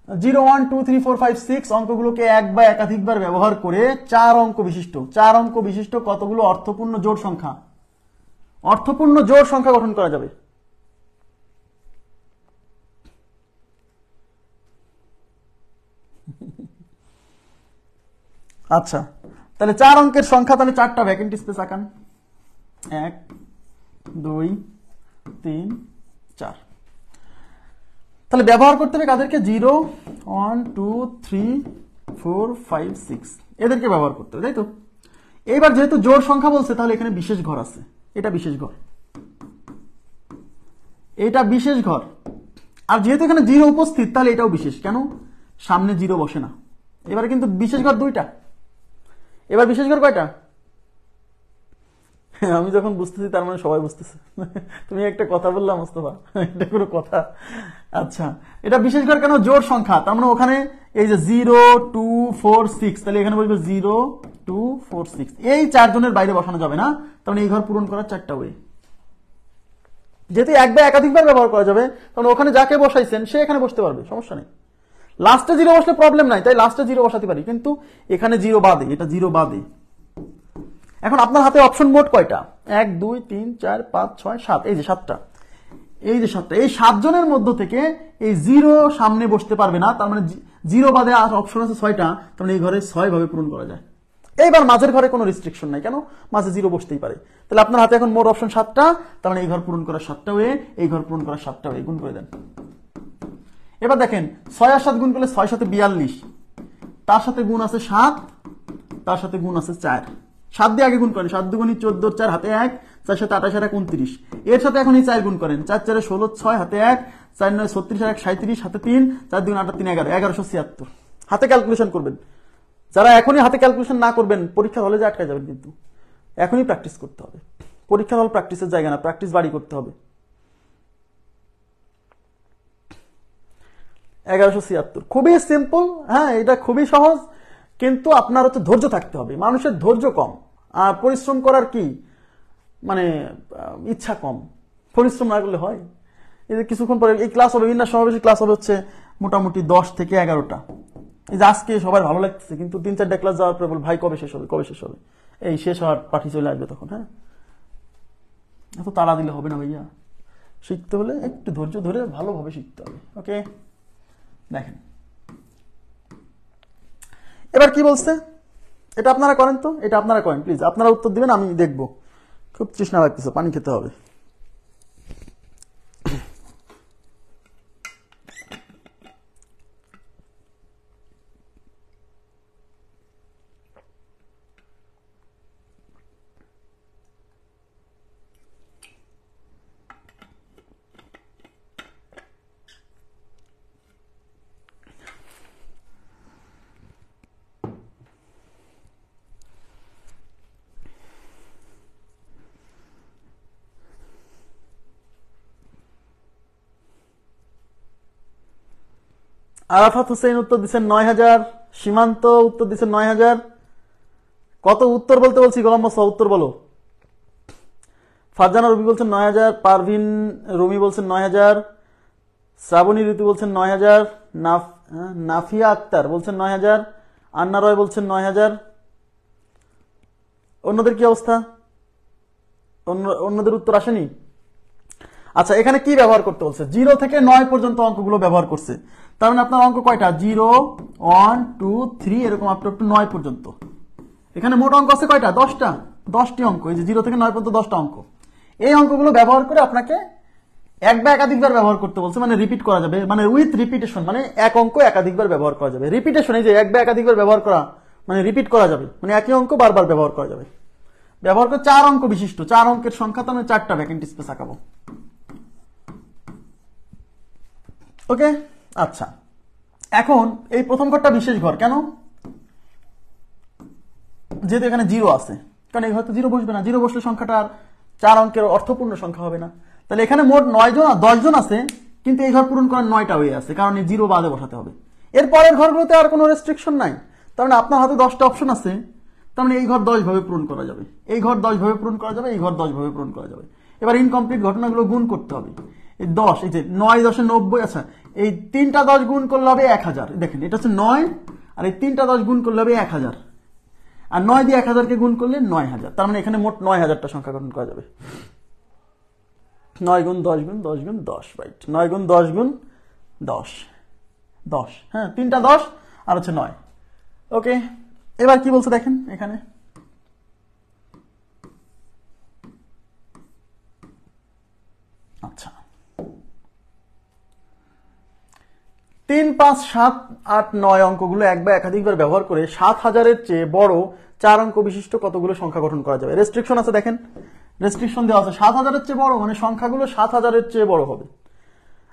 0 1 2 3 4 5 6 অঙ্কগুলোকে এক বা একাধিকবার ব্যবহার করে 4 অঙ্ক বিশিষ্ট কতগুলো অর্থপূর্ণ জোড় সংখ্যা গঠন করা যাবে। আচ্ছা, তাহলে 4 অঙ্কের সংখ্যা, তাহলে 4টা ভ্যাকেন্ট স্পেস আঁকান। 1 2 3 4। তাহলে ব্যবহার করতে হবে কাদেরকে? 0 1 2 3 4 5 6 এদেরকে ব্যবহার করতে হবে, তাই তো? এইবার যেহেতু জোড় সংখ্যা বলছে, তাহলে এখানে বিশেষ ঘর আছে, এটা বিশেষ ঘর, এটা বিশেষ ঘর। আর যেহেতু এখানে 0 উপস্থিত, তাহলে এটাও বিশেষ। কেন? সামনে 0 বসে না। এবারে কিন্তু বিশেষ ঘর 2টা। এবার বিশেষ ঘর কয়টা? আমি যখন বুঝতেছি তার মানে সবাই বুঝতেছে। তুমি একটা কথা বললাম মোস্তফা, এটা কোনো কথা? আচ্ছা, এটা বিশেষ ঘর কেন? জোড় সংখ্যা, তার মানে ওখানে এই যে 0 2 4 6, তাহলে এখানে বসবে 0 2 4 6। এই 4 জনের বাইরে বসানো যাবে না, তার মানে এই ঘর পূরণ করার 4টা ওয়ে। যেহেতু এক বা একাধিকবার ব্যবহার করা যাবে, কারণ ওখানে যাকে বসাইছেন সে এখানে বসতে পারবে, সমস্যা নেই। লাস্টে 0 বসলে প্রবলেম নাই, তাই লাস্টে 0 বসাতে পারি, কিন্তু এখানে 0 বাদে, এটা 0 বাদে। এখন আপনার হাতে অপশন মোট কয়টা? 1 2 3 4 5 6 7, এই যে 7টা, এই যে 7টা, এই 7 জনের মধ্য থেকে এই 0 সামনে বসতে পারবে না, তার মানে 0 বাদে আর অপশন আছে 6টা, তার মানে এই ঘরে 6 ভাবে পূরণ করা যায়। এইবার মাঝের ঘরে কোনো রেস্ট্রিকশন নাই, কেন? মাঝে 0 বসতেই পারে। তাহলে আপনার হাতে এখন মোট অপশন 7টা, তার মানে এই ঘর পূরণ করার 7টা ওয়ে, এই ঘর পূরণ করার 7টা ওয়ে, গুণ করে দেন। এবার দেখেন 6 আর 7 গুণ করলে 6 সাথে 42, তার সাথে গুণ আছে 7, তার সাথে গুণ আছে 4। 7 দিয়ে আগে গুণ করেন, 7 দুগুণী 14, 4 হাতে 1, 4 সাথে 28 আর 1 29। এর সাথে এখন এই 4 গুণ করেন, 4 4 16, 6 হাতে 1, 4 9 36 আর 1 37, হাতে 3, 4 2 8 3 11, 1176। হাতে ক্যালকুলেশন করবেন। যারা এখনই হাতে ক্যালকুলেশন না করবেন, পরীক্ষার হলে যে আটকে যাবেন। কিন্তু এখনই প্র্যাকটিস করতে হবে। পরীক্ষার হল প্র্যাকটিসের জায়গা না, প্র্যাকটিস বাড়ি করতে হবে। 1176, খুবই সিম্পল। হ্যাঁ, এটা খুবই সহজ, কিন্তু আপনার হচ্ছে ধৈর্য থাকতে হবে। মানুষের ধৈর্য কম, আর পরিশ্রম করার কি মানে ইচ্ছা কম। পরিশ্রম না করলে হয়? এই যে কিছুক্ষণ পরে এই ক্লাস হবে, বিন্যাস সমাবেশী ক্লাস হবে হচ্ছে মোটামুটি 10 থেকে 11টা। এই যে আজকে সবার ভালো লাগতেছে, কিন্তু 3-4টা ক্লাস যাওয়ার পরে বল ভাই কবে শেষ হবে, কবে শেষ হবে? এই শেষ হওয়ার পাঠি চলে আসবে তখন। হ্যাঁ, এত তাড়া দিলে হবে না ভাইয়া। শিখতে হলে একটু ধৈর্য ধরে ভালোভাবে শিখতে হবে। ওকে, দেখেন এবার কি বলছে, এটা আপনারা করেন তো, এটা আপনারা করেন প্লিজ। আপনারা উত্তর দিবেন, আমি দেখবো। খুব তৃষ্ণা লাগতেছে, পানি খেতে হবে। আরাফাত হোসেন উত্তর দিচ্ছেন 9000। সীমান্ত উত্তর দিচ্ছেন 9000। কত উত্তর বলতে বলছি? গোলাম মোস্তফা উত্তর বলো। ফারজানা রবি বলছেন 9000, পারভিন রুমি বলছেন 9000, শ্রাবণী ঋতু বলছেন 9000, নাফিয়া আক্তার বলছেন 9000, আন্না রয় বলছেন 9000। অন্যদের কি অবস্থা? অন্যদের উত্তর আসেনি? আচ্ছা, এখানে কি ব্যবহার করতে বলছে? 0 থেকে 9 পর্যন্ত অঙ্কগুলো ব্যবহার করছে। তার মানে আপনার অঙ্ক কয়টা? 0 1 2 3 এরকম আপ টু 9 পর্যন্ত। এখানে মোট অঙ্ক আছে কয়টা? 10টা। 10টি অঙ্ক, এই যে 0 থেকে 9 পর্যন্ত 10টা অঙ্ক। এই অঙ্কগুলো ব্যবহার করে আপনাকে এক বা একাধিকবার ব্যবহার করতে বলছে, মানে রিপিট করা যাবে, মানে উইথ রিপিটেশন, মানে এক অঙ্ক একাধিকবার ব্যবহার করা যাবে। রিপিটেশন, এই যে এক বা একাধিকবার ব্যবহার করা, মানে রিপিট করা যাবে, মানে একই অঙ্ক বারবার ব্যবহার করা যাবে। ব্যবহার করে 4 অঙ্ক বিশিষ্ট, 4 অঙ্কের সংখ্যা, তো আমি 4টা ভ্যাকেন্ট স্পেস আঁকাবো। ওকে, আচ্ছা, এখন এই প্রথম ঘরটা বিশেষ ঘর কেন? যেহেতু এখানে 0 আছে, কারণ এই ঘর তো 0 বসবে না। 0 বসলে সংখ্যাটা 4 অঙ্কের অর্থপূর্ণ সংখ্যা হবে না। তাহলে এখানে মোট 9 জন 10 জন আছে, কিন্তু এই ঘর পূরণ করার 9টা হয়ে আছে, কারণ এই 0 বাদে বসাতে হবে। এর পরের ঘরগুলোতে আর কোনো রেস্ট্রিকশন নাই, তার মানে আপনার হাতে 10টা অপশন আছে। তার মানে এই ঘর 10 ভাবে পূরণ করা যাবে, এই ঘর 10 ভাবে পূরণ করা যাবে, এই ঘর 10 ভাবে পূরণ করা যাবে। এবার ইনকমপ্লিট ঘটনাগুলো গুণ করতে হবে। এই 10, এই যে 9 10 90, আচ্ছা এই 3টা 10 গুণ করলে হবে 1000। দেখেন এটা হচ্ছে 9, আর এই 3টা 10 গুণ করলে হবে 1000, আর 9 দিয়ে 1000কে গুণ করলে 9000। তার মানে এখানে মোট 9000টা সংখ্যা গঠন করা যাবে। 9 গুণ 10 গুণ 10 গুণ 10, রাইট। 9 গুণ 10 গুণ 10, 10, হ্যাঁ 3টা 10 আর হচ্ছে 9। ওকে, এবার কি বলছে দেখেন এখানে, আচ্ছা 3, 5, 7, 8, 9 অঙ্কগুলো এক বা একাধিকবার ব্যবহার করে 7000-এর চেয়ে বড় 4 অঙ্ক বিশিষ্ট কতগুলো সংখ্যা গঠন করা যাবে। রেস্ট্রিকশন আছে দেখেন, রেস্ট্রিকশন দেওয়া আছে 7000-এর চেয়ে বড় মানে সংখ্যাগুলো 7000-এর চেয়ে বড় হবে।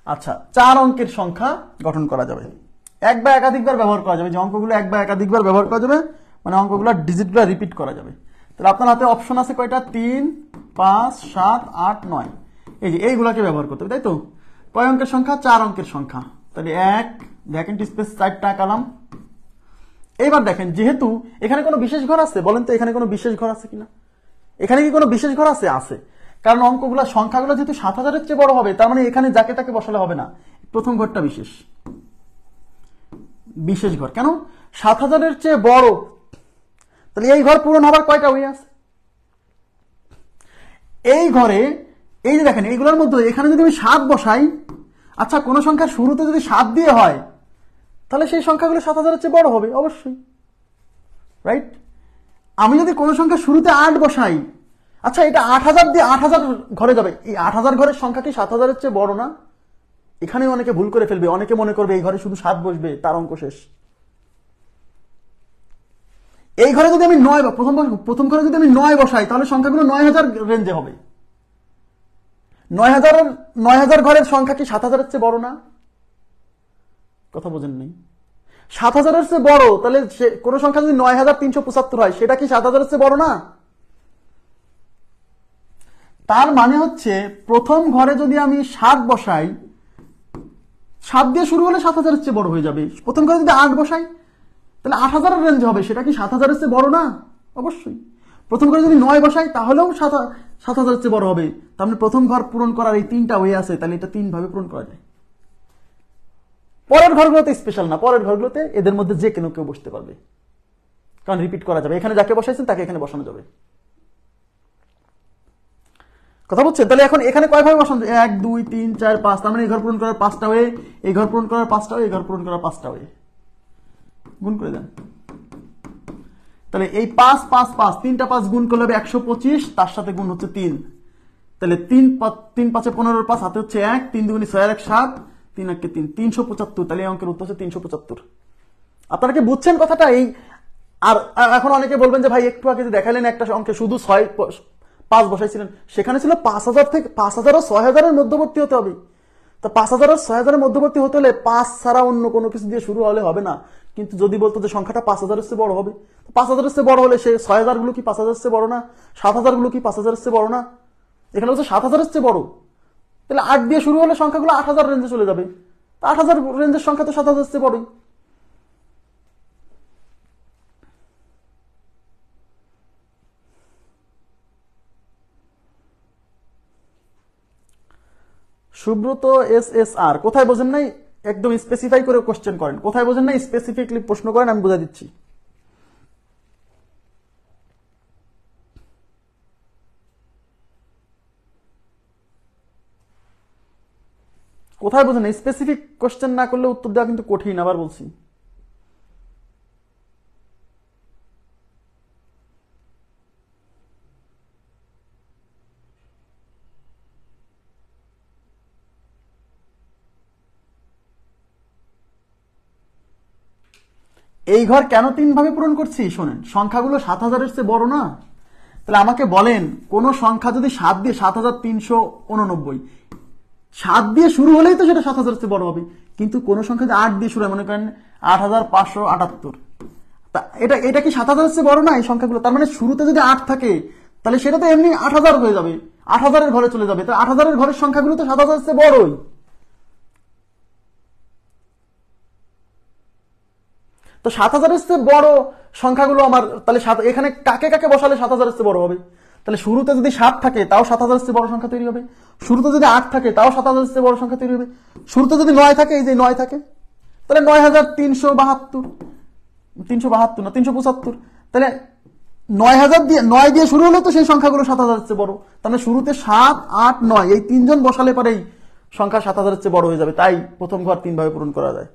আচ্ছা 4 অঙ্কের সংখ্যা গঠন করা যাবে, এক বা একাধিকবার ব্যবহার করা যাবে, যে অঙ্কগুলো এক বা একাধিকবার ব্যবহার করা যাবে মানে অঙ্কগুলো ডিজিটগুলো রিপিট করা যাবে। তাহলে আপনার হাতে অপশন আছে কয়টা, 3, 5, 7, 8, 9, এই যে এইগুলাকে ব্যবহার করতে হবে, তাই তো। কয় অঙ্কের সংখ্যা, 4 অঙ্কের সংখ্যা। তাহলে এক ভ্যাকেন্ট স্পেস 4টা কালাম। এইবার দেখেন যেহেতু এখানে কোনো বিশেষ ঘর আছে, বলেন তো এখানে কোনো বিশেষ ঘর আছে কিনা, এখানে কি কোনো বিশেষ ঘর আছে, আছে, কারণ অঙ্কগুলো সংখ্যাগুলো যেহেতু 7000-এর চেয়ে বড় হবে, তার মানে এখানে যাকে তাকে বসালে হবে না, প্রথম ঘরটা বিশেষ, বিশেষ ঘর। কেন, 7000-এর চেয়ে বড়, তাহলে এই ঘর পূরণ হবার কয়টা ওয়ে আছে, এই ঘরে এই যে দেখেন এইগুলোর মধ্যে এখানে যদি আমি 7 বসাই, আচ্ছা কোন সংখ্যার শুরুতে যদি 7 দিয়ে হয় তাহলে সেই সংখ্যাগুলো 7000-এর চেয়ে বড় হবে অবশ্যই, রাইট। আমি যদি কোন সংখ্যার শুরুতে 8 বসাই, আচ্ছা এটা 8000 দিয়ে 8000 ঘরে যাবে, এই 8000 ঘরের সংখ্যা কি 7000-এর চেয়ে বড় না? এখানে অনেকে ভুল করে ফেলবে, অনেকে মনে করবে এই ঘরে শুধু 7 বসবে, তার অঙ্ক শেষ। এই ঘরে যদি আমি 9 প্রথম ঘরে যদি আমি 9 বসাই তাহলে সংখ্যাগুলো 9000 রেঞ্জে হবে। 9000 ঘরের সংখ্যা কি 7000-এর চেয়ে বড় না? কথা বোঝেন নাই, 7000-এর চেয়ে বড়, তাহলে কোন সংখ্যা যদি 9375 হয় সেটা কি 7000-এর চেয়ে বড় না? তার মানে হচ্ছে প্রথম ঘরে যদি আমি 7 বসাই, 7 দিয়ে শুরু হলে 7000-এর চেয়ে বড় হয়ে যাবে। প্রথম ঘরে যদি 8 বসাই তাহলে 8000-এর রেঞ্জ হবে, সেটা কি 7000-এর চেয়ে বড় না? অবশ্যই। প্রথম ঘরে যদি 9 বসাই তাহলেও 7000-এর চেয়ে বড় হবে। তার মানে প্রথম ঘর পূরণ করার এই 3টা ওয়ে আছে, তাহলে এটা 3 ভাবে পূরণ করা যায়। পরের ঘরগুলোতে স্পেশাল না, পরের ঘরগুলোতে এদের মধ্যে যে কেউ বসতে পারবে, কারণ রিপিট করা যাবে, এখানে যাকে বসাইছেন তাকে এখানে বসানো যাবে। কথা বলছেন? তাহলে এখন এখানে কয় ভাবে বসানো, 1, 2, 3, 4, 5, তার মানে এই ঘর পূরণ করার 5টা ওয়ে, এই ঘর পূরণ করার 5টা ওয়ে, এই ঘর পূরণ করার 5টা ওয়ে, গুণ করে দেন। তাহলে এই 5, 5, 5, 3টা 5 গুণ করলে হবে 125, তার সাথে গুণ হচ্ছে 3, তাহলে 3, 5, 15, 5 হাতে হচ্ছে 1, 3 2 6 1 7, 3 1 3, 375। তাহলে এই অঙ্কের উত্তর হচ্ছে 375। আপনারা কি বুঝছেন কথাটা? এই আর এখন অনেকে বলবেন যে ভাই একটু আগে যে দেখালেন একটা অঙ্কে শুধু 5 বসাইছিলেন, সেখানে ছিল 5000 থেকে 5000 ও 6000-এর মধ্যবর্তী হতে হবে। তা 5000 আর 6000-এর মধ্যবর্তী হতে হলে 5 ছাড়া অন্য কোনো কিছু দিয়ে শুরু হলে হবে না। কিন্তু যদি বলতো যে সংখ্যাটা 5000-এর চেয়ে বড় হবে, 5000-এর চেয়ে বড় হলে সে 6000 গুলো কি 5000-এর চেয়ে বড় না, 7000 গুলো কি 5000-এর চেয়ে বড় না? এখানে হচ্ছে 7000-এর চেয়ে বড়, তাহলে 8 দিয়ে শুরু হলে সংখ্যাগুলো 8000 রেঞ্জে চলে যাবে। 8000 রেঞ্জের সংখ্যা তো 7000-এর চেয়ে বড়ই। সুব্রত SSR, কোথায় বোঝেন নাই একদম স্পেসিফাই করে কোশ্চেন করেন, কোথায় বোঝেন নাই স্পেসিফিকলি প্রশ্ন করেন, আমি বুঝা দিচ্ছি। কোথায় বোঝেন, স্পেসিফিক কোশ্চেন না করলে উত্তর দেওয়া কিন্তু কঠিন, আবার বলছি। এই ঘর কেন 3 ভাবে পূরণ করছি শোনেন, সংখ্যাগুলো 7000-এর চেয়ে বড় না? তাহলে আমাকে বলেন কোন সংখ্যা যদি 7 দিয়ে 7389, 7 দিয়ে শুরু হলেই তো সেটা 7000-এর চেয়ে বড় হবে, কিন্তু কোন সংখ্যা যদি 8 দিয়ে শুরু হয়, মনে করেন 8578, তা এটা কি 7000-এর চেয়ে বড় না এই সংখ্যাগুলো? তার মানে শুরুতে যদি 8 থাকে তাহলে সেটা তো এমনি 8000 হয়ে যাবে, 8000-এর ঘরে চলে যাবে, তো 8000-এর ঘরের সংখ্যাগুলো তো 7000-এর চেয়ে বড়ই। তো 7000-এর চেয়ে বড় সংখ্যাগুলো আমার, তাহলে এখানে কাকে কাকে বসালে 7000-এর চেয়ে বড় হবে? তাহলে শুরুতে যদি 7 থাকে তাও 7000-এর চেয়ে বড় সংখ্যা তৈরি হবে, শুরুতে যদি 8 থাকে তাও 7000-এর চেয়ে বড় সংখ্যা তৈরি হবে, শুরুতে যদি 9 থাকে, এই যে 9 থাকে, তাহলে 9372, 372 না 375, তাহলে 9 দিয়ে শুরু হলে তো সেই সংখ্যাগুলো 7000-এর চেয়ে বড়। তাহলে শুরুতে 7, 8, 9 এই 3 জন বসালে পরেই সংখ্যা 7000-এর চেয়ে বড় হয়ে যাবে, তাই প্রথম ঘর 3 ভাবে পূরণ করা যায়।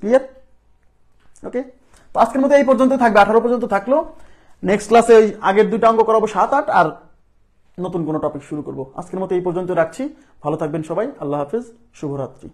ক্লিয়ার? ওকে, তো আজকের মতো এই পর্যন্ত থাকবে, 18 পর্যন্ত থাকলো। নেক্সট ক্লাসে ওই আগের 2টা অঙ্ক করাবো 7, 8, আর নতুন কোনো টপিক শুরু করব। আজকের মতো এই পর্যন্ত রাখছি। ভালো থাকবেন সবাই, আল্লাহ হাফেজ, শুভরাত্রি।